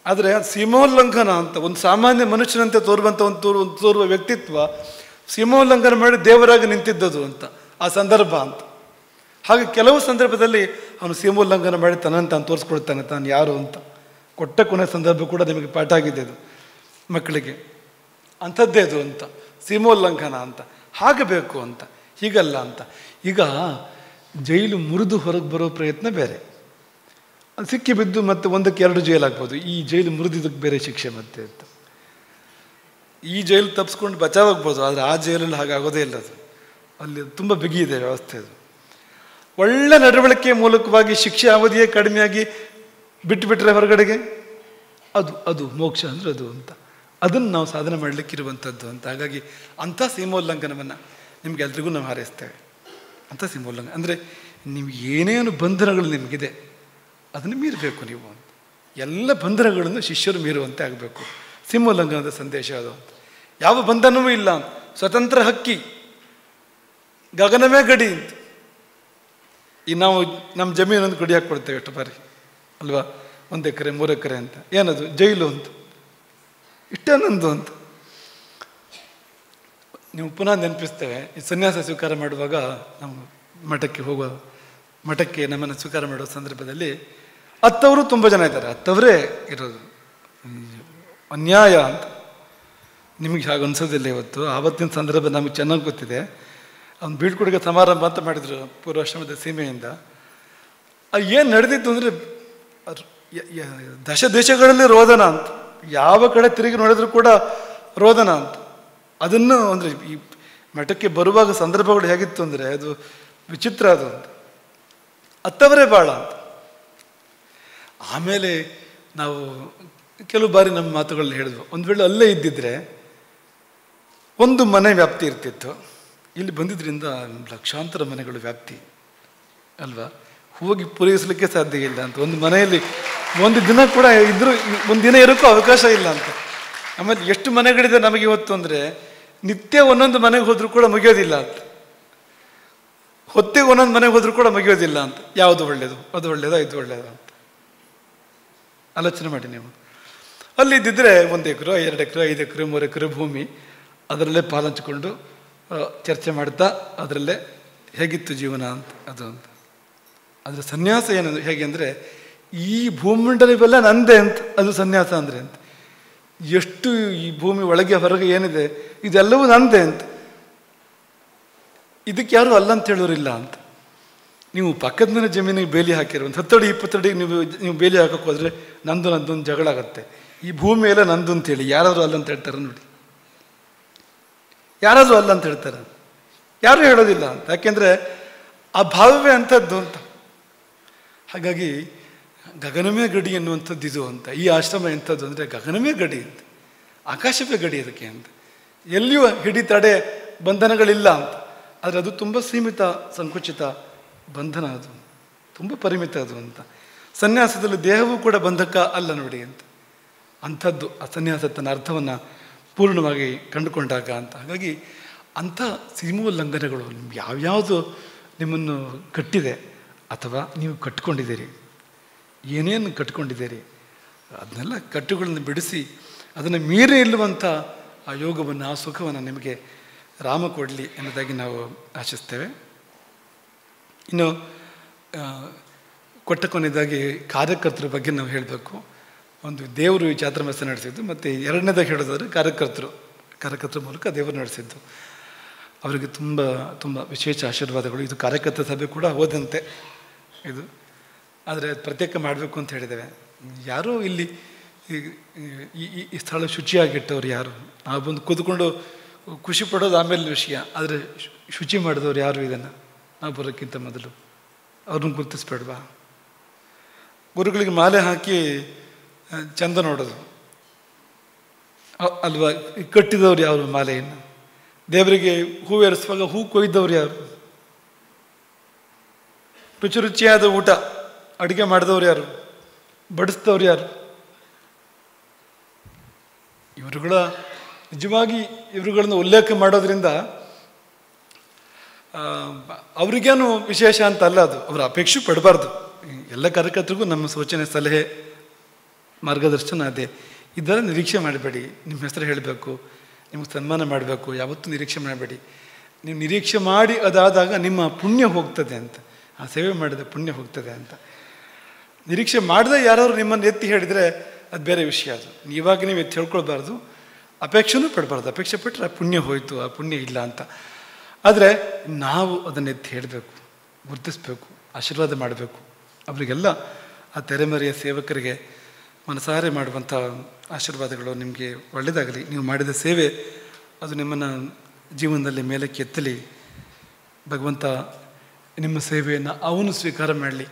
ಆದರೆ ಸೀಮೋಲ್ಲಂಘನ ಅಂತ ಒಂದು ಸಾಮಾನ್ಯ ಮನುಷ್ಯನಂತೆ ತೋರುವಂಥ ತೋರುವ ವ್ಯಕ್ತಿತ್ವ ಸೀಮೋಲ್ಲಂಘನ ಮಾಡಿ ದೇವರಾಗಿ ನಿಂತಿದ್ದದು ಅಂತ ಆ ಸಂದರ್ಭ ಅಂತ. ಹಾಗೆ ಕೆಲವು ಸಂದರ್ಭದಲ್ಲಿ ಅವನು ಸೀಮೋಲ್ಲಂಘನ ಮಾಡಿ ತನ್ನನ್ನು ತಾನು ತೋರಿಸ್ಕೊಳ್ತಾನೆ, ತಾನು ಯಾರು ಅಂತ. ಕೊಟ್ಟ ಕೊನೆ ಸಂದರ್ಭ ಕೂಡ ನಿಮಗೆ ಪಾಠ ಆಗಿದೆ ಅದು ಮಕ್ಕಳಿಗೆ. ಅಂಥದ್ದೇ ಅದು ಅಂತ, ಸೀಮೋಲ್ಲಂಘನ ಅಂತ. ಹಾಗೆ ಬೇಕು ಅಂತ, ಹೀಗಲ್ಲ ಅಂತ. ಈಗ ಜೈಲು ಮುರಿದು ಹೊರಗೆ ಬರೋ ಪ್ರಯತ್ನ ಬೇರೆ, ಅದು ಸಿಕ್ಕಿ ಬಿದ್ದು ಮತ್ತೆ 1ಕ್ಕೆ 2 ಜೈಲು ಆಗ್ಬೋದು. ಈ ಜೈಲು ಮುರಿದಿದ್ದಕ್ಕೆ ಬೇರೆ ಶಿಕ್ಷೆ ಮತ್ತೆ ಅಂತ. ಈ ಜೈಲು ತಪ್ಪಿಸ್ಕೊಂಡು ಬಚಾವಾಗ್ಬೋದು, ಆದರೆ ಆ ಜೈಲಲ್ಲಿ ಹಾಗಾಗೋದೇ ಇಲ್ಲ. ಅದು ಅಲ್ಲಿ ತುಂಬ ಬಿಗಿ ಇದೆ ವ್ಯವಸ್ಥೆ. ಅದು ಒಳ್ಳೆ ನಡವಳಿಕೆ ಮೂಲಕವಾಗಿ ಶಿಕ್ಷೆ ಅವಧಿಯೇ ಕಡಿಮೆಯಾಗಿ ಬಿಟ್ಟುಬಿಟ್ರೆ ಹೊರಗಡೆಗೆ, ಅದು ಮೋಕ್ಷ ಅಂದರೆ ಅದು ಅಂತ. ಅದನ್ನು ನಾವು ಸಾಧನೆ ಮಾಡಲಿಕ್ಕಿರುವಂಥದ್ದು ಅಂತ. ಹಾಗಾಗಿ ಅಂಥ ಸೀಮೋಲ್ಲಂಘನವನ್ನು ನಿಮಗೆಲ್ರಿಗೂ ನಾವು ಹಾರೈಸ್ತೇವೆ. ಅಂಥ ಸೀಮೋಲ್ಲಂಘನ ಅಂದರೆ ನೀವು ಏನೇನು ಬಂಧನಗಳು ನಿಮಗಿದೆ ಅದನ್ನು ಮೀರಬೇಕು ನೀವು ಅಂತ. ಎಲ್ಲ ಬಂಧನಗಳನ್ನು ಶಿಷ್ಯರು ಮೀರುವಂತೆ ಆಗಬೇಕು. ಸೀಮೋಲ್ಲಂಘನದ ಸಂದೇಶ ಅದು ಅಂತ. ಯಾವ ಬಂಧನವೂ ಇಲ್ಲ ಅಂತ. ಸ್ವತಂತ್ರ ಹಕ್ಕಿ, ಗಗನವೇ ಗಡಿ ಅಂತ. ಈ ನಾವು ನಮ್ಮ ಜಮೀನೊಂದು ಗಡಿ ಹಾಕ್ಕೊಡ್ತೇವೆ ಎಷ್ಟು ಬಾರಿ ಅಲ್ವಾ? 1 ಎಕರೆ 3 ಎಕರೆ ಅಂತ. ಏನದು? ಜೈಲು ಅಂತ. ಇಷ್ಟೇ ನಂದು ಅಂತ. ನೀವು ಪುನಃ ನೆನಪಿಸ್ತೇವೆ, ಈ ಸನ್ಯಾಸ ಸ್ವೀಕಾರ ಮಾಡುವಾಗ ನಾವು ಮಠಕ್ಕೆ ನಮ್ಮನ್ನು ಸ್ವೀಕಾರ ಮಾಡುವ ಸಂದರ್ಭದಲ್ಲಿ ಅತ್ತವರು ತುಂಬ ಜನ ಇದ್ದಾರೆ. ಅತ್ತವರೇ ಇರೋದು. ಅನ್ಯಾಯ ಅಂತ ನಿಮಗೆ ಹಾಗೆ ಅನ್ಸೋದಿಲ್ಲ ಇವತ್ತು. ಆವತ್ತಿನ ಸಂದರ್ಭ ನಮಗೆ ಚೆನ್ನಾಗಿ ಗೊತ್ತಿದೆ. ಅವ್ನು ಬೀಳ್ಕೊಡುಗೆ ಸಮಾರಂಭ ಅಂತ ಮಾಡಿದರು ಪೂರ್ವಾಶ್ರಮದ ಸೀಮೆಯಿಂದ. ಏನು ನಡೆದಿತ್ತು ಅಂದರೆ ದೇಶಗಳಲ್ಲಿ ರೋದನ ಅಂತ. ಯಾವ ಕಡೆ ತಿರುಗಿ ನೋಡಿದ್ರು ಕೂಡ ರೋದನ ಅಂತ. ಅದನ್ನು ಅಂದರೆ ಈ ಮಠಕ್ಕೆ ಬರುವಾಗ ಸಂದರ್ಭಗಳು ಹೇಗಿತ್ತು ಅಂದರೆ ಅದು ವಿಚಿತ್ರ. ಅದು ಅಂತ ಅತ್ತವರೇ ಭಾಳ ಅಂತ. ಆಮೇಲೆ ನಾವು ಕೆಲವು ಬಾರಿ ನಮ್ಮ ಮಾತುಗಳಲ್ಲಿ ಹೇಳಿದ್ವು, ಒಂದು ವೇಳೆ ಅಲ್ಲೇ ಇದ್ದಿದ್ರೆ 1 ಮನೆ ವ್ಯಾಪ್ತಿ ಇರ್ತಿತ್ತು. ಇಲ್ಲಿ ಬಂದಿದ್ದರಿಂದ ಲಕ್ಷಾಂತರ ಮನೆಗಳು ವ್ಯಾಪ್ತಿ ಅಲ್ವಾ? ಹೋಗಿ ಪೂರೈಸಲಿಕ್ಕೆ ಸಾಧ್ಯ ಇಲ್ಲ ಅಂತ. ಒಂದು ಮನೆಯಲ್ಲಿ 1 ದಿನ ಕೂಡ ಇದ್ರೂ 1 ದಿನ ಇರೋಕ್ಕೂ ಅವಕಾಶ ಇಲ್ಲ ಅಂತ. ಆಮೇಲೆ ಎಷ್ಟು ಮನೆಗಳಿದೆ ನಮಗೆ ಇವತ್ತು ಅಂದರೆ ನಿತ್ಯ 1 ಮನೆಗೆ ಹೋದರೂ ಕೂಡ ಮುಗಿಯೋದಿಲ್ಲ ಅಂತ. ಹೊತ್ತಿಗೆ ಒಂದೊಂದು ಮನೆಗೆ ಹೋದ್ರೂ ಕೂಡ ಮುಗಿಯೋದಿಲ್ಲ ಅಂತ. ಯಾವುದು ಒಳ್ಳೆಯದು, ಅದು ಒಳ್ಳೆಯದು, ಇದು ಒಳ್ಳೆಯದು ಅಂತ ಆಲೋಚನೆ ಮಾಡಿ ನೀವು. ಅಲ್ಲಿ ಇದ್ದಿದ್ರೆ 1 ಎಕರೆ 2 ಎಕರೆ 5 ಎಕರೆ 3 ಎಕರೆ ಭೂಮಿ, ಅದರಲ್ಲೇ ಪಾಲಂಚಿಕೊಂಡು ಚರ್ಚೆ ಮಾಡ್ತಾ ಅದರಲ್ಲೇ ಹೇಗಿತ್ತು ಜೀವನ ಅಂತ ಅದು ಅಂತ. ಅದರ ಸನ್ಯಾಸ ಏನು ಹೇಗೆ ಅಂದರೆ, ಈ ಭೂಮಂಡಲವೆಲ್ಲ ನಂದೇ ಅಂತ, ಅದು ಸನ್ಯಾಸ ಅಂದರೆ ಅಂತ. ಎಷ್ಟು ಈ ಭೂಮಿ ಒಳಗೆ ಹೊರಗೆ ಏನಿದೆ ಇದೆಲ್ಲವೂ ನಂದೇ ಅಂತ. ಇದಕ್ಕೆ ಯಾರು ಅಲ್ಲ ಅಂತ ಹೇಳೋರಿಲ್ಲ ಅಂತ. ನೀವು ಪಕ್ಕದ ಮನೆ ಜಮೀನಿಗೆ ಬೇಲಿ ಹಾಕಿರೋ ಒಂದು 10 ಅಡಿ 20 ಅಡಿ ನೀವು ಬೇಲಿ ಹಾಕೋಕೆ ಹೋದರೆ ನಂದು ಜಗಳ ಆಗುತ್ತೆ. ಈ ಭೂಮಿ ಎಲ್ಲ ನಂದು ಅಂತೇಳಿ ಯಾರಾದರೂ ಅಲ್ಲ ಅಂತ ಹೇಳ್ತಾರೆ ನೋಡಿ, ಯಾರಾದರೂ ಅಲ್ಲ ಅಂತ ಹೇಳ್ತಾರೆ, ಯಾರೂ ಹೇಳೋದಿಲ್ಲ ಅಂತ. ಯಾಕೆಂದರೆ ಆ ಭಾವವೇ ಅಂಥದ್ದು ಅಂತ. ಹಾಗಾಗಿ ಗಗನವೇ ಗಡಿ ಎನ್ನುವಂಥದ್ದು ಇದು ಅಂತ. ಈ ಆಶ್ರಮ ಎಂಥದ್ದು ಅಂದರೆ ಗಗನವೇ ಗಡಿ ಅಂತ, ಆಕಾಶವೇ ಗಡಿ ಅದಕ್ಕೆ ಅಂತ. ಎಲ್ಲಿಯೂ ಹಿಡಿ ತಡೆ ಬಂಧನಗಳಿಲ್ಲ ಅಂತ. ಆದರೆ ಅದು ತುಂಬ ಸೀಮಿತ ಸಂಕುಚಿತ ಬಂಧನ, ಅದು ತುಂಬ ಪರಿಮಿತ ಅದು ಅಂತ. ಸನ್ಯಾಸದಲ್ಲಿ ದೇಹವೂ ಕೂಡ ಬಂಧಕ ಅಲ್ಲ ನೋಡಿ ಅಂತ. ಅಂಥದ್ದು ಆ ಸನ್ಯಾಸ ತನ್ನ ಅರ್ಥವನ್ನು ಪೂರ್ಣವಾಗಿ ಕಂಡುಕೊಂಡಾಗ ಅಂತ. ಹಾಗಾಗಿ ಅಂಥ ಸೀಮೋಲ್ಲಂಘನೆಗಳು ಯಾವ್ಯಾವುದು ನಿಮ್ಮನ್ನು ಕಟ್ಟಿದೆ ಅಥವಾ ನೀವು ಕಟ್ಕೊಂಡಿದ್ದೀರಿ, ಏನೇನು ಕಟ್ಕೊಂಡಿದ್ದೀರಿ, ಅದನ್ನೆಲ್ಲ ಕಟ್ಟುಗಳನ್ನು ಬಿಡಿಸಿ ಅದನ್ನು ಮೀರಿ ನಿಲ್ಲುವಂಥ ಆ ಯೋಗವನ್ನು, ಆ ಸುಖವನ್ನು ನಿಮಗೆ ರಾಮ ಕೊಡಲಿ ಎಂಬುದಾಗಿ ನಾವು ಆಶಿಸ್ತೇವೆ. ಇನ್ನು ಕೊನೆಯದಾಗಿ ಕಾರ್ಯಕರ್ತರ ಬಗ್ಗೆ ನಾವು ಹೇಳಬೇಕು. ಒಂದು ದೇವರು ಈ ಚಾತುರ್ಮಾಸ್ಯ ನಡೆಸಿದ್ದು, ಮತ್ತು ಎರಡನೇದಾಗಿ ಹೇಳೋದಾದ್ರೆ ಕಾರ್ಯಕರ್ತರ ಮೂಲಕ ದೇವರು ನಡೆಸಿದ್ದು. ಅವರಿಗೆ ತುಂಬ ತುಂಬ ವಿಶೇಷ ಆಶೀರ್ವಾದಗಳು. ಇದು ಕಾರ್ಯಕರ್ತರ ಸಭೆ ಕೂಡ ಹೋದಂತೆ ಇದು, ಆದರೆ ಪ್ರತ್ಯೇಕ ಮಾಡಬೇಕು ಅಂತ ಹೇಳಿದ್ದೇವೆ. ಯಾರೂ ಇಲ್ಲಿ ಈ ಸ್ಥಳ ಶುಚಿಯಾಗಿಟ್ಟವ್ರು ಯಾರು, ನಾವು ಬಂದು ಕೂತ್ಕೊಂಡು ಖುಷಿ ಪಡೋದು ಆಮೇಲೆ ವಿಷಯ, ಆದರೆ ಶುಚಿ ಮಾಡಿದವ್ರು ಯಾರು ಇದನ್ನು ನಾವು ಬರೋಕ್ಕಿಂತ ಮೊದಲು ಅವ್ರನ್ನ ಗುರುತಿಸ್ಬೇಡ್ವಾ? ಗುರುಗಳಿಗೆ ಮಾಲೆ ಹಾಕಿ ಚಂದ ನೋಡೋದು ಅಲ್ವಾ? ಕಟ್ಟಿದವ್ರು ಯಾರು ಮಾಲೆಯನ್ನು? ದೇವರಿಗೆ ಹೂ ಏರಿಸುವಾಗ ಹೂ ಕೊಯ್ದವ್ರು ಯಾರು? ರುಚಿ ರುಚಿಯಾದ ಊಟ ಅಡುಗೆ ಮಾಡಿದವ್ರು ಯಾರು? ಬಡಿಸಿದವ್ರು ಯಾರು? ಇವರುಗಳ ನಿಜವಾಗಿ ಇವರುಗಳನ್ನು ಉಲ್ಲೇಖ ಮಾಡೋದ್ರಿಂದ ಅವ್ರಿಗೇನು ವಿಶೇಷ ಅಂತ ಅಲ್ಲ, ಅದು ಅವರ ಅಪೇಕ್ಷೆ ಪಡಬಾರ್ದು. ಎಲ್ಲ ಕಾರ್ಯಕರ್ತರಿಗೂ ನಮ್ಮ ಸೂಚನೆ, ಸಲಹೆ, ಮಾರ್ಗದರ್ಶನ ಅದೇ. ಇದರ ನಿರೀಕ್ಷೆ ಮಾಡಬೇಡಿ. ನಿಮ್ಮ ಹೆಸರು ಹೇಳಬೇಕು, ನಿಮಗೆ ಸನ್ಮಾನ ಮಾಡಬೇಕು, ಯಾವತ್ತೂ ನಿರೀಕ್ಷೆ ಮಾಡಬೇಡಿ. ನೀವು ನಿರೀಕ್ಷೆ ಮಾಡಿ ಅದಾದಾಗ ನಿಮ್ಮ ಪುಣ್ಯ ಹೋಗ್ತದೆ ಅಂತ, ಆ ಸೇವೆ ಮಾಡಿದ ಪುಣ್ಯ ಹೋಗ್ತದೆ ಅಂತ. ನಿರೀಕ್ಷೆ ಮಾಡದೆ ಯಾರಾದ್ರು ನಿಮ್ಮನ್ನು ಎತ್ತಿ ಹೇಳಿದರೆ ಅದು ಬೇರೆ ವಿಷಯ. ಅದು ಇವಾಗ ನೀವು ಎತ್ತಿ ಹೇಳ್ಕೊಳ್ಬಾರ್ದು, ಅಪೇಕ್ಷೆನೂ ಪಡಬಾರ್ದು. ಅಪೇಕ್ಷೆ ಪಟ್ಟರೆ ಆ ಪುಣ್ಯ ಹೋಯಿತು, ಆ ಪುಣ್ಯ ಇಲ್ಲ ಅಂತ. ಆದರೆ ನಾವು ಅದನ್ನು ಎತ್ತಿ ಹೇಳಬೇಕು, ಗುರುತಿಸ್ಬೇಕು, ಆಶೀರ್ವಾದ ಮಾಡಬೇಕು. ಅವರಿಗೆಲ್ಲ ಆ ತೆರೆಮರೆಯ ಸೇವಕರಿಗೆ ಮನಸಾರೆ ಮಾಡುವಂಥ ಆಶೀರ್ವಾದಗಳು ನಿಮಗೆ ಒಳ್ಳೆಯದಾಗಲಿ. ನೀವು ಮಾಡಿದ ಸೇವೆ ಅದು ನಿಮ್ಮನ್ನು ಜೀವನದಲ್ಲಿ ಮೇಲಕ್ಕೆ ಎತ್ತಲಿ. ಭಗವಂತ ನಿಮ್ಮ ಸೇವೆಯನ್ನು ಅವನು ಸ್ವೀಕಾರ ಮಾಡಲಿ.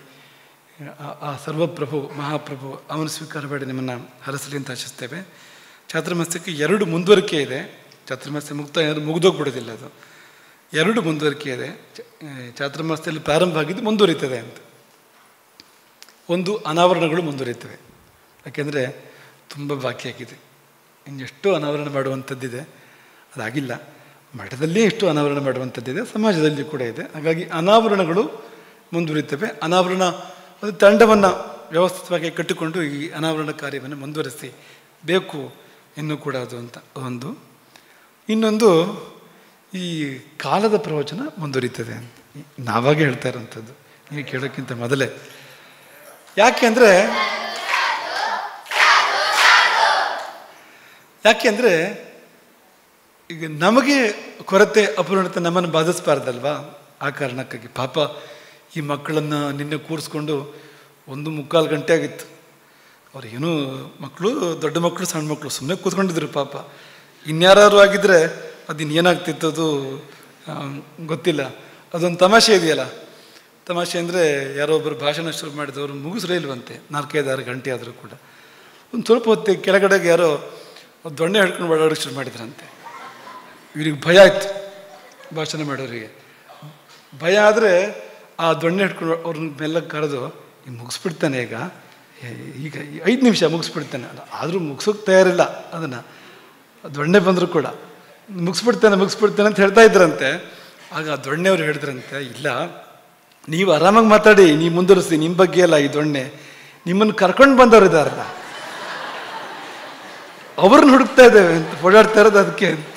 ಆ ಸರ್ವಪ್ರಭು ಮಹಾಪ್ರಭು ಅವನು ಸ್ವೀಕಾರ ಮಾಡಿ ನಿಮ್ಮನ್ನು ಹರಸಲಿ ಅಂತ ಆಶಿಸ್ತೇವೆ. ಚಾತುರ್ಮಾಸ್ಯಕ್ಕೆ 2 ಮುಂದುವರಿಕೆ ಇದೆ. ಚಾತುರ್ಮಾಸ್ಯ ಮುಗಿದೋಗ್ಬಿಡೋದಿಲ್ಲ, ಅದು 2 ಮುಂದುವರಿಕೆ ಇದೆ. ಚಾತುರ್ಮಾಸ್ಯದಲ್ಲಿ ಪ್ರಾರಂಭ ಆಗಿದ್ದು ಮುಂದುವರಿತದೆ ಅಂತ. ಒಂದು ಅನಾವರಣಗಳು ಮುಂದುವರಿತವೆ, ಯಾಕೆಂದರೆ ತುಂಬ ಬಾಕಿ ಆಗಿದೆ. ಇನ್ನೆಷ್ಟೋ ಅನಾವರಣ ಮಾಡುವಂಥದ್ದಿದೆ, ಅದಾಗಿಲ್ಲ. ಮಠದಲ್ಲೇ ಎಷ್ಟು ಅನಾವರಣ ಮಾಡುವಂಥದ್ದಿದೆ, ಸಮಾಜದಲ್ಲಿ ಕೂಡ ಇದೆ. ಹಾಗಾಗಿ ಅನಾವರಣಗಳು ಮುಂದುವರಿತವೆ. ಅನಾವರಣ ಒಂದು ತಂಡವನ್ನು ವ್ಯವಸ್ಥಿತವಾಗಿ ಕಟ್ಟಿಕೊಂಡು ಈ ಅನಾವರಣ ಕಾರ್ಯವನ್ನು ಮುಂದುವರಿಸಿ ಬೇಕು ಇನ್ನೂ ಕೂಡ ಅದು ಅಂತ ಒಂದು. ಇನ್ನೊಂದು, ಈ ಕಾಲದ ಪ್ರವಚನ ಮುಂದುವರಿತದೆ ಅಂತ ನಾವಾಗೇ ಹೇಳ್ತಾ ಇರೋಂಥದ್ದು, ನೀವು ಕೇಳೋಕ್ಕಿಂತ ಮೊದಲೇ. ಯಾಕೆಂದರೆ ಈಗ ನಮಗೆ ಕೊರತೆ ಅಪೂರ್ಣತೆ ನಮ್ಮನ್ನು ಬಾಧಿಸಬಾರ್ದಲ್ವಾ? ಆ ಕಾರಣಕ್ಕಾಗಿ ಪಾಪ ಈ ಮಕ್ಕಳನ್ನು ನಿನ್ನೆ ಕೂರಿಸ್ಕೊಂಡು 1-3/4 ಗಂಟೆ ಆಗಿತ್ತು. ಅವ್ರು ಏನೂ ಮಕ್ಕಳು, ದೊಡ್ಡ ಮಕ್ಕಳು, ಸಣ್ಣ ಮಕ್ಕಳು ಸುಮ್ಮನೆ ಕೂತ್ಕೊಂಡಿದ್ರು ಪಾಪ. ಇನ್ಯಾರು ಆಗಿದ್ದರೆ ಅದಿನ್ನು ಏನಾಗ್ತಿತ್ತು ಅದು ಗೊತ್ತಿಲ್ಲ. ಅದೊಂದು ತಮಾಷೆ ಇದೆಯಲ್ಲ, ತಮಾಷೆ ಅಂದರೆ ಯಾರೋ ಒಬ್ಬರು ಭಾಷಣ ಶುರು ಮಾಡಿದವರು ಮುಗಿಸ್ರೇ ಇಲ್ವಂತೆ, 4-5-6 ಗಂಟೆ ಆದರೂ ಕೂಡ. ಒಂದು ಸ್ವಲ್ಪ ಹೊತ್ತಿಗೆ ಕೆಳಗಡೆಗೆ ಯಾರೋ ದೊಣ್ಣೆ ಹಿಡ್ಕೊಂಡು ಓಡಾಡೋಕ್ಕೆ ಶುರು ಮಾಡಿದ್ರಂತೆ. ಇವ್ರಿಗೆ ಭಯ ಆಯ್ತು, ಭಾಷಣ ಮಾಡೋರಿಗೆ ಭಯ. ಆದರೆ ಆ ದೊಣ್ಣೆ ಹಿಡ್ಕೊಂಡು ಅವ್ರನ್ನ ಮೆಲ್ಲಗೆ ಕರೆದು, ಈಗ ಮುಗಿಸ್ಬಿಡ್ತಾನೆ, ಈಗ 5 ನಿಮಿಷ ಮುಗಿಸ್ಬಿಡ್ತಾನೆ. ಆದರೂ ಮುಗಿಸೋಕೆ ತಯಾರಿಲ್ಲ ಅದನ್ನು, ದೊಣ್ಣೆ ಬಂದರೂ ಕೂಡ ಮುಗಿಸ್ಬಿಡ್ತಾನೆ ಅಂತ ಹೇಳ್ತಾ ಇದ್ರಂತೆ. ಆಗ ದೊಣ್ಣೆಯವರು ಹೇಳಿದ್ರಂತೆ, ಇಲ್ಲ ನೀವು ಆರಾಮಾಗಿ ಮಾತಾಡಿ, ನೀವು ಮುಂದುವರಿಸಿ, ನಿಮ್ಮ ಬಗ್ಗೆ ಅಲ್ಲ ಈ ದೊಣ್ಣೆ, ನಿಮ್ಮನ್ನು ಕರ್ಕೊಂಡು ಬಂದವರು ಇದ್ದಾರಲ್ಲ ಅವ್ರನ್ನ ಹುಡುಕ್ತಾ ಇದ್ದೇವೆ ಅಂತ ಓಡಾಡ್ತಾ ಇರೋದು ಅದಕ್ಕೆ ಅಂತ.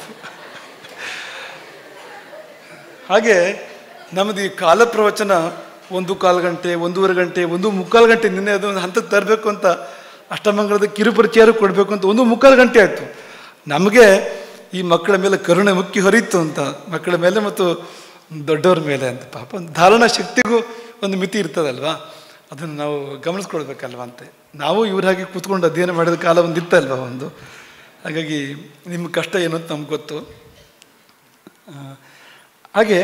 ಹಾಗೆ ನಮ್ಮದು ಈ ಕಾಲ ಪ್ರವಚನ 1-1/4 ಗಂಟೆ, 1.5 ಗಂಟೆ, 1-3/4 ಗಂಟೆ, ನಿನ್ನೆ ಅದೊಂದು ಹಂತಕ್ಕೆ ತರಬೇಕು ಅಂತ ಅಷ್ಟಮಂಗಳದ ಕಿರುಪರಿಚಯ ಕೊಡಬೇಕು ಅಂತ 1-3/4 ಗಂಟೆ ಆಯಿತು. ನಮಗೆ ಈ ಮಕ್ಕಳ ಮೇಲೆ ಕರುಣೆ ಮುಕ್ಕಿ ಹೊರೀತು ಅಂತ, ಮಕ್ಕಳ ಮೇಲೆ ಮತ್ತು ದೊಡ್ಡವ್ರ ಮೇಲೆ ಅಂತ. ಪಾಪ ಧಾರಣಾ ಶಕ್ತಿಗೂ ಒಂದು ಮಿತಿ ಇರ್ತದಲ್ವಾ, ಅದನ್ನು ನಾವು ಗಮನಿಸ್ಕೊಳ್ಬೇಕಲ್ವ ಅಂತೆ. ನಾವು ಇವ್ರ ಹಾಗೆ ಕೂತ್ಕೊಂಡು ಅಧ್ಯಯನ ಮಾಡಿದ ಕಾಲ ಒಂದು ಇತ್ತಲ್ವ ಒಂದು. ಹಾಗಾಗಿ ನಿಮ್ಮ ಕಷ್ಟ ಏನು ಅಂತ ನಮ್ಗೆ ಗೊತ್ತು. ಹಾಗೆ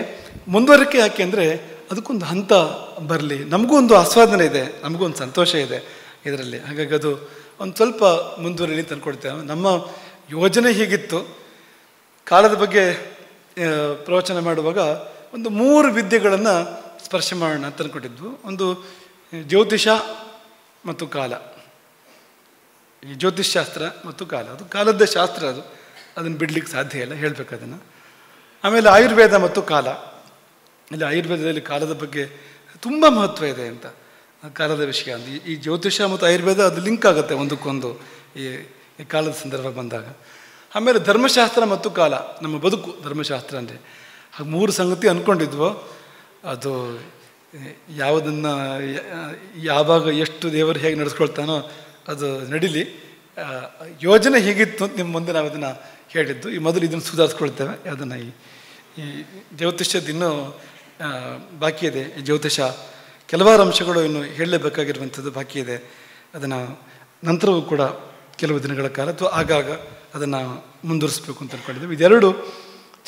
ಮುಂದುವರಿಕೆ ಯಾಕೆ ಅಂದರೆ ಅದಕ್ಕೊಂದು ಹಂತ ಬರಲಿ, ನಮಗೂ ಒಂದು ಆಸ್ವಾದನೆ ಇದೆ, ನಮಗೂ ಒಂದು ಸಂತೋಷ ಇದೆ ಇದರಲ್ಲಿ. ಹಾಗಾಗಿ ಅದು ಒಂದು ಸ್ವಲ್ಪ ಮುಂದುವರಿಲಿ ತಂದ್ಕೊಡ್ತೇವೆ. ನಮ್ಮ ಯೋಜನೆ ಹೀಗಿತ್ತು, ಕಾಲದ ಬಗ್ಗೆ ಪ್ರವಚನ ಮಾಡುವಾಗ ಒಂದು 3 ವಿದ್ಯೆಗಳನ್ನು ಸ್ಪರ್ಶ ಮಾಡೋಣ ಅಂತ ಅಂದ್ಕೊಂಡಿದ್ವು. ಒಂದು ಜ್ಯೋತಿಷ ಮತ್ತು ಕಾಲ, ಈ ಜ್ಯೋತಿಷ್ ಶಾಸ್ತ್ರ ಮತ್ತು ಕಾಲ, ಅದು ಕಾಲದ್ದೇ ಶಾಸ್ತ್ರ, ಅದನ್ನು ಬಿಡ್ಲಿಕ್ಕೆ ಸಾಧ್ಯ ಇಲ್ಲ, ಹೇಳ್ಬೇಕು ಅದನ್ನು. ಆಮೇಲೆ ಆಯುರ್ವೇದ ಮತ್ತು ಕಾಲ. ಇಲ್ಲಿ ಆಯುರ್ವೇದದಲ್ಲಿ ಕಾಲದ ಬಗ್ಗೆ ತುಂಬ ಮಹತ್ವ ಇದೆ ಅಂತ, ಕಾಲದ ವಿಷಯ ಅಂತ. ಈ ಜ್ಯೋತಿಷ ಮತ್ತು ಆಯುರ್ವೇದ ಅದು ಲಿಂಕ್ ಆಗುತ್ತೆ ಒಂದಕ್ಕೊಂದು ಈ ಕಾಲದ ಸಂದರ್ಭ ಬಂದಾಗ. ಆಮೇಲೆ ಧರ್ಮಶಾಸ್ತ್ರ ಮತ್ತು ಕಾಲ, ನಮ್ಮ ಬದುಕು ಧರ್ಮಶಾಸ್ತ್ರ ಅಂದರೆ. ಹಾಗೆ 3 ಸಂಗತಿ ಅಂದ್ಕೊಂಡಿದ್ವೋ, ಅದು ಯಾವುದನ್ನು ಯಾವಾಗ ಎಷ್ಟು ದೇವರು ಹೇಗೆ ನಡೆಸ್ಕೊಳ್ತಾನೋ ಅದು ನಡೀಲಿ. ಯೋಜನೆ ಹೀಗಿತ್ತು ಅಂತ ನಿಮ್ಮ ಮುಂದೆ ನಾವು ಅದನ್ನು ಹೇಳಿದ್ದು. ಈ ಮೊದಲು ಇದನ್ನು ಸುಧಾರಿಸ್ಕೊಳ್ತೇವೆ. ಅದನ್ನು ಈ ಜ್ಯೋತಿಷ್ಯದ ಇನ್ನೂ ಬಾಕಿ ಇದೆ. ಈ ಜ್ಯೋತಿಷ ಕೆಲವಾರು ಅಂಶಗಳು ಇನ್ನು ಹೇಳಲೇಬೇಕಾಗಿರುವಂಥದ್ದು ಬಾಕಿ ಇದೆ. ಅದನ್ನು ನಂತರವೂ ಕೂಡ ಕೆಲವು ದಿನಗಳ ಕಾಲ ಅಥವಾ ಆಗಾಗ ಅದನ್ನು ಮುಂದುವರಿಸಬೇಕು ಅಂತ ಅಂದ್ಕೊಂಡಿದ್ದೇವೆ. ಇದೆರಡು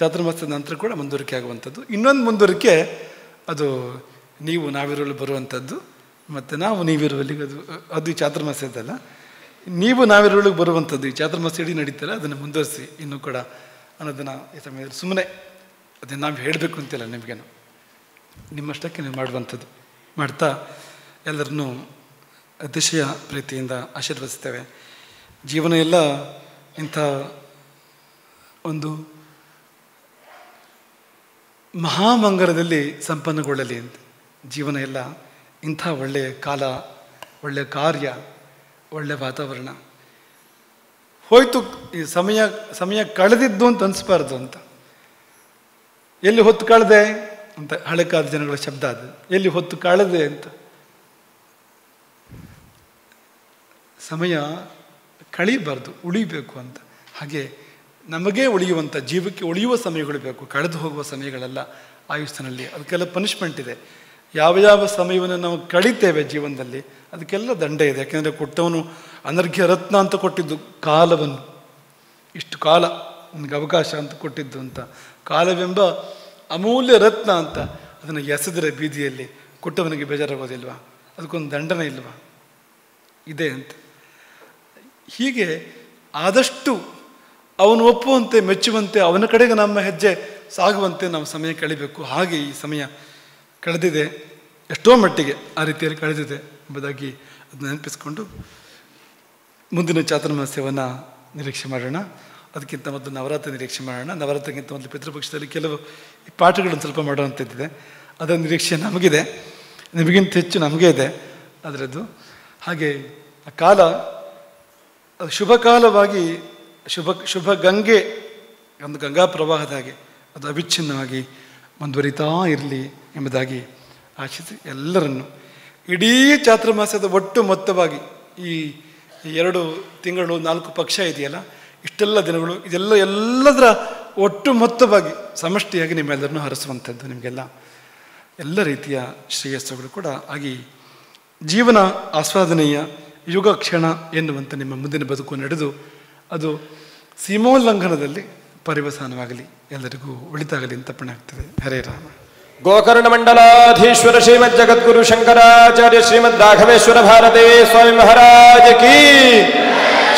ಚಾತುರ್ಮಾಸ್ಯದ ನಂತರ ಕೂಡ ಮುಂದುವರಿಕೆ ಆಗುವಂಥದ್ದು. ಇನ್ನೊಂದು ಮುಂದುವರಿಕೆ ಅದು ನೀವು ನಾವಿರುವಲ್ಲಿ ಬರುವಂಥದ್ದು, ಮತ್ತು ನಾವು ನೀವಿರುವಲ್ಲಿಗೆ ಅದು ಈ ಚಾತುರ್ಮಾಸ್ಯದಲ್ಲ, ನೀವು ನಾವಿರುವಲ್ಲಿಗೆ ಬರುವಂಥದ್ದು. ಈ ಚಾತುರ್ಮಾಸ್ಯ ಇಡೀ ನಡೀತಾರೆ, ಅದನ್ನು ಮುಂದುವರಿಸಿ ಇನ್ನೂ ಕೂಡ ಅನ್ನೋದನ್ನು ಈ ಸಮಯದಲ್ಲಿ ಸುಮ್ಮನೆ ಅದನ್ನು ನಾವು ಹೇಳಬೇಕು ಅಂತಿಲ್ಲ, ನಿಮಗೇನು ನಿಮ್ಮಷ್ಟಕ್ಕೆ ನೀವು ಮಾಡುವಂಥದ್ದು ಮಾಡ್ತಾ ಎಲ್ಲರನ್ನೂ ಅತಿಶಯ ಪ್ರೀತಿಯಿಂದ ಆಶೀರ್ವದಿಸ್ತೇವೆ. ಜೀವನ ಎಲ್ಲ ಇಂಥ ಒಂದು ಮಹಾಮಂಗಲದಲ್ಲಿ ಸಂಪನ್ನಗೊಳ್ಳಲಿ ಅಂತ. ಜೀವನ ಎಲ್ಲ ಇಂಥ ಒಳ್ಳೆಯ ಕಾಲ, ಒಳ್ಳೆಯ ಕಾರ್ಯ, ಒಳ್ಳೆಯ ವಾತಾವರಣ. ಹೋಯ್ತು ಈ ಸಮಯ ಕಳೆದಿದ್ದು ಅಂತ ಅನಿಸ್ಬಾರ್ದು ಅಂತ. ಎಲ್ಲಿ ಹೊತ್ತು ಕಳೆದೆ ಅಂತ ಹಳೆ ಕಾಲದ ಜನಗಳ ಶಬ್ದ ಅದು. ಎಲ್ಲಿ ಹೊತ್ತು ಕಳೆದೆ ಅಂತ. ಸಮಯ ಕಳೀಬಾರ್ದು, ಉಳಿಬೇಕು ಅಂತ. ಹಾಗೆ ನಮಗೇ ಉಳಿಯುವಂಥ, ಜೀವಕ್ಕೆ ಉಳಿಯುವ ಸಮಯಗಳು ಬೇಕು, ಕಳೆದು ಹೋಗುವ ಸಮಯಗಳೆಲ್ಲ ಆಯುಷ್ಯನಲ್ಲಿ. ಅದಕ್ಕೆಲ್ಲ ಪನಿಷ್ಮೆಂಟ್ ಇದೆ. ಯಾವ ಸಮಯವನ್ನು ನಾವು ಕಳೀತೇವೆ ಜೀವನದಲ್ಲಿ ಅದಕ್ಕೆಲ್ಲ ದಂಡ ಇದೆ. ಯಾಕೆಂದರೆ ಕೊಟ್ಟವನು ಅನರ್ಘ್ಯ ರತ್ನ ಅಂತ ಕೊಟ್ಟಿದ್ದು ಕಾಲವನ್ನು, ಇಷ್ಟು ಕಾಲ ನನಗೆ ಅವಕಾಶ ಅಂತ ಕೊಟ್ಟಿದ್ದು ಅಂತ. ಕಾಲವೆಂಬ ಅಮೂಲ್ಯ ರತ್ನ ಅಂತ ಅದನ್ನು ಎಸೆದರೆ ಬೀದಿಯಲ್ಲಿ ಕೊಟ್ಟವನಿಗೆ ಬೇಜಾರಾಗೋದಿಲ್ವಾ? ಅದಕ್ಕೊಂದು ದಂಡನೆ ಇಲ್ವಾ? ಇದೆ ಅಂತ. ಹೀಗೆ ಆದಷ್ಟು ಅವನು ಒಪ್ಪುವಂತೆ, ಮೆಚ್ಚುವಂತೆ, ಅವನ ಕಡೆಗೆ ನಮ್ಮ ಹೆಜ್ಜೆ ಸಾಗುವಂತೆ ನಾವು ಸಮಯ ಕಳಿಬೇಕು. ಹಾಗೆ ಈ ಸಮಯ ಕಳೆದಿದೆ, ಎಷ್ಟೋ ಮಟ್ಟಿಗೆ ಆ ರೀತಿಯಲ್ಲಿ ಕಳೆದಿದೆ ಎಂಬುದಾಗಿ ಅದನ್ನ ನೆನಪಿಸ್ಕೊಂಡು ಮುಂದಿನ ಚಾತುರ್ಮಾಸ್ಯವನ್ನು ನಿರೀಕ್ಷೆ ಮಾಡೋಣ. ಅದಕ್ಕಿಂತ ಮೊದಲು ನವರಾತ್ರಿ ನಿರೀಕ್ಷೆ ಮಾಡೋಣ. ನವರಾತ್ರಿಗಿಂತ ಮೊದಲು ಪಿತೃಪಕ್ಷದಲ್ಲಿ ಕೆಲವು ಪಾಠಗಳನ್ನು ಸ್ವಲ್ಪ ಮಾಡುವಂಥದ್ದಿದೆ. ಅದರ ನಿರೀಕ್ಷೆ ನಮಗಿದೆ, ನಿಮಗಿಂತ ಹೆಚ್ಚು ನಮಗೇ ಇದೆ ಅದರದ್ದು. ಹಾಗೆ ಆ ಕಾಲ ಶುಭ ಕಾಲವಾಗಿ, ಶುಭ ಗಂಗೆ, ಒಂದು ಗಂಗಾ ಪ್ರವಾಹದ ಹಾಗೆ ಅದು ಅವಿಚ್ಛಿನ್ನವಾಗಿ ಮುಂದುವರಿತಾ ಇರಲಿ ಎಂಬುದಾಗಿ ಆಶಿಸಿ ಎಲ್ಲರನ್ನು ಇಡೀ ಚಾತುರ್ಮಾಸ್ಯದ ಒಟ್ಟು ಮೊತ್ತವಾಗಿ ಈ 2 ತಿಂಗಳು 4 ಪಕ್ಷ ಇದೆಯಲ್ಲ, ಇಷ್ಟೆಲ್ಲ ದಿನಗಳು, ಎಲ್ಲದರ ಒಟ್ಟು ಮೊತ್ತವಾಗಿ ಸಮಷ್ಟಿಯಾಗಿ ನಿಮ್ಮೆಲ್ಲರನ್ನು ಹರಿಸುವಂಥದ್ದು. ನಿಮಗೆಲ್ಲ ಎಲ್ಲ ರೀತಿಯ ಶ್ರೇಯಸ್ಸುಗಳು ಕೂಡ ಆಗಿ ಜೀವನ ಆಸ್ವಾದನೀಯ ಯುಗ ಕ್ಷಣ ಎನ್ನುವಂಥ ನಿಮ್ಮ ಮುಂದಿನ ಬದುಕು ನಡೆದು ಅದು ಸೀಮೋಲ್ಲಂಘನದಲ್ಲಿ ಪರಿವಸಾನವಾಗಲಿ, ಎಲ್ಲರಿಗೂ ಒಳಿತಾಗಲಿ ಅಂತ ಪಣ ಆಗ್ತದೆ. ಹರೇ ರಾಮ. ಗೋಕರ್ಣ ಮಂಡಲಾಧೀಶ್ವರ ಶ್ರೀಮದ್ ಜಗದ್ಗುರು ಶಂಕರಾಚಾರ್ಯ ಶ್ರೀಮದ್ ರಾಘವೇಶ್ವರ ಭಾರತೀ ಸ್ವಾಮಿ ಮಹಾರಾಜ ಕೀ.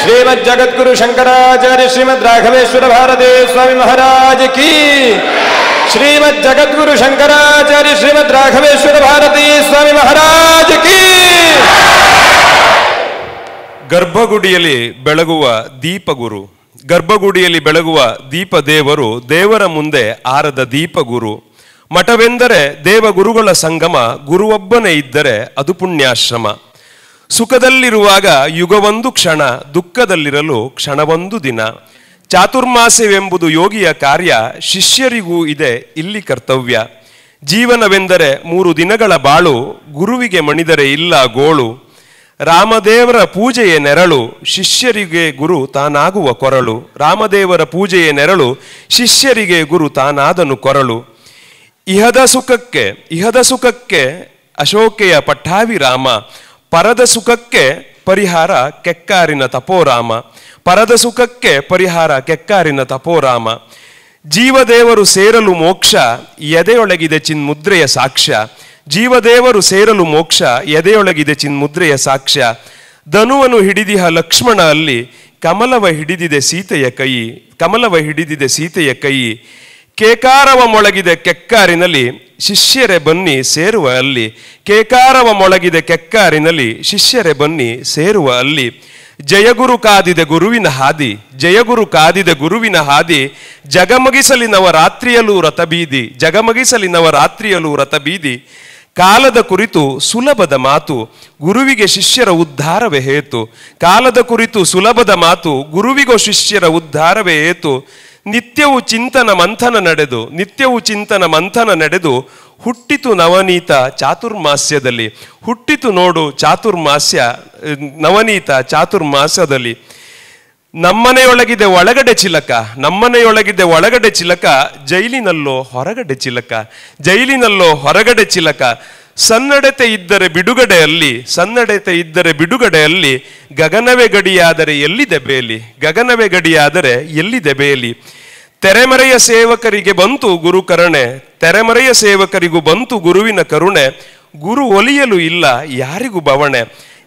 ಶ್ರೀಮದ್ ಜಗದ್ಗುರು ಶಂಕರಾಚಾರ್ಯ ಶ್ರೀಮದ್ ರಾಘವೇಶ್ವರ ಭಾರತೀ ಸ್ವಾಮಿ ಮಹಾರಾಜ ಕೀ. ಶ್ರೀಮದ್ ಜಗದ್ಗುರು ಶಂಕರಾಚಾರ್ಯ ಶ್ರೀಮದ್ ರಾಘವೇಶ್ವರ ಭಾರತೀ ಸ್ವಾಮಿ ಮಹಾರಾಜ ಕೀ. ಗರ್ಭಗುಡಿಯಲ್ಲಿ ಬೆಳಗುವ ದೀಪಗುರು, ಗರ್ಭಗುಡಿಯಲ್ಲಿ ಬೆಳಗುವ ದೀಪ ದೇವರು, ದೇವರ ಮುಂದೆ ಆರದ ದೀಪಗುರು. ಮಠವೆಂದರೆ ದೇವಗುರುಗಳ ಸಂಗಮ, ಗುರುವೊಬ್ಬನೇ ಇದ್ದರೆ ಅದು ಪುಣ್ಯಾಶ್ರಮ. ಸುಖದಲ್ಲಿರುವಾಗ ಯುಗವೊಂದು ಕ್ಷಣ, ದುಃಖದಲ್ಲಿರಲು ಕ್ಷಣವೊಂದು ದಿನ. ಚಾತುರ್ಮಾಸ್ಯವೆಂಬುದು ಯೋಗಿಯ ಕಾರ್ಯ, ಶಿಷ್ಯರಿಗೂ ಇದೆ ಇಲ್ಲಿ ಕರ್ತವ್ಯ. ಜೀವನವೆಂದರೆ 3 ದಿನಗಳ ಬಾಳು, ಗುರುವಿಗೆ ಮಣಿದರೆ ಇಲ್ಲ ಗೋಳು. ರಾಮದೇವರ ಪೂಜೆಯ ನೆರಳು, ಶಿಷ್ಯರಿಗೆ ಗುರು ತಾನಾಗುವ ಕೊರಳು. ರಾಮದೇವರ ಪೂಜೆಯ ನೆರಳು, ಶಿಷ್ಯರಿಗೆ ಗುರು ತಾನಾದನು ಕೊರಳು. ಇಹದ ಸುಖಕ್ಕೆ ಅಶೋಕೆಯ ಪಟ್ಟಾಭಿರಾಮ, ಪರದ ಸುಖಕ್ಕೆ ಪರಿಹಾರ ಕೆಕ್ಕಾರಿನ ತಪೋರಾಮ. ಪರದ ಸುಖಕ್ಕೆ ಪರಿಹಾರ ಕೆಕ್ಕಾರಿನ ತಪೋರಾಮ. ಜೀವದೇವರು ಸೇರಲು ಮೋಕ್ಷ, ಎದೆಯೊಳಗಿದೆ ಚಿನ್ಮುದ್ರೆಯ ಸಾಕ್ಷ್ಯ. ಜೀವದೇವರು ಸೇರಲು ಮೋಕ್ಷ, ಎದೆಯೊಳಗಿದೆ ಚಿನ್ಮುದ್ರೆಯ ಸಾಕ್ಷ್ಯ. ಧನುವನ್ನು ಹಿಡಿದಿಹ ಲಕ್ಷ್ಮಣ ಅಲ್ಲಿ, ಕಮಲವ ಹಿಡಿದಿದೆ ಸೀತೆಯ ಕೈ. ಕಮಲವ ಹಿಡಿದಿದೆ ಸೀತೆಯ ಕೈ. ಕೇಕಾರವ ಮೊಳಗಿದೆ ಕೆಕ್ಕಾರಿನಲ್ಲಿ, ಶಿಷ್ಯರೇ ಬನ್ನಿ ಸೇರುವ ಅಲ್ಲಿ. ಕೇಕಾರವ ಮೊಳಗಿದೆ ಕೆಕ್ಕಾರಿನಲ್ಲಿ, ಶಿಷ್ಯರೇ ಬನ್ನಿ ಸೇರುವ ಅಲ್ಲಿ. ಜಯಗುರು ಕಾದಿದೆ ಗುರುವಿನ ಹಾದಿ, ಜಯಗುರು ಕಾದಿದೆ ಗುರುವಿನ ಹಾದಿ. ಜಗಮಗಿಸಲಿ ನವರಾತ್ರಿಯಲ್ಲೂ ರಥಬೀದಿ, ಜಗಮಗಿಸಲಿ ನವರಾತ್ರಿಯಲ್ಲೂ ರಥಬೀದಿ. ಕಾಲದ ಕುರಿತು ಸುಲಭದ ಮಾತು, ಗುರುವಿಗೆ ಶಿಷ್ಯರ ಉದ್ಧಾರವೇ ಹೇತು. ಕಾಲದ ಕುರಿತು ಸುಲಭದ ಮಾತು, ಗುರುವಿಗೋ ಶಿಷ್ಯರ ಉದ್ಧಾರವೇ ಹೇತು. ನಿತ್ಯವೂ ಚಿಂತನ ಮಂಥನ ನಡೆದು ಹುಟ್ಟಿತು ನವನೀತ ಚಾತುರ್ಮಾಸ್ಯದಲ್ಲಿ. ಹುಟ್ಟಿತು ನೋಡು ಚಾತುರ್ಮಾಸ್ಯ, ನವನೀತ ಚಾತುರ್ಮಾಸ್ಯದಲ್ಲಿ. ನಮ್ಮನೆಯೊಳಗಿದೆ ಒಳಗಡೆ ಚಿಲಕ, ನಮ್ಮನೆಯೊಳಗಿದೆ ಒಳಗಡೆ ಚಿಲಕ. ಜೈಲಿನಲ್ಲೋ ಹೊರಗಡೆ ಚಿಲಕ, ಜೈಲಿನಲ್ಲೋ ಹೊರಗಡೆ ಚಿಲಕ. ಸನ್ನಡತೆ ಇದ್ದರೆ ಬಿಡುಗಡೆಯಲ್ಲಿ, ಸನ್ನಡತೆ ಇದ್ದರೆ ಬಿಡುಗಡೆಯಲ್ಲಿ. ಗಗನವೇ ಗಡಿಯಾದರೆ ಎಲ್ಲಿದೆ ಬೇಲಿ, ಗಗನವೇ ಗಡಿಯಾದರೆ ಎಲ್ಲಿದೆ ಬೇಲಿ. ತೆರೆಮರೆಯ ಸೇವಕರಿಗೆ ಬಂತು ಗುರು ಕರುಣೆ, ತೆರೆಮರೆಯ ಸೇವಕರಿಗೂ ಬಂತು ಗುರುವಿನ ಕರುಣೆ. ಗುರು ಒಲಿಯಲು ಇಲ್ಲ ಯಾರಿಗೂ ಬವಣೆ.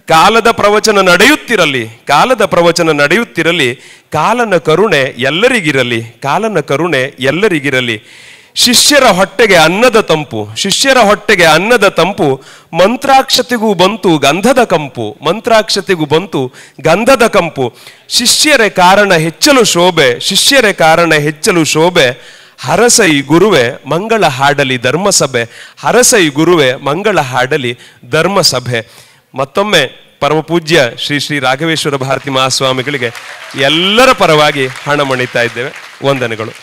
ಕಾಲದ ಪ್ರವಚನ ನಡೆಯುತ್ತಿರಲಿ, ಕಾಲದ ಪ್ರವಚನ ನಡೆಯುತ್ತಿರಲಿ. ಕಾಲನ ಕರುಣೆ ಎಲ್ಲರಿಗಿರಲಿ, ಕಾಲನ ಕರುಣೆ ಎಲ್ಲರಿಗಿರಲಿ. ಶಿಷ್ಯರ ಹೊಟ್ಟೆಗೆ ಅನ್ನದ ತಂಪು, ಶಿಷ್ಯರ ಹೊಟ್ಟೆಗೆ ಅನ್ನದ ತಂಪು. ಮಂತ್ರಾಕ್ಷತೆಗೂ ಬಂತು ಗಂಧದ ಕಂಪು, ಮಂತ್ರಾಕ್ಷತೆಗೂ ಬಂತು ಗಂಧದ ಕಂಪು. ಶಿಷ್ಯರೇ ಕಾರಣ ಹೆಚ್ಚಲು ಶೋಭೆ, ಶಿಷ್ಯರೇ ಕಾರಣ ಹೆಚ್ಚಲು ಶೋಭೆ. ಹರಸೈ ಗುರುವೆ ಮಂಗಳ ಹಾಡಲಿ ಧರ್ಮಸಭೆ, ಹರಸೈ ಗುರುವೆ ಮಂಗಳ ಹಾಡಲಿ ಧರ್ಮಸಭೆ. ಮತ್ತೊಮ್ಮೆ ಪರಮ ಪೂಜ್ಯ ಶ್ರೀ ಶ್ರೀ ರಾಘವೇಶ್ವರ ಭಾರತಿ ಮಹಾಸ್ವಾಮಿಗಳಿಗೆ ಎಲ್ಲರ ಪರವಾಗಿ ಹಣ ಮಣಿತಾ ಇದ್ದೇವೆ. ವಂದನೆಗಳು.